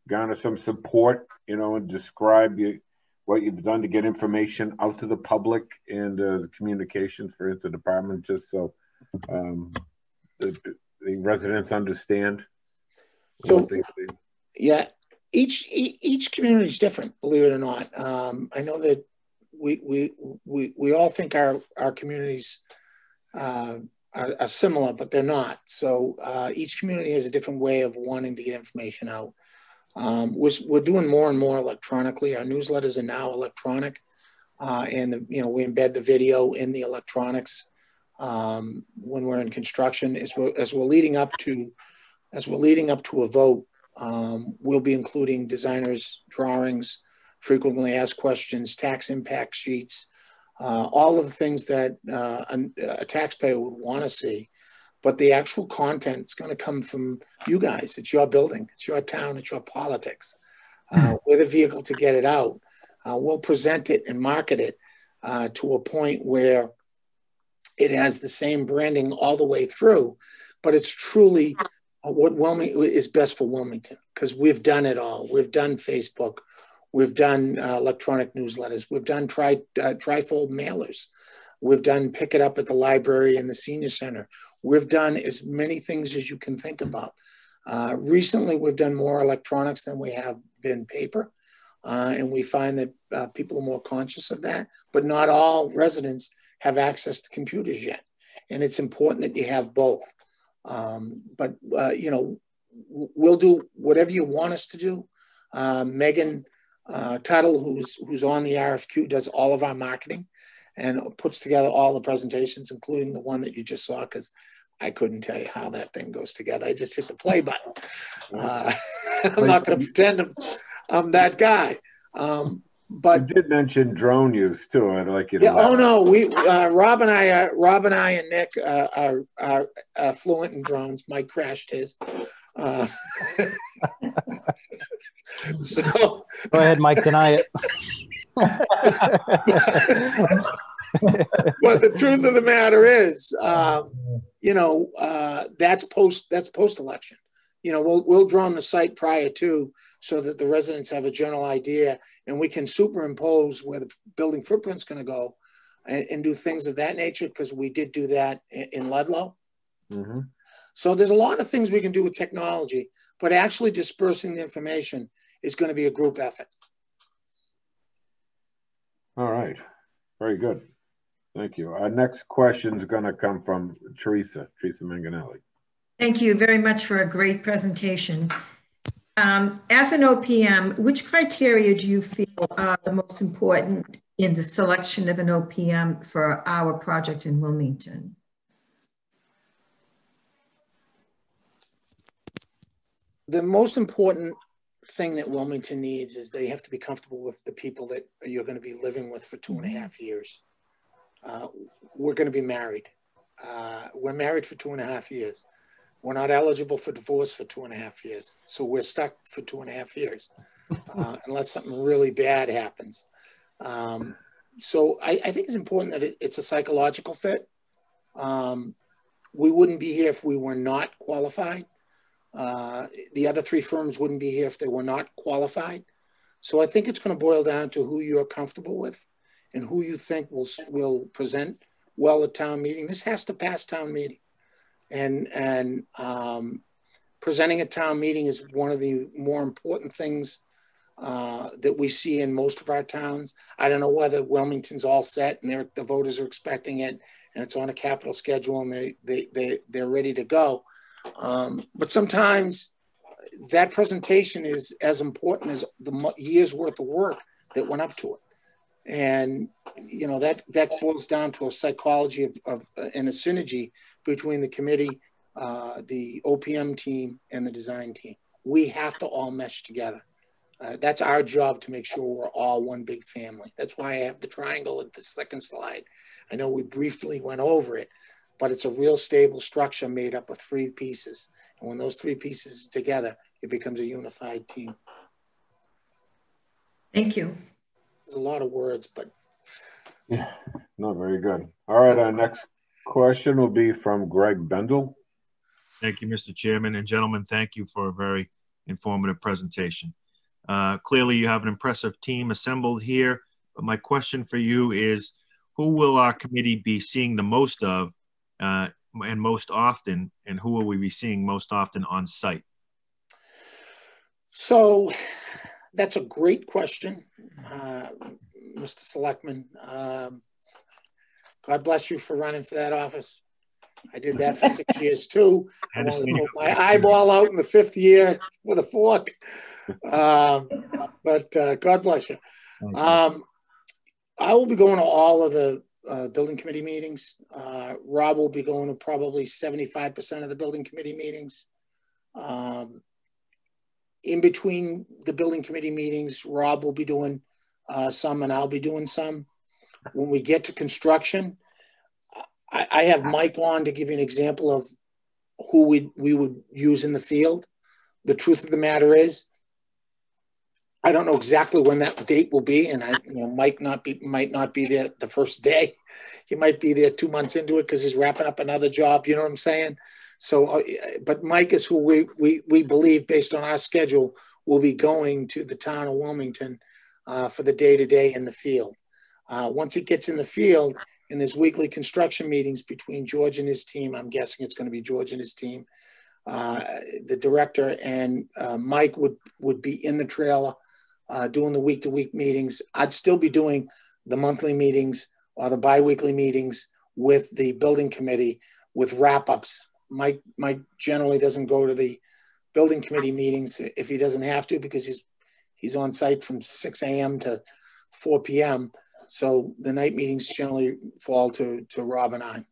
[SPEAKER 1] garner some support, and describe what you've done to get information out to the public and the communications for the department, just so the residents understand?
[SPEAKER 15] So, yeah, each community is different, believe it or not. I know that we all think our communities are are similar, but they're not. So each community has a different way of wanting to get information out. We're doing more and more electronically. Our newsletters are now electronic, and we embed the video in the electronics when we're in construction. As we're leading up to a vote, we'll be including designers' drawings, frequently asked questions, tax impact sheets, all of the things that a taxpayer would want to see. But the actual content is going to come from you guys. It's your building, it's your town, it's your politics. We're the vehicle to get it out. We'll present it and market it to a point where it has the same branding all the way through, but it's truly what Wilmington is best for Wilmington, because we've done it all. We've done Facebook, we've done electronic newsletters, we've done trifold mailers, we've done pick it up at the library and the senior center. We've done as many things as you can think about. Recently, we've done more electronics than we have been paper, and we find that people are more conscious of that, but not all residents have access to computers yet. And it's important that you have both. But we'll do whatever you want us to do. Megan Tuttle, who's on the RFQ, does all of our marketing and puts together all the presentations, including the one that you just saw, because I couldn't tell you how that thing goes together. I just hit the play button. I'm not going to pretend I'm that guy. But
[SPEAKER 1] you did mention drone use too. I'd like you to.
[SPEAKER 15] Yeah. Oh no, Rob and I and Nick are fluent in drones. Mike crashed his. So
[SPEAKER 16] go ahead, Mike. Deny it.
[SPEAKER 15] But the truth of the matter is, that's post election. We'll drone the site prior to, so that the residents have a general idea, and we can superimpose where the building footprint's going to go, and do things of that nature, because we did do that in Ludlow.
[SPEAKER 1] Mm-hmm.
[SPEAKER 15] So there's a lot of things we can do with technology, but actually dispersing the information is going to be a group effort.
[SPEAKER 1] All right, very good. Thank you. Our next question is going to come from Teresa Manganelli.
[SPEAKER 4] Thank you very much for a great presentation. As an OPM, which criteria do you feel are the most important in the selection of an OPM for our project in Wilmington?
[SPEAKER 15] The most important thing that Wilmington needs is they have to be comfortable with the people that you're going to be living with for 2.5 years. We're going to be married. We're married for 2.5 years. We're not eligible for divorce for 2.5 years. So we're stuck for 2.5 years, unless something really bad happens. So I think it's important that it's a psychological fit. We wouldn't be here if we were not qualified. The other 3 firms wouldn't be here if they were not qualified. So I think it's going to boil down to who you're comfortable with and who you think will present well at town meeting. This has to pass town meeting. And presenting at town meeting is one of the more important things that we see in most of our towns. I don't know whether Wilmington's all set and the voters are expecting it and it's on a capital schedule and they're ready to go. But sometimes that presentation is as important as the year's worth of work that went up to it. And, that boils down to a psychology and a synergy between the committee, the OPM team, and the design team. We have to all mesh together. That's our job, to make sure we're all one big family. That's why I have the triangle at the second slide. I know we briefly went over it, but it's a real stable structure made up of 3 pieces. And when those 3 pieces are together, it becomes a unified team.
[SPEAKER 4] Thank you.
[SPEAKER 15] There's a lot of words, but.
[SPEAKER 1] Yeah, not very good. All right, our next question will be from Greg Bendel.
[SPEAKER 7] Thank you, Mr. Chairman. And gentlemen, thank you for a very informative presentation. Clearly, you have an impressive team assembled here, but my question for you is, who will our committee be seeing the most of and most often, and who will we be seeing most often on site?
[SPEAKER 15] So that's a great question, Mr. Selectman. God bless you for running for that office. I did that for 6 years too. I wanted to put my eyeball out in the 5th year with a fork. But God bless you. I will be going to all of the building committee meetings. Rob will be going to probably 75% of the building committee meetings. In between the building committee meetings, Rob will be doing some and I'll be doing some. When we get to construction, I have Mike on to give you an example of who we would use in the field. The truth of the matter is, I don't know exactly when that date will be, and Mike might not be there the first day. He might be there 2 months into it because he's wrapping up another job. You know what I'm saying? So, but Mike is who we believe, based on our schedule, will be going to the town of Wilmington for the day-to-day in the field. Once he gets in the field, and there's weekly construction meetings between George and his team, I'm guessing it's going to be George and his team. The director and Mike would be in the trailer doing the week-to-week meetings. I'd still be doing the monthly meetings or the bi-weekly meetings with the building committee with wrap-ups. Mike generally doesn't go to the building committee meetings if he doesn't have to, because he's on site from 6 a.m. to 4 p.m. So the night meetings generally fall to Rob and I.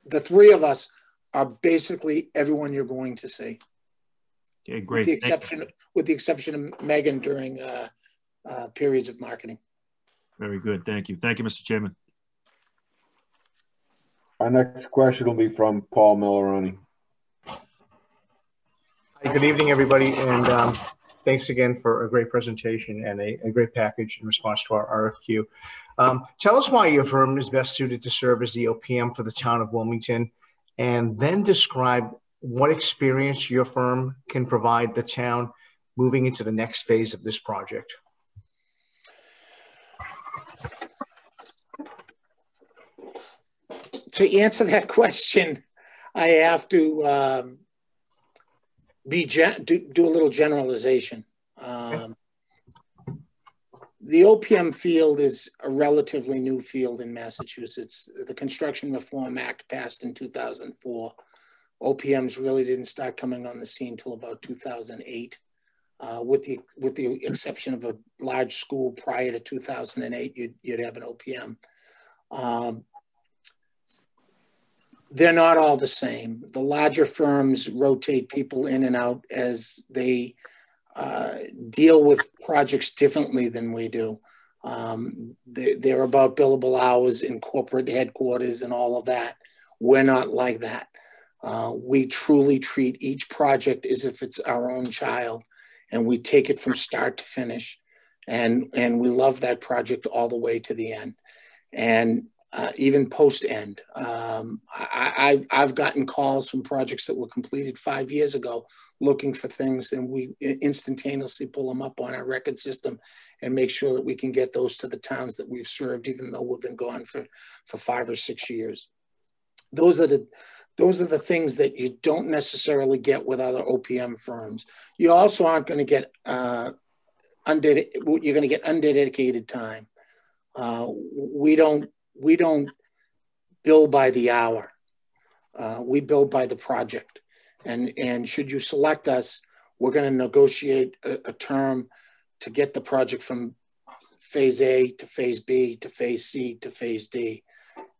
[SPEAKER 15] The three of us are basically everyone you're going to see.
[SPEAKER 7] Okay, great.
[SPEAKER 15] With the exception of Megan during periods of marketing.
[SPEAKER 7] Very good. Thank you. Thank you, Mr. Chairman.
[SPEAKER 1] Our next question will be from Paul Milleroni.
[SPEAKER 2] Hi, good evening, everybody, and thanks again for a great presentation and a great package in response to our RFQ. Tell us why your firm is best suited to serve as the OPM for the town of Wilmington, and then describe what experience your firm can provide the town moving into the next phase of this project.
[SPEAKER 15] To answer that question, I have to do a little generalization. The OPM field is a relatively new field in Massachusetts. The Construction Reform Act passed in 2004. OPMs really didn't start coming on the scene until about 2008, with the exception of a large school prior to 2008, you'd have an OPM. They're not all the same. The larger firms rotate people in and out as they deal with projects differently than we do. They're about billable hours in corporate headquarters and all of that. We're not like that. We truly treat each project as if it's our own child, and we take it from start to finish. And we love that project all the way to the end. And even post-end. I've gotten calls from projects that were completed 5 years ago looking for things, and we instantaneously pull them up on our record system and make sure that we can get those to the towns that we've served, even though we've been gone for 5 or 6 years. Those are the things that you don't necessarily get with other OPM firms. You also aren't going to get you're going to get undedicated time. We don't bill by the hour. We bill by the project. And should you select us, we're going to negotiate a term to get the project from phase A to phase B to phase C to phase D.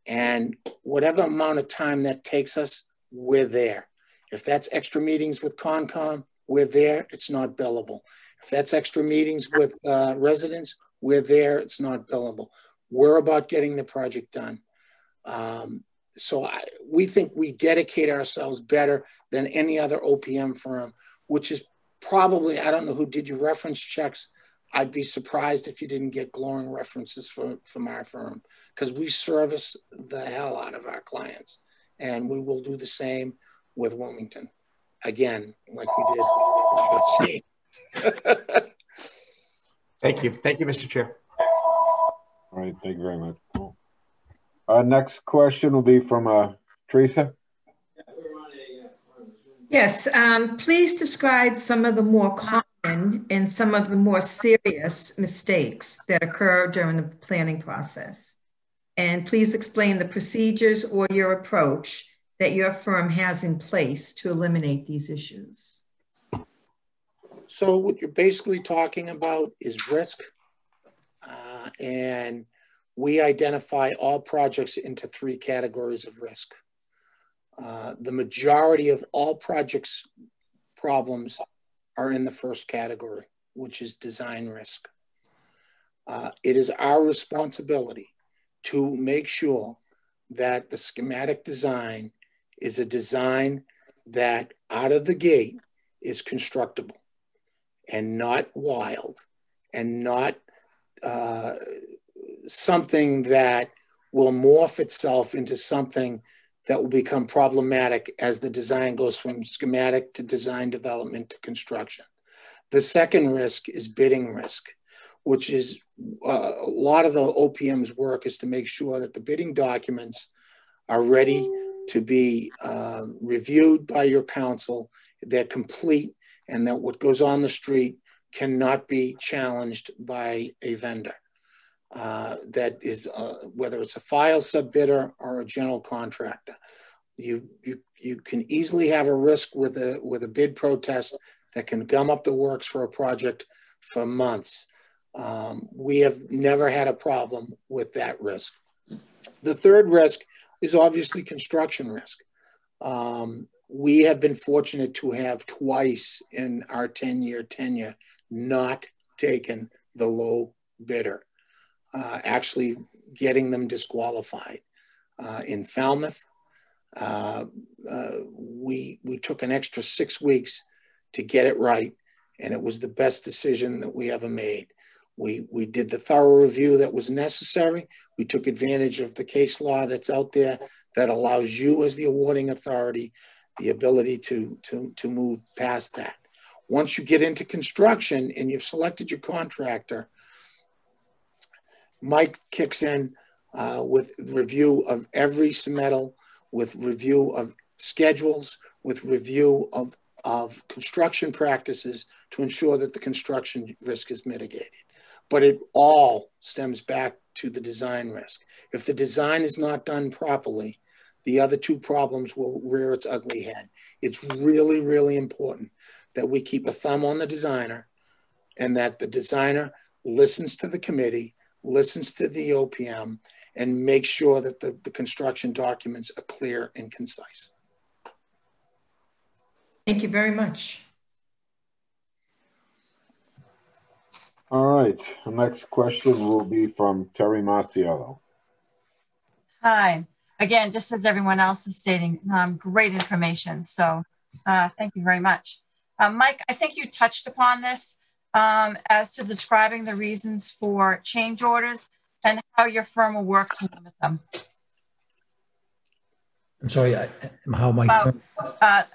[SPEAKER 15] And whatever amount of time that takes us, we're there. If that's extra meetings with Concom, we're there. It's not billable. If that's extra meetings with residents, we're there. It's not billable. We're about getting the project done. So we think we dedicate ourselves better than any other OPM firm, which is probably, I don't know who did your reference checks. I'd be surprised if you didn't get glowing references from our firm, because we service the hell out of our clients, and we will do the same with Wilmington. Again, like we did.
[SPEAKER 2] Thank you. Thank you, Mr. Chair.
[SPEAKER 1] All right, thank you very much. Our next question will be from Teresa.
[SPEAKER 4] Yes, please describe some of the more common and some of the more serious mistakes that occur during the planning process. And please explain the procedures or your approach that your firm has in place to eliminate these issues.
[SPEAKER 15] So what you're basically talking about is risk. And we identify all projects into 3 categories of risk. The majority of all projects problems are in the first category, which is design risk. It is our responsibility to make sure that the schematic design is a design that out of the gate is constructible and not wild and not something that will morph itself into something that will become problematic as the design goes from schematic to design development to construction. The second risk is bidding risk, which is a lot of the OPM's work is to make sure that the bidding documents are ready to be reviewed by your council, they're complete, and that what goes on the street cannot be challenged by a vendor. That is, whether it's a file sub-bidder or a general contractor. You can easily have a risk with a bid protest that can gum up the works for a project for months. We have never had a problem with that risk. The third risk is obviously construction risk. We have been fortunate to have twice in our 10-year tenure not taken the low bidder, actually getting them disqualified. In Falmouth, we took an extra 6 weeks to get it right, and it was the best decision that we ever made. We did the thorough review that was necessary. We took advantage of the case law that's out there that allows you as the awarding authority the ability to move past that. Once you get into construction and you've selected your contractor, Mike kicks in with review of every submittal, with review of schedules, with review of construction practices to ensure that the construction risk is mitigated. But it all stems back to the design risk. If the design is not done properly, the other 2 problems will rear its ugly head. It's really, really important that we keep a thumb on the designer and that the designer listens to the committee, listens to the OPM, and makes sure that the construction documents are clear and concise.
[SPEAKER 4] Thank you very much.
[SPEAKER 1] All right, the next question will be from Terry Marciello.
[SPEAKER 8] Hi. Again, just as everyone else is stating, great information. So thank you very much. Mike, I think you touched upon this as to describing the reasons for change orders and how your firm will work to limit them.
[SPEAKER 17] I'm sorry, how my firm?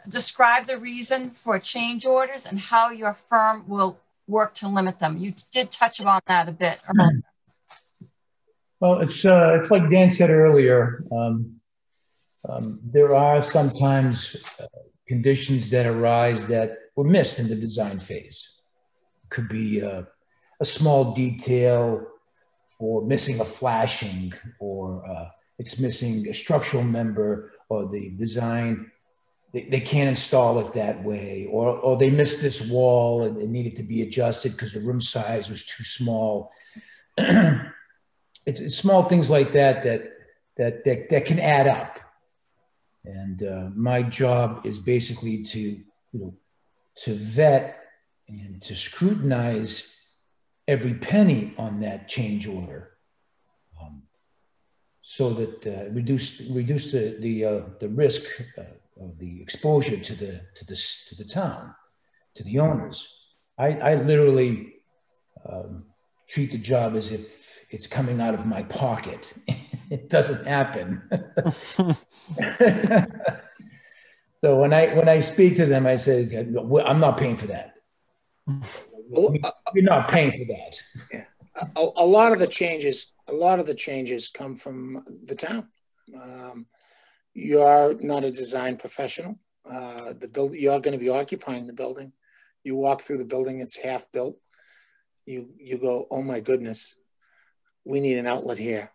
[SPEAKER 8] Describe the reason for change orders and how your firm will work to limit them. You did touch upon that a bit earlier.
[SPEAKER 17] Well, it's like Dan said earlier. There are sometimes conditions that arise that were missed in the design phase. It could be a small detail for missing a flashing, or it's missing a structural member, or the design, they can't install it that way, or they missed this wall and it needed to be adjusted because the room size was too small. It's small things like that can add up. And my job is basically to vet and to scrutinize every penny on that change order, so that reduce the risk of the exposure to the town, to the owners. I literally treat the job as if it's coming out of my pocket. It doesn't happen. So when I speak to them, I say, I'm not paying for that. You're not paying for that.
[SPEAKER 15] Yeah. A lot of the changes come from the town. You're not a design professional. You're going to be occupying the building. You walk through the building, it's half built. You go, oh my goodness, we need an outlet here.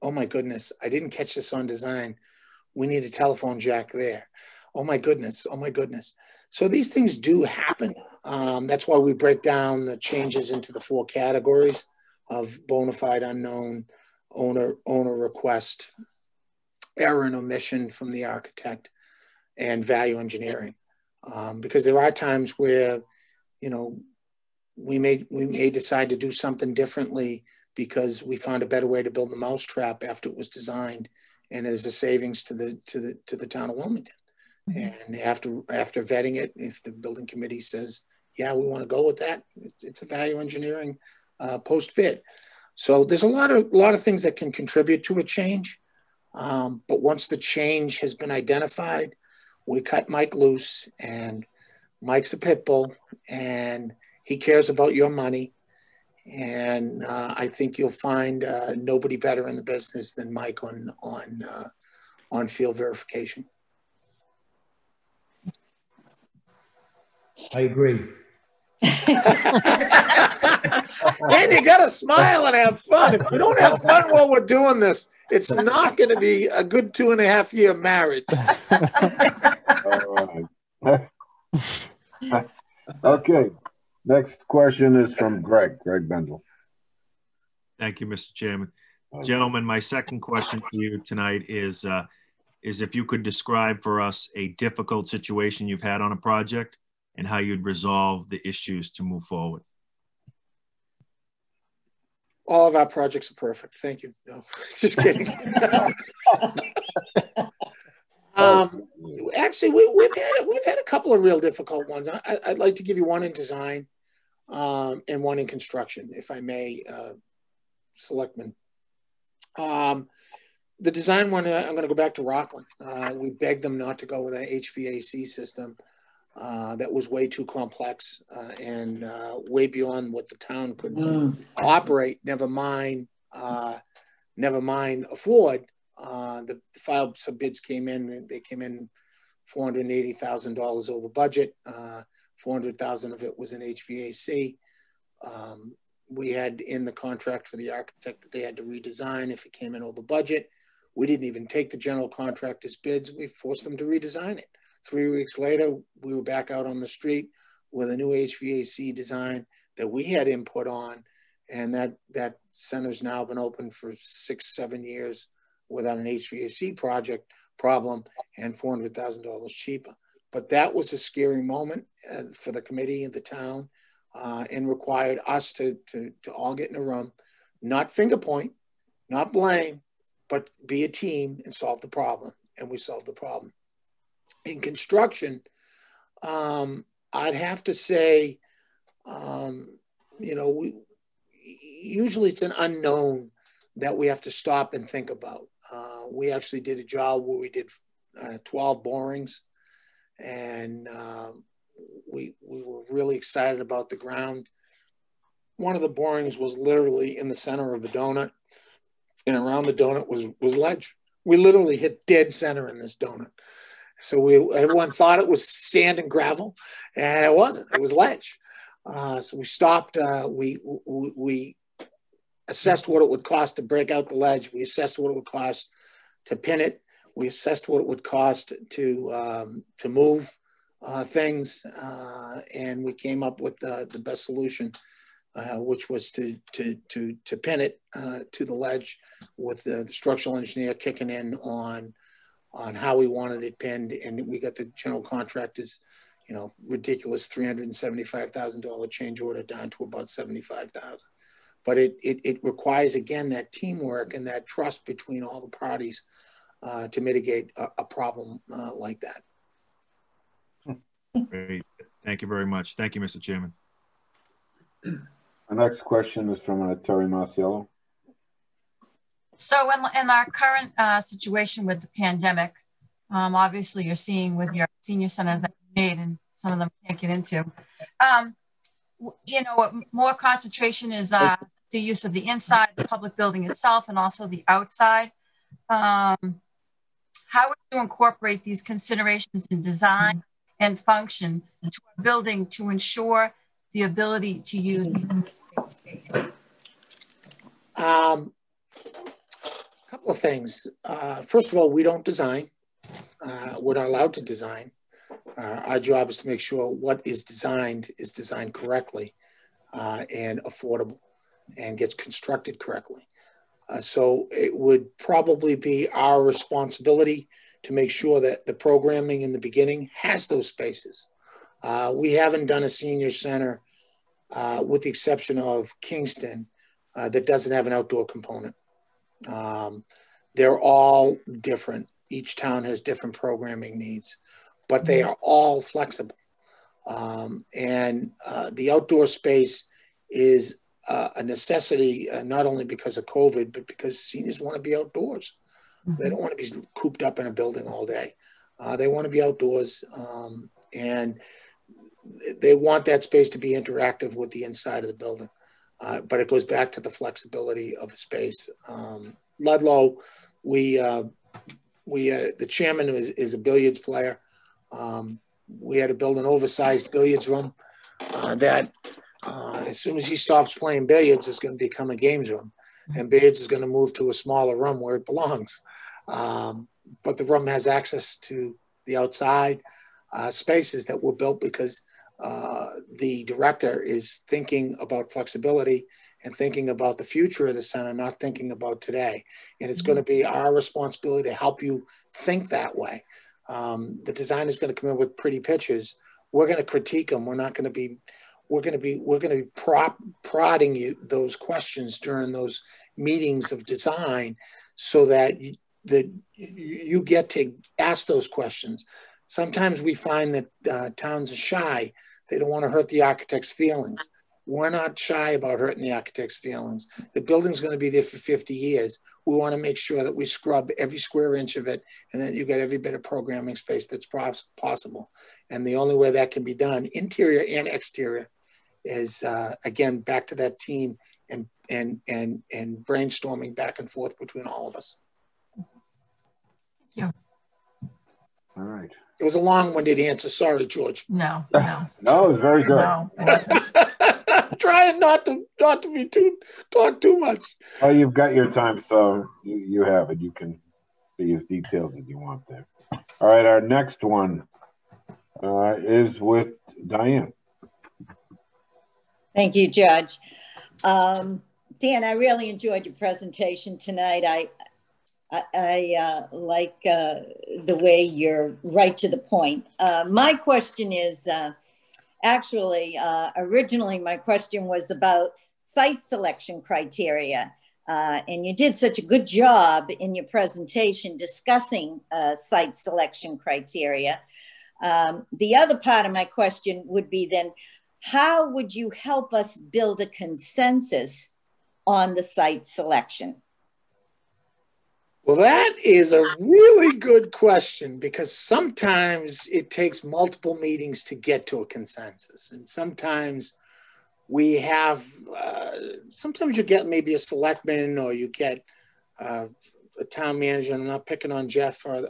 [SPEAKER 15] Oh my goodness, I didn't catch this on design. We need a telephone jack there. Oh my goodness, oh my goodness. So these things do happen. That's why we break down the changes into the 4 categories of bona fide unknown, owner request, error and omission from the architect, and value engineering. Because there are times where, you know, we may decide to do something differently because we found a better way to build the mousetrap after it was designed, and there's a savings to the town of Wilmington. And after vetting it, if the building committee says, yeah, we want to go with that, it's a value engineering post bid. So there's a lot of things that can contribute to a change. But once the change has been identified, we cut Mike loose, and Mike's a pit bull, and he cares about your money. And I think you'll find nobody better in the business than Mike on field verification.
[SPEAKER 17] I agree.
[SPEAKER 15] And you got to smile and have fun. If we don't have fun while we're doing this, it's not going to be a good 2.5-year marriage.
[SPEAKER 1] All right. Okay. Next question is from Greg Bendel.
[SPEAKER 7] Thank you, Mr. Chairman. Gentlemen, my second question for you tonight is if you could describe for us a difficult situation you've had on a project and how you'd resolve the issues to move forward.
[SPEAKER 15] All of our projects are perfect. Thank you. No, just kidding. Actually, we've had a couple of real difficult ones. I'd like to give you one in design and one in construction, if I may, Selectman. The design one, I'm going to go back to Rockland. We begged them not to go with an HVAC system that was way too complex and way beyond what the town could operate. Never mind afford. The file sub bids came in. They came in $480,000 over budget. $400,000 of it was in HVAC. We had in the contract for the architect that they had to redesign if it came in over budget. We didn't even take the general contractor's bids. We forced them to redesign it. 3 weeks later, we were back out on the street with a new HVAC design that we had input on, and that center's now been open for 6-7 years without an HVAC problem and $400,000 cheaper. But that was a scary moment for the committee and the town, and required us to all get in a room, not finger point, not blame, but be a team and solve the problem. And we solved the problem. In construction, I'd have to say, usually it's an unknown that we have to stop and think about. We actually did a job where we did 12 borings, and we were really excited about the ground. One of the borings was literally in the center of the donut, and around the donut was ledge. We literally hit dead center in this donut. So everyone thought it was sand and gravel, and it wasn't. It was ledge. So we stopped. We assessed what it would cost to break out the ledge. We assessed what it would cost to pin it. We assessed what it would cost to move things, and we came up with the best solution, which was to pin it to the ledge, with the structural engineer kicking in on how we wanted it pinned, and we got the general contractor's, ridiculous $375,000 change order down to about $75,000. But it requires, again, that teamwork and that trust between all the parties to mitigate a problem like that.
[SPEAKER 7] Great. Thank you very much. Thank you, Mr. Chairman.
[SPEAKER 1] The next question is from Terry Marciello.
[SPEAKER 8] So in our current situation with the pandemic, obviously you're seeing with your senior centers that you made, and some of them can't get into, more concentration is the use of the inside, the public building itself, and also the outside. How would you incorporate these considerations in design and function to a building to ensure the ability to use space?
[SPEAKER 15] A couple of things. First of all, we don't design. We're not allowed to design. Our job is to make sure what is designed correctly and affordable and gets constructed correctly. So it would probably be our responsibility to make sure that the programming in the beginning has those spaces. We haven't done a senior center, with the exception of Kingston, that doesn't have an outdoor component. They're all different. Each town has different programming needs, but they are all flexible. The outdoor space is a necessity, not only because of COVID, but because seniors want to be outdoors. They don't want to be cooped up in a building all day. They want to be outdoors, and they want that space to be interactive with the inside of the building. But it goes back to the flexibility of a space. Ludlow, the chairman is a billiards player. We had to build an oversized billiards room that as soon as he stops playing billiards, it's going to become a games room. And billiards is going to move to a smaller room where it belongs. But the room has access to the outside spaces that were built because the director is thinking about flexibility and thinking about the future of the center, not thinking about today. And it's going to be our responsibility to help you think that way. The designer is going to come in with pretty pictures. We're going to critique them. We're not going to be, we're going to be prodding you those questions during those meetings of design so that you get to ask those questions. Sometimes we find that towns are shy. They don't want to hurt the architect's feelings. We're not shy about hurting the architect's feelings. The building's going to be there for 50 years. We want to make sure that we scrub every square inch of it and that you get every bit of programming space that's possible. And the only way that can be done, interior and exterior, is again back to that team and brainstorming back and forth between all of us.
[SPEAKER 8] Thank you.
[SPEAKER 1] All right.
[SPEAKER 15] It was a long-winded answer. Sorry, George.
[SPEAKER 8] No.
[SPEAKER 1] No, it was very good.
[SPEAKER 8] No, it wasn't.
[SPEAKER 15] I'm trying not to be talk too much.
[SPEAKER 1] Oh, you've got your time, so you have it. You can be as detailed as you want there. All right, our next one is with Diane.
[SPEAKER 5] Thank you, Judge. Dan, I really enjoyed your presentation tonight. I like the way you're right to the point. My question is, originally my question was about site selection criteria. And you did such a good job in your presentation discussing site selection criteria. The other part of my question would be then, how would you help us build a consensus on the site selection?
[SPEAKER 15] Well, that is a really good question because sometimes it takes multiple meetings to get to a consensus. And sometimes we have, sometimes you get maybe a selectman or you get a town manager. I'm not picking on Jeff or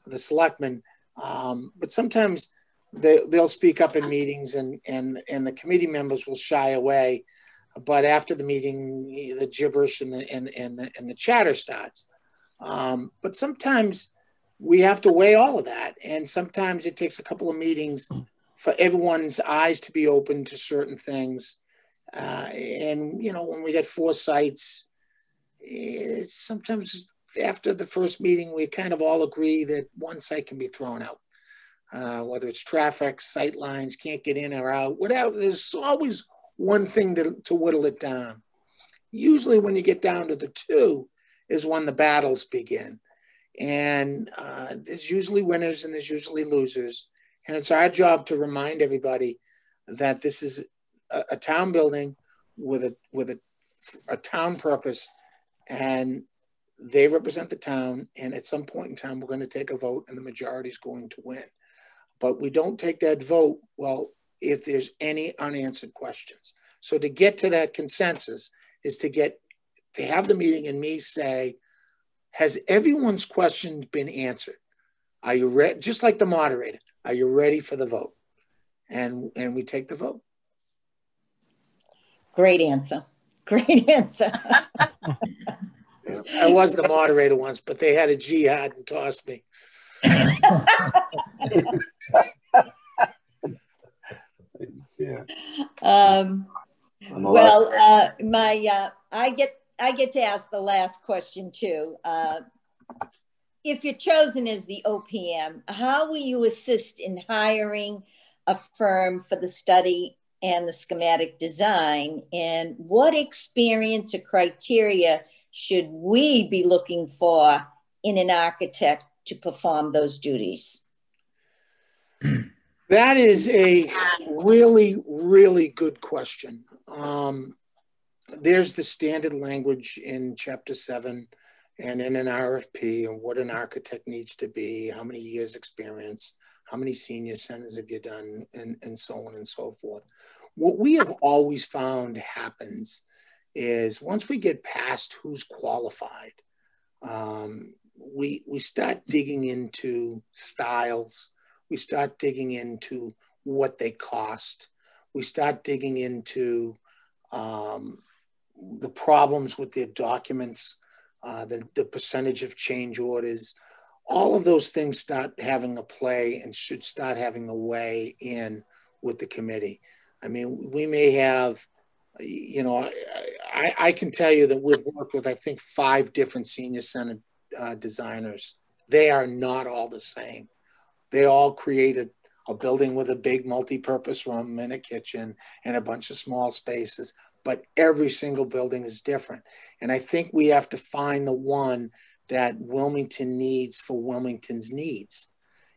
[SPEAKER 15] the selectman, but sometimes they'll speak up in meetings and the committee members will shy away. But after the meeting, the gibberish and the chatter starts. But sometimes we have to weigh all of that. And sometimes it takes a couple of meetings for everyone's eyes to be open to certain things. And, you know, when we get 4 sites, sometimes after the first meeting, we kind of all agree that one site can be thrown out. Whether it's traffic, sight lines, can't get in or out, whatever. There's always one thing to whittle it down. Usually when you get down to the 2 is when the battles begin. And there's usually winners and there's usually losers. And it's our job to remind everybody that this is a town building with a town purpose, and they represent the town. And at some point in time, we're going to take a vote and the majority is going to win. But we don't take that vote, well, if there's any unanswered questions. So to get to that consensus is to have the meeting and me say, has everyone's question been answered? Are you ready? Just like the moderator, are you ready for the vote? And we take the vote.
[SPEAKER 5] Great answer. Great answer.
[SPEAKER 15] was the moderator once, but they had a jihad and tossed me.
[SPEAKER 1] Yeah.
[SPEAKER 5] Well, I get to ask the last question too. If you're chosen as the OPM, how will you assist in hiring a firm for the study and the schematic design? And what experience or criteria should we be looking for in an architect to perform those duties?
[SPEAKER 15] That is a really, really good question. There's the standard language in Chapter 7 and in an RFP and what an architect needs to be, how many years experience, how many senior centers have you done, and so on and so forth. What we have always found happens is once we get past who's qualified, we start digging into styles. We start digging into what they cost. We start digging into the problems with their documents, the percentage of change orders. All of those things start having a play and should start having a way in with the committee. I mean, we may have, you know, I can tell you that we've worked with, I think, 5 different senior center designers. They are not all the same. They all created a building with a big multi-purpose room and a kitchen and a bunch of small spaces, but every single building is different. And I think we have to find the one that Wilmington needs for Wilmington's needs.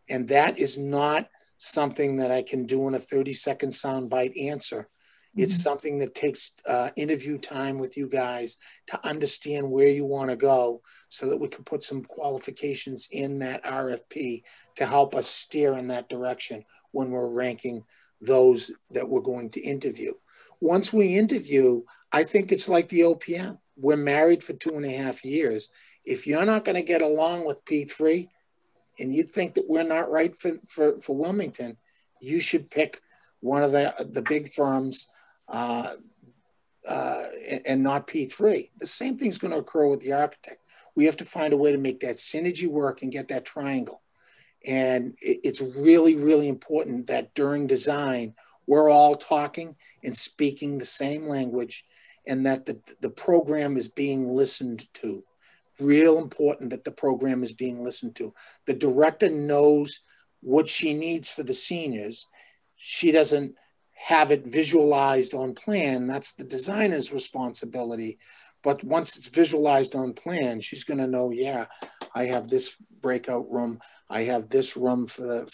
[SPEAKER 15] And that is not something that I can do in a 30-second soundbite answer. It's something that takes interview time with you guys to understand where you want to go so that we can put some qualifications in that RFP to help us steer in that direction when we're ranking those that we're going to interview. Once we interview, I think it's like the OPM. We're married for 2.5 years. If you're not going to get along with P3 and you think that we're not right for Wilmington, you should pick one of the big firms and not P3. The same thing's going to occur with the architect. We have to find a way to make that synergy work and get that triangle. And it's really, really important that during design, we're all talking and speaking the same language and that the program is being listened to. Real important that the program is being listened to. The director knows what she needs for the seniors. She doesn't have it visualized on plan. That's the designer's responsibility. But once it's visualized on plan, she's going to know, yeah, I have this breakout room. I have this room for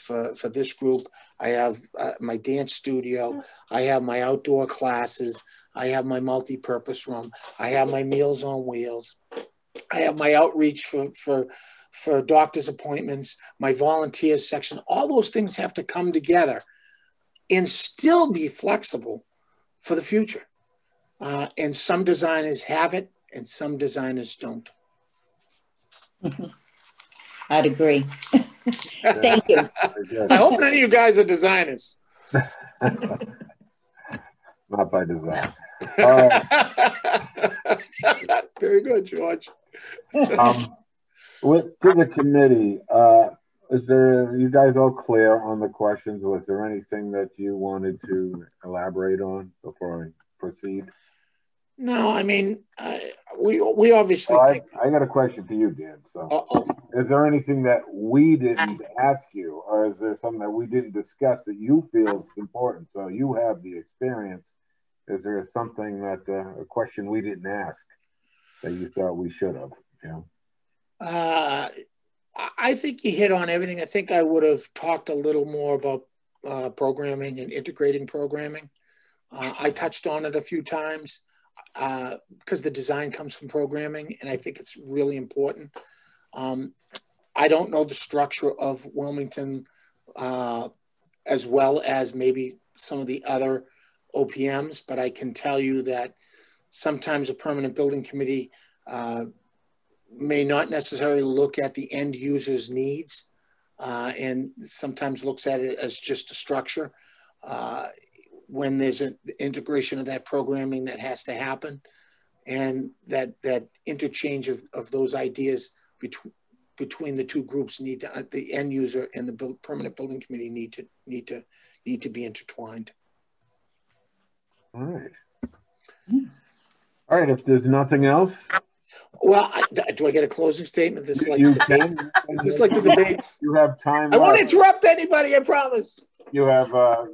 [SPEAKER 15] this group. I have my dance studio. I have my outdoor classes. I have my multi-purpose room. I have my Meals on Wheels. I have my outreach for doctor's appointments, my volunteers section. All those things have to come together and still be flexible for the future. And some designers have it and some designers don't.
[SPEAKER 5] I'd agree. Thank you.
[SPEAKER 15] I hope none of you guys are designers.
[SPEAKER 1] Not by design. All right.
[SPEAKER 15] Very good, George.
[SPEAKER 1] To the committee, you guys all clear on the questions? Was there anything that you wanted to elaborate on before I proceed?
[SPEAKER 15] No, I mean, we obviously think...
[SPEAKER 1] I got a question for you, Dan. So, is there anything that we didn't ask you, or is there something that we didn't discuss that you feel is important? So you have the experience. Is there something that a question we didn't ask that you thought we should have? You know?
[SPEAKER 15] I think you hit on everything. I think I would have talked a little more about programming and integrating programming. I touched on it a few times because the design comes from programming, and I think it's really important. I don't know the structure of Wilmington as well as maybe some of the other OPMs, but I can tell you that sometimes a permanent building committee may not necessarily look at the end user's needs and sometimes looks at it as just a structure. When there's an integration of that programming that has to happen. and that interchange of those ideas between the two groups the end user and the permanent building committee need to be intertwined.
[SPEAKER 1] All right. All right. If there's nothing else.
[SPEAKER 15] Well, do I get a closing statement? This is like
[SPEAKER 1] you
[SPEAKER 15] the debates. This is like the debates.
[SPEAKER 1] You have time.
[SPEAKER 15] I won't interrupt anybody. I promise.
[SPEAKER 1] You have a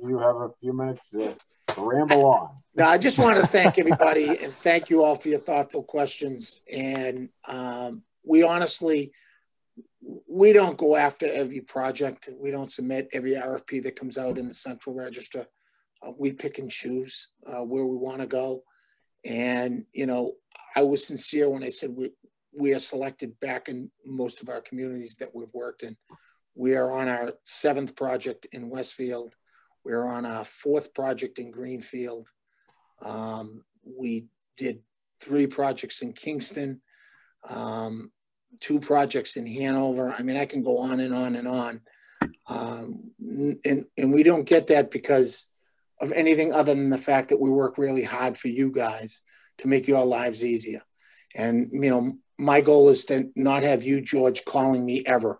[SPEAKER 1] few minutes to ramble on.
[SPEAKER 15] No, I just want to thank everybody and thank you all for your thoughtful questions. And we don't go after every project. We don't submit every RFP that comes out in the Central Register. We pick and choose where we want to go. And, you know, I was sincere when I said we are selected back in most of our communities that we've worked in. We are on our 7th project in Westfield. We're on our 4th project in Greenfield. We did 3 projects in Kingston, 2 projects in Hanover. I mean, I can go on and on and on. And we don't get that because of anything other than the fact that we work really hard for you guys to make your lives easier. And, you know, my goal is to not have you, George, calling me ever.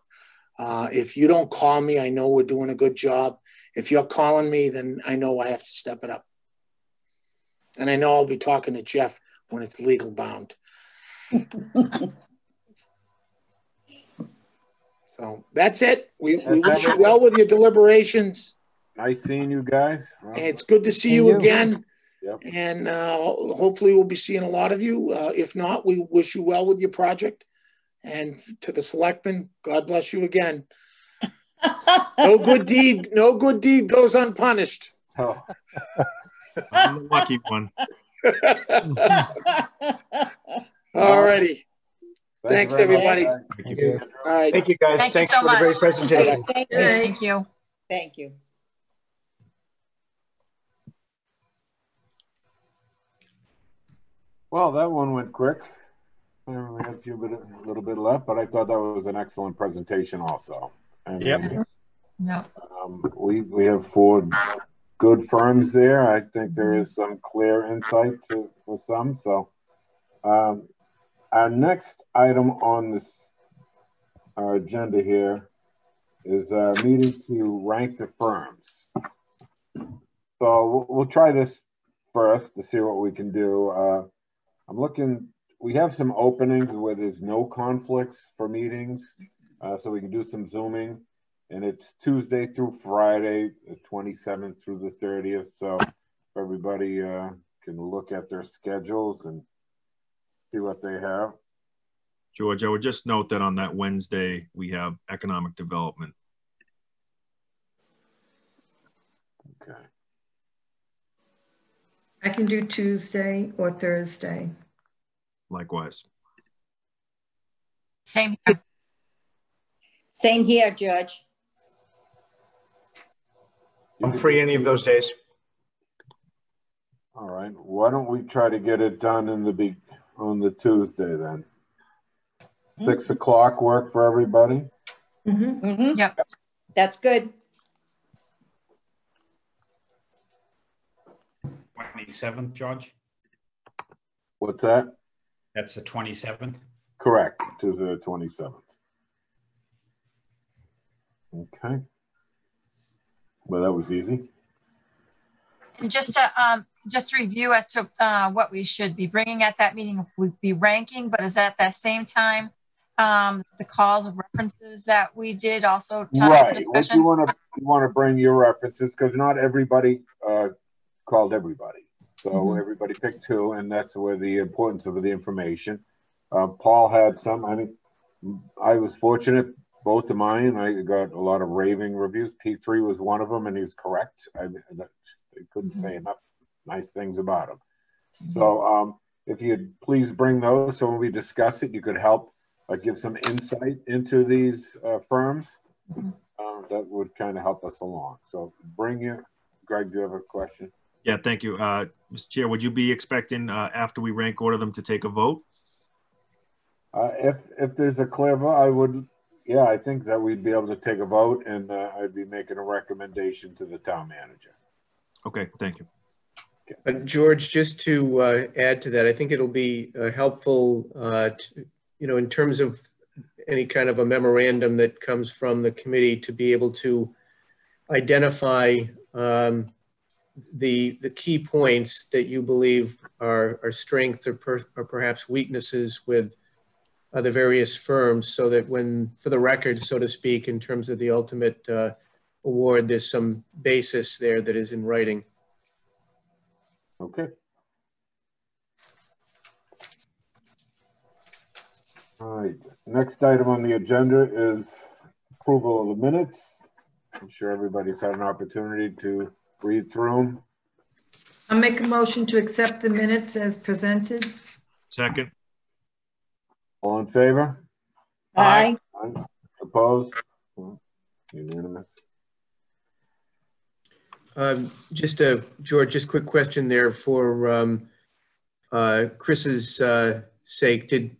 [SPEAKER 15] If you don't call me, I know we're doing a good job. If you're calling me, then I know I have to step it up. And I know I'll be talking to Jeff when it's legal bound. So that's it. We wish you well with your deliberations.
[SPEAKER 1] Nice seeing you guys.
[SPEAKER 15] And it's good to see you again. Yep. And hopefully we'll be seeing a lot of you. If not, we wish you well with your project. And to the selectmen, God bless you again. No good deed goes unpunished.
[SPEAKER 1] Oh.
[SPEAKER 7] I'm the lucky one.
[SPEAKER 15] All righty. Thanks, everybody.
[SPEAKER 2] Thank you.
[SPEAKER 15] All right.
[SPEAKER 2] Thank you, guys.
[SPEAKER 8] Thank
[SPEAKER 2] Thanks
[SPEAKER 8] you so
[SPEAKER 2] for
[SPEAKER 8] much.
[SPEAKER 2] the great presentation.
[SPEAKER 8] Thank you.
[SPEAKER 5] Thank you.
[SPEAKER 1] Well, that one went quick. We had a little bit left, but I thought that was an excellent presentation also. And we have 4 good firms there. I think there is some clear insight for some. So our next item on this our agenda here is a meeting to rank the firms. So we'll try this first to see what we can do. I'm looking, we have some openings where there's no conflicts for meetings, so we can do some Zooming, and it's Tuesday through Friday, the 27th through the 30th, so everybody can look at their schedules and see what they have.
[SPEAKER 7] George, I would just note that on that Wednesday, we have economic development.
[SPEAKER 1] Okay.
[SPEAKER 4] I can do Tuesday or Thursday.
[SPEAKER 7] Likewise.
[SPEAKER 8] Same here.
[SPEAKER 5] Same here, George.
[SPEAKER 2] I'm free any of those days.
[SPEAKER 1] All right. Why don't we try to get it done on the Tuesday then? 6 o'clock work for everybody?
[SPEAKER 8] Yep.
[SPEAKER 5] That's good.
[SPEAKER 6] 27th, George?
[SPEAKER 1] What's that?
[SPEAKER 6] That's the 27th?
[SPEAKER 1] Correct, Tuesday the 27th. Okay. Well, that was easy.
[SPEAKER 8] And just to review as to what we should be bringing at that meeting, we'd be ranking, but is that the same time the calls of references that we did also time
[SPEAKER 1] right.
[SPEAKER 8] for discussion?
[SPEAKER 1] You want to bring your references because not everybody called everybody. So everybody picked 2, and that's where the importance of the information. Paul had some. I mean, I was fortunate. Both of mine, I got a lot of raving reviews. P3 was one of them, and he was correct. I couldn't say enough nice things about him. So if you'd please bring those so when we discuss it, you could help give some insight into these firms. That would kind of help us along. So bring your, Greg, do you have a question?
[SPEAKER 7] Yeah, thank you. Mr. Chair, would you be expecting after we rank order them to take a vote?
[SPEAKER 1] If there's a clear vote, I would, yeah, I think that we'd be able to take a vote, and I'd be making a recommendation to the town manager.
[SPEAKER 7] Okay, thank you.
[SPEAKER 3] George, just to add to that, I think it'll be helpful, in terms of any kind of a memorandum that comes from the committee to be able to identify the key points that you believe are strengths or perhaps weaknesses with the various firms, so that when, for the record, so to speak, in terms of the ultimate award, there's some basis there that is in writing.
[SPEAKER 1] Okay. All right, next item on the agenda is approval of the minutes. I'm sure everybody's had an opportunity to read through them.
[SPEAKER 4] I'll make a motion to accept the minutes as presented.
[SPEAKER 7] Second.
[SPEAKER 1] All in favor?
[SPEAKER 5] Aye.
[SPEAKER 1] Aye. Opposed? Unanimous.
[SPEAKER 3] George, just quick question there for Chris's sake.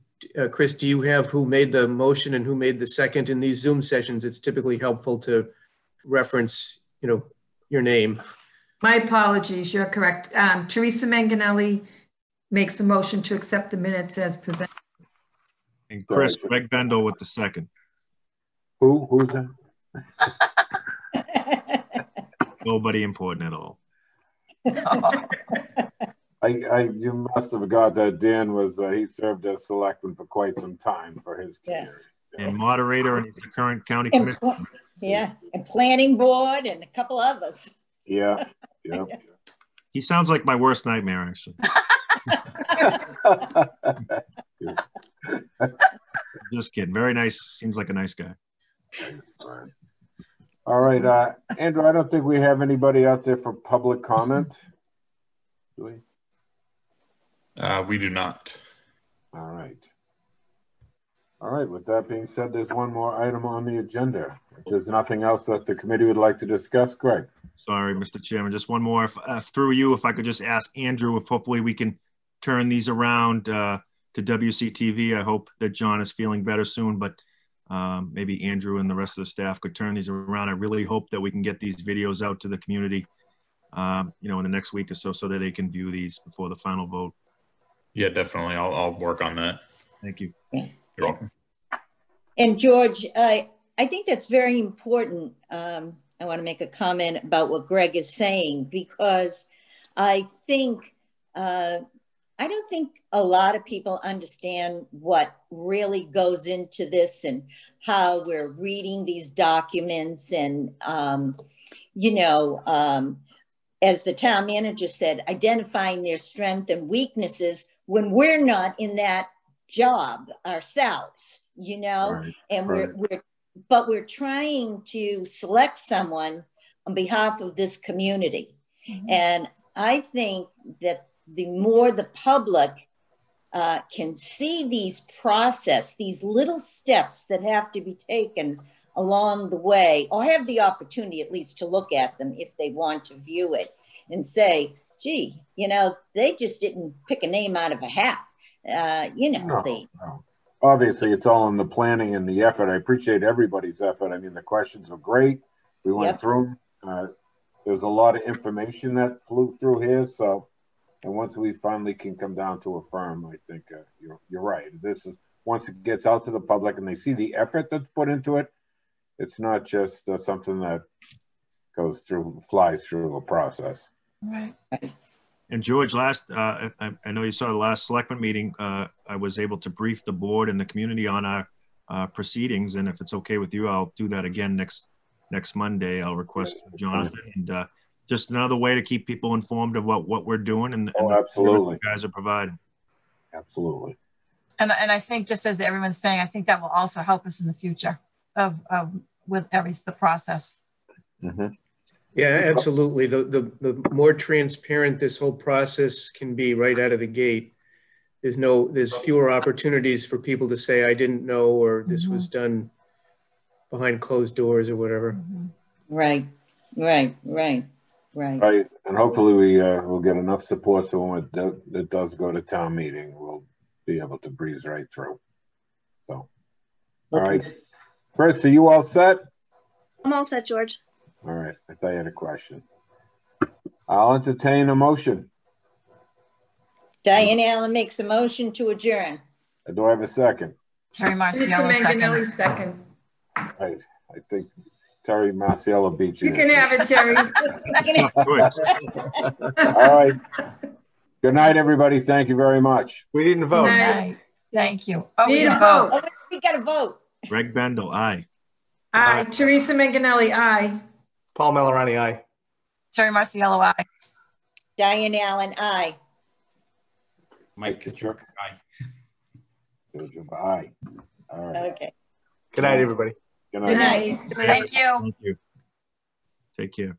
[SPEAKER 3] Chris, do you have who made the motion and who made the second? In these Zoom sessions, it's typically helpful to reference, your name.
[SPEAKER 4] My apologies, you're correct. Teresa Manganelli makes a motion to accept the minutes as presented.
[SPEAKER 7] And Chris, Greg Bendel with the second.
[SPEAKER 1] Who's that?
[SPEAKER 7] Nobody important at all.
[SPEAKER 1] You must have got that Dan was, he served as selectman for quite some time for his tenure.
[SPEAKER 7] And moderator and the current county commissioner.
[SPEAKER 5] Yeah, and planning board and a couple others.
[SPEAKER 1] Yeah.
[SPEAKER 7] He sounds like my worst nightmare, actually. Just kidding. Very nice. Seems like a nice guy.
[SPEAKER 1] All right, Andrew, I don't think we have anybody out there for public comment. Do we?
[SPEAKER 9] We do not.
[SPEAKER 1] All right. All right, with that being said, there's one more item on the agenda. If there's nothing else that the committee would like to discuss, Greg.
[SPEAKER 7] Sorry, Mr. Chairman, just one more. Through you, if I could just ask Andrew if hopefully we can turn these around to WCTV. I hope that John is feeling better soon, but maybe Andrew and the rest of the staff could turn these around. I really hope that we can get these videos out to the community, in the next week or so that they can view these before the final vote.
[SPEAKER 9] Yeah, definitely. I'll work on that.
[SPEAKER 7] Thank you.
[SPEAKER 5] Yeah.
[SPEAKER 9] You're welcome.
[SPEAKER 5] And George, I think that's very important. I want to make a comment about what Greg is saying, because I don't think a lot of people understand what really goes into this and how we're reading these documents. And, as the town manager said, identifying their strengths and weaknesses when we're not in that job ourselves,
[SPEAKER 1] Right,
[SPEAKER 5] and
[SPEAKER 1] right.
[SPEAKER 5] we're trying to select someone on behalf of this community. Mm-hmm. And I think that the more the public can see these little steps that have to be taken along the way, or have the opportunity at least to look at them if they want to view it and say, gee, they just didn't pick a name out of a hat.
[SPEAKER 1] No. Obviously, it's all in the planning and the effort. I appreciate everybody's effort. I mean, the questions were great. We went through them. There's a lot of information that flew through here. So, and once we finally can come down to a firm, I think you're right. This is, once it gets out to the public and they see the effort that's put into it, it's not just something that flies through a process.
[SPEAKER 5] Right.
[SPEAKER 7] And George, I know you saw the last selectment meeting. I was able to brief the board and the community on our proceedings, and if it's okay with you, I'll do that again next Monday. I'll request Jonathan, and just another way to keep people informed of what we're doing and
[SPEAKER 1] absolutely,
[SPEAKER 7] what you guys are providing.
[SPEAKER 1] Absolutely.
[SPEAKER 8] And I think, just as everyone's saying, I think that will also help us in the future with the process.
[SPEAKER 1] Mm-hmm.
[SPEAKER 3] Yeah, absolutely. The more transparent this whole process can be right out of the gate, there's fewer opportunities for people to say, I didn't know, or this was done behind closed doors or whatever.
[SPEAKER 5] Right.
[SPEAKER 1] Right. And hopefully we'll get enough support so when it does go to town meeting, we'll be able to breeze right through. So, all right. Chris, are you all set?
[SPEAKER 11] I'm all set, George.
[SPEAKER 1] All right. I thought you had a question. I'll entertain a motion
[SPEAKER 5] Diane Allen makes a motion to adjourn.
[SPEAKER 1] Do I have a second?
[SPEAKER 8] Terry
[SPEAKER 4] Mr.
[SPEAKER 8] Marciello
[SPEAKER 4] Manganelli,
[SPEAKER 8] seconds.
[SPEAKER 4] second.
[SPEAKER 1] Right. I think Terry Marciello beat you.
[SPEAKER 4] You can have it, Terry.
[SPEAKER 1] All right. Good night, everybody. Thank you very much.
[SPEAKER 2] We didn't vote.
[SPEAKER 8] Good night. Thank you. Oh, we
[SPEAKER 4] Need
[SPEAKER 8] didn't
[SPEAKER 4] a
[SPEAKER 8] vote.
[SPEAKER 4] vote.
[SPEAKER 5] Oh, we got to vote.
[SPEAKER 7] Greg Bendel, aye.
[SPEAKER 4] Aye. Teresa Manganelli, aye.
[SPEAKER 2] Paul Malorani, aye.
[SPEAKER 8] Terry Marciello, aye.
[SPEAKER 5] Diane Allen, aye.
[SPEAKER 6] Mike Kitcher, aye.
[SPEAKER 1] Aye. All right.
[SPEAKER 5] Okay.
[SPEAKER 2] Good night, everybody.
[SPEAKER 1] Good
[SPEAKER 5] Good
[SPEAKER 1] night.
[SPEAKER 5] night.
[SPEAKER 8] Thank you.
[SPEAKER 7] Thank you. Take care.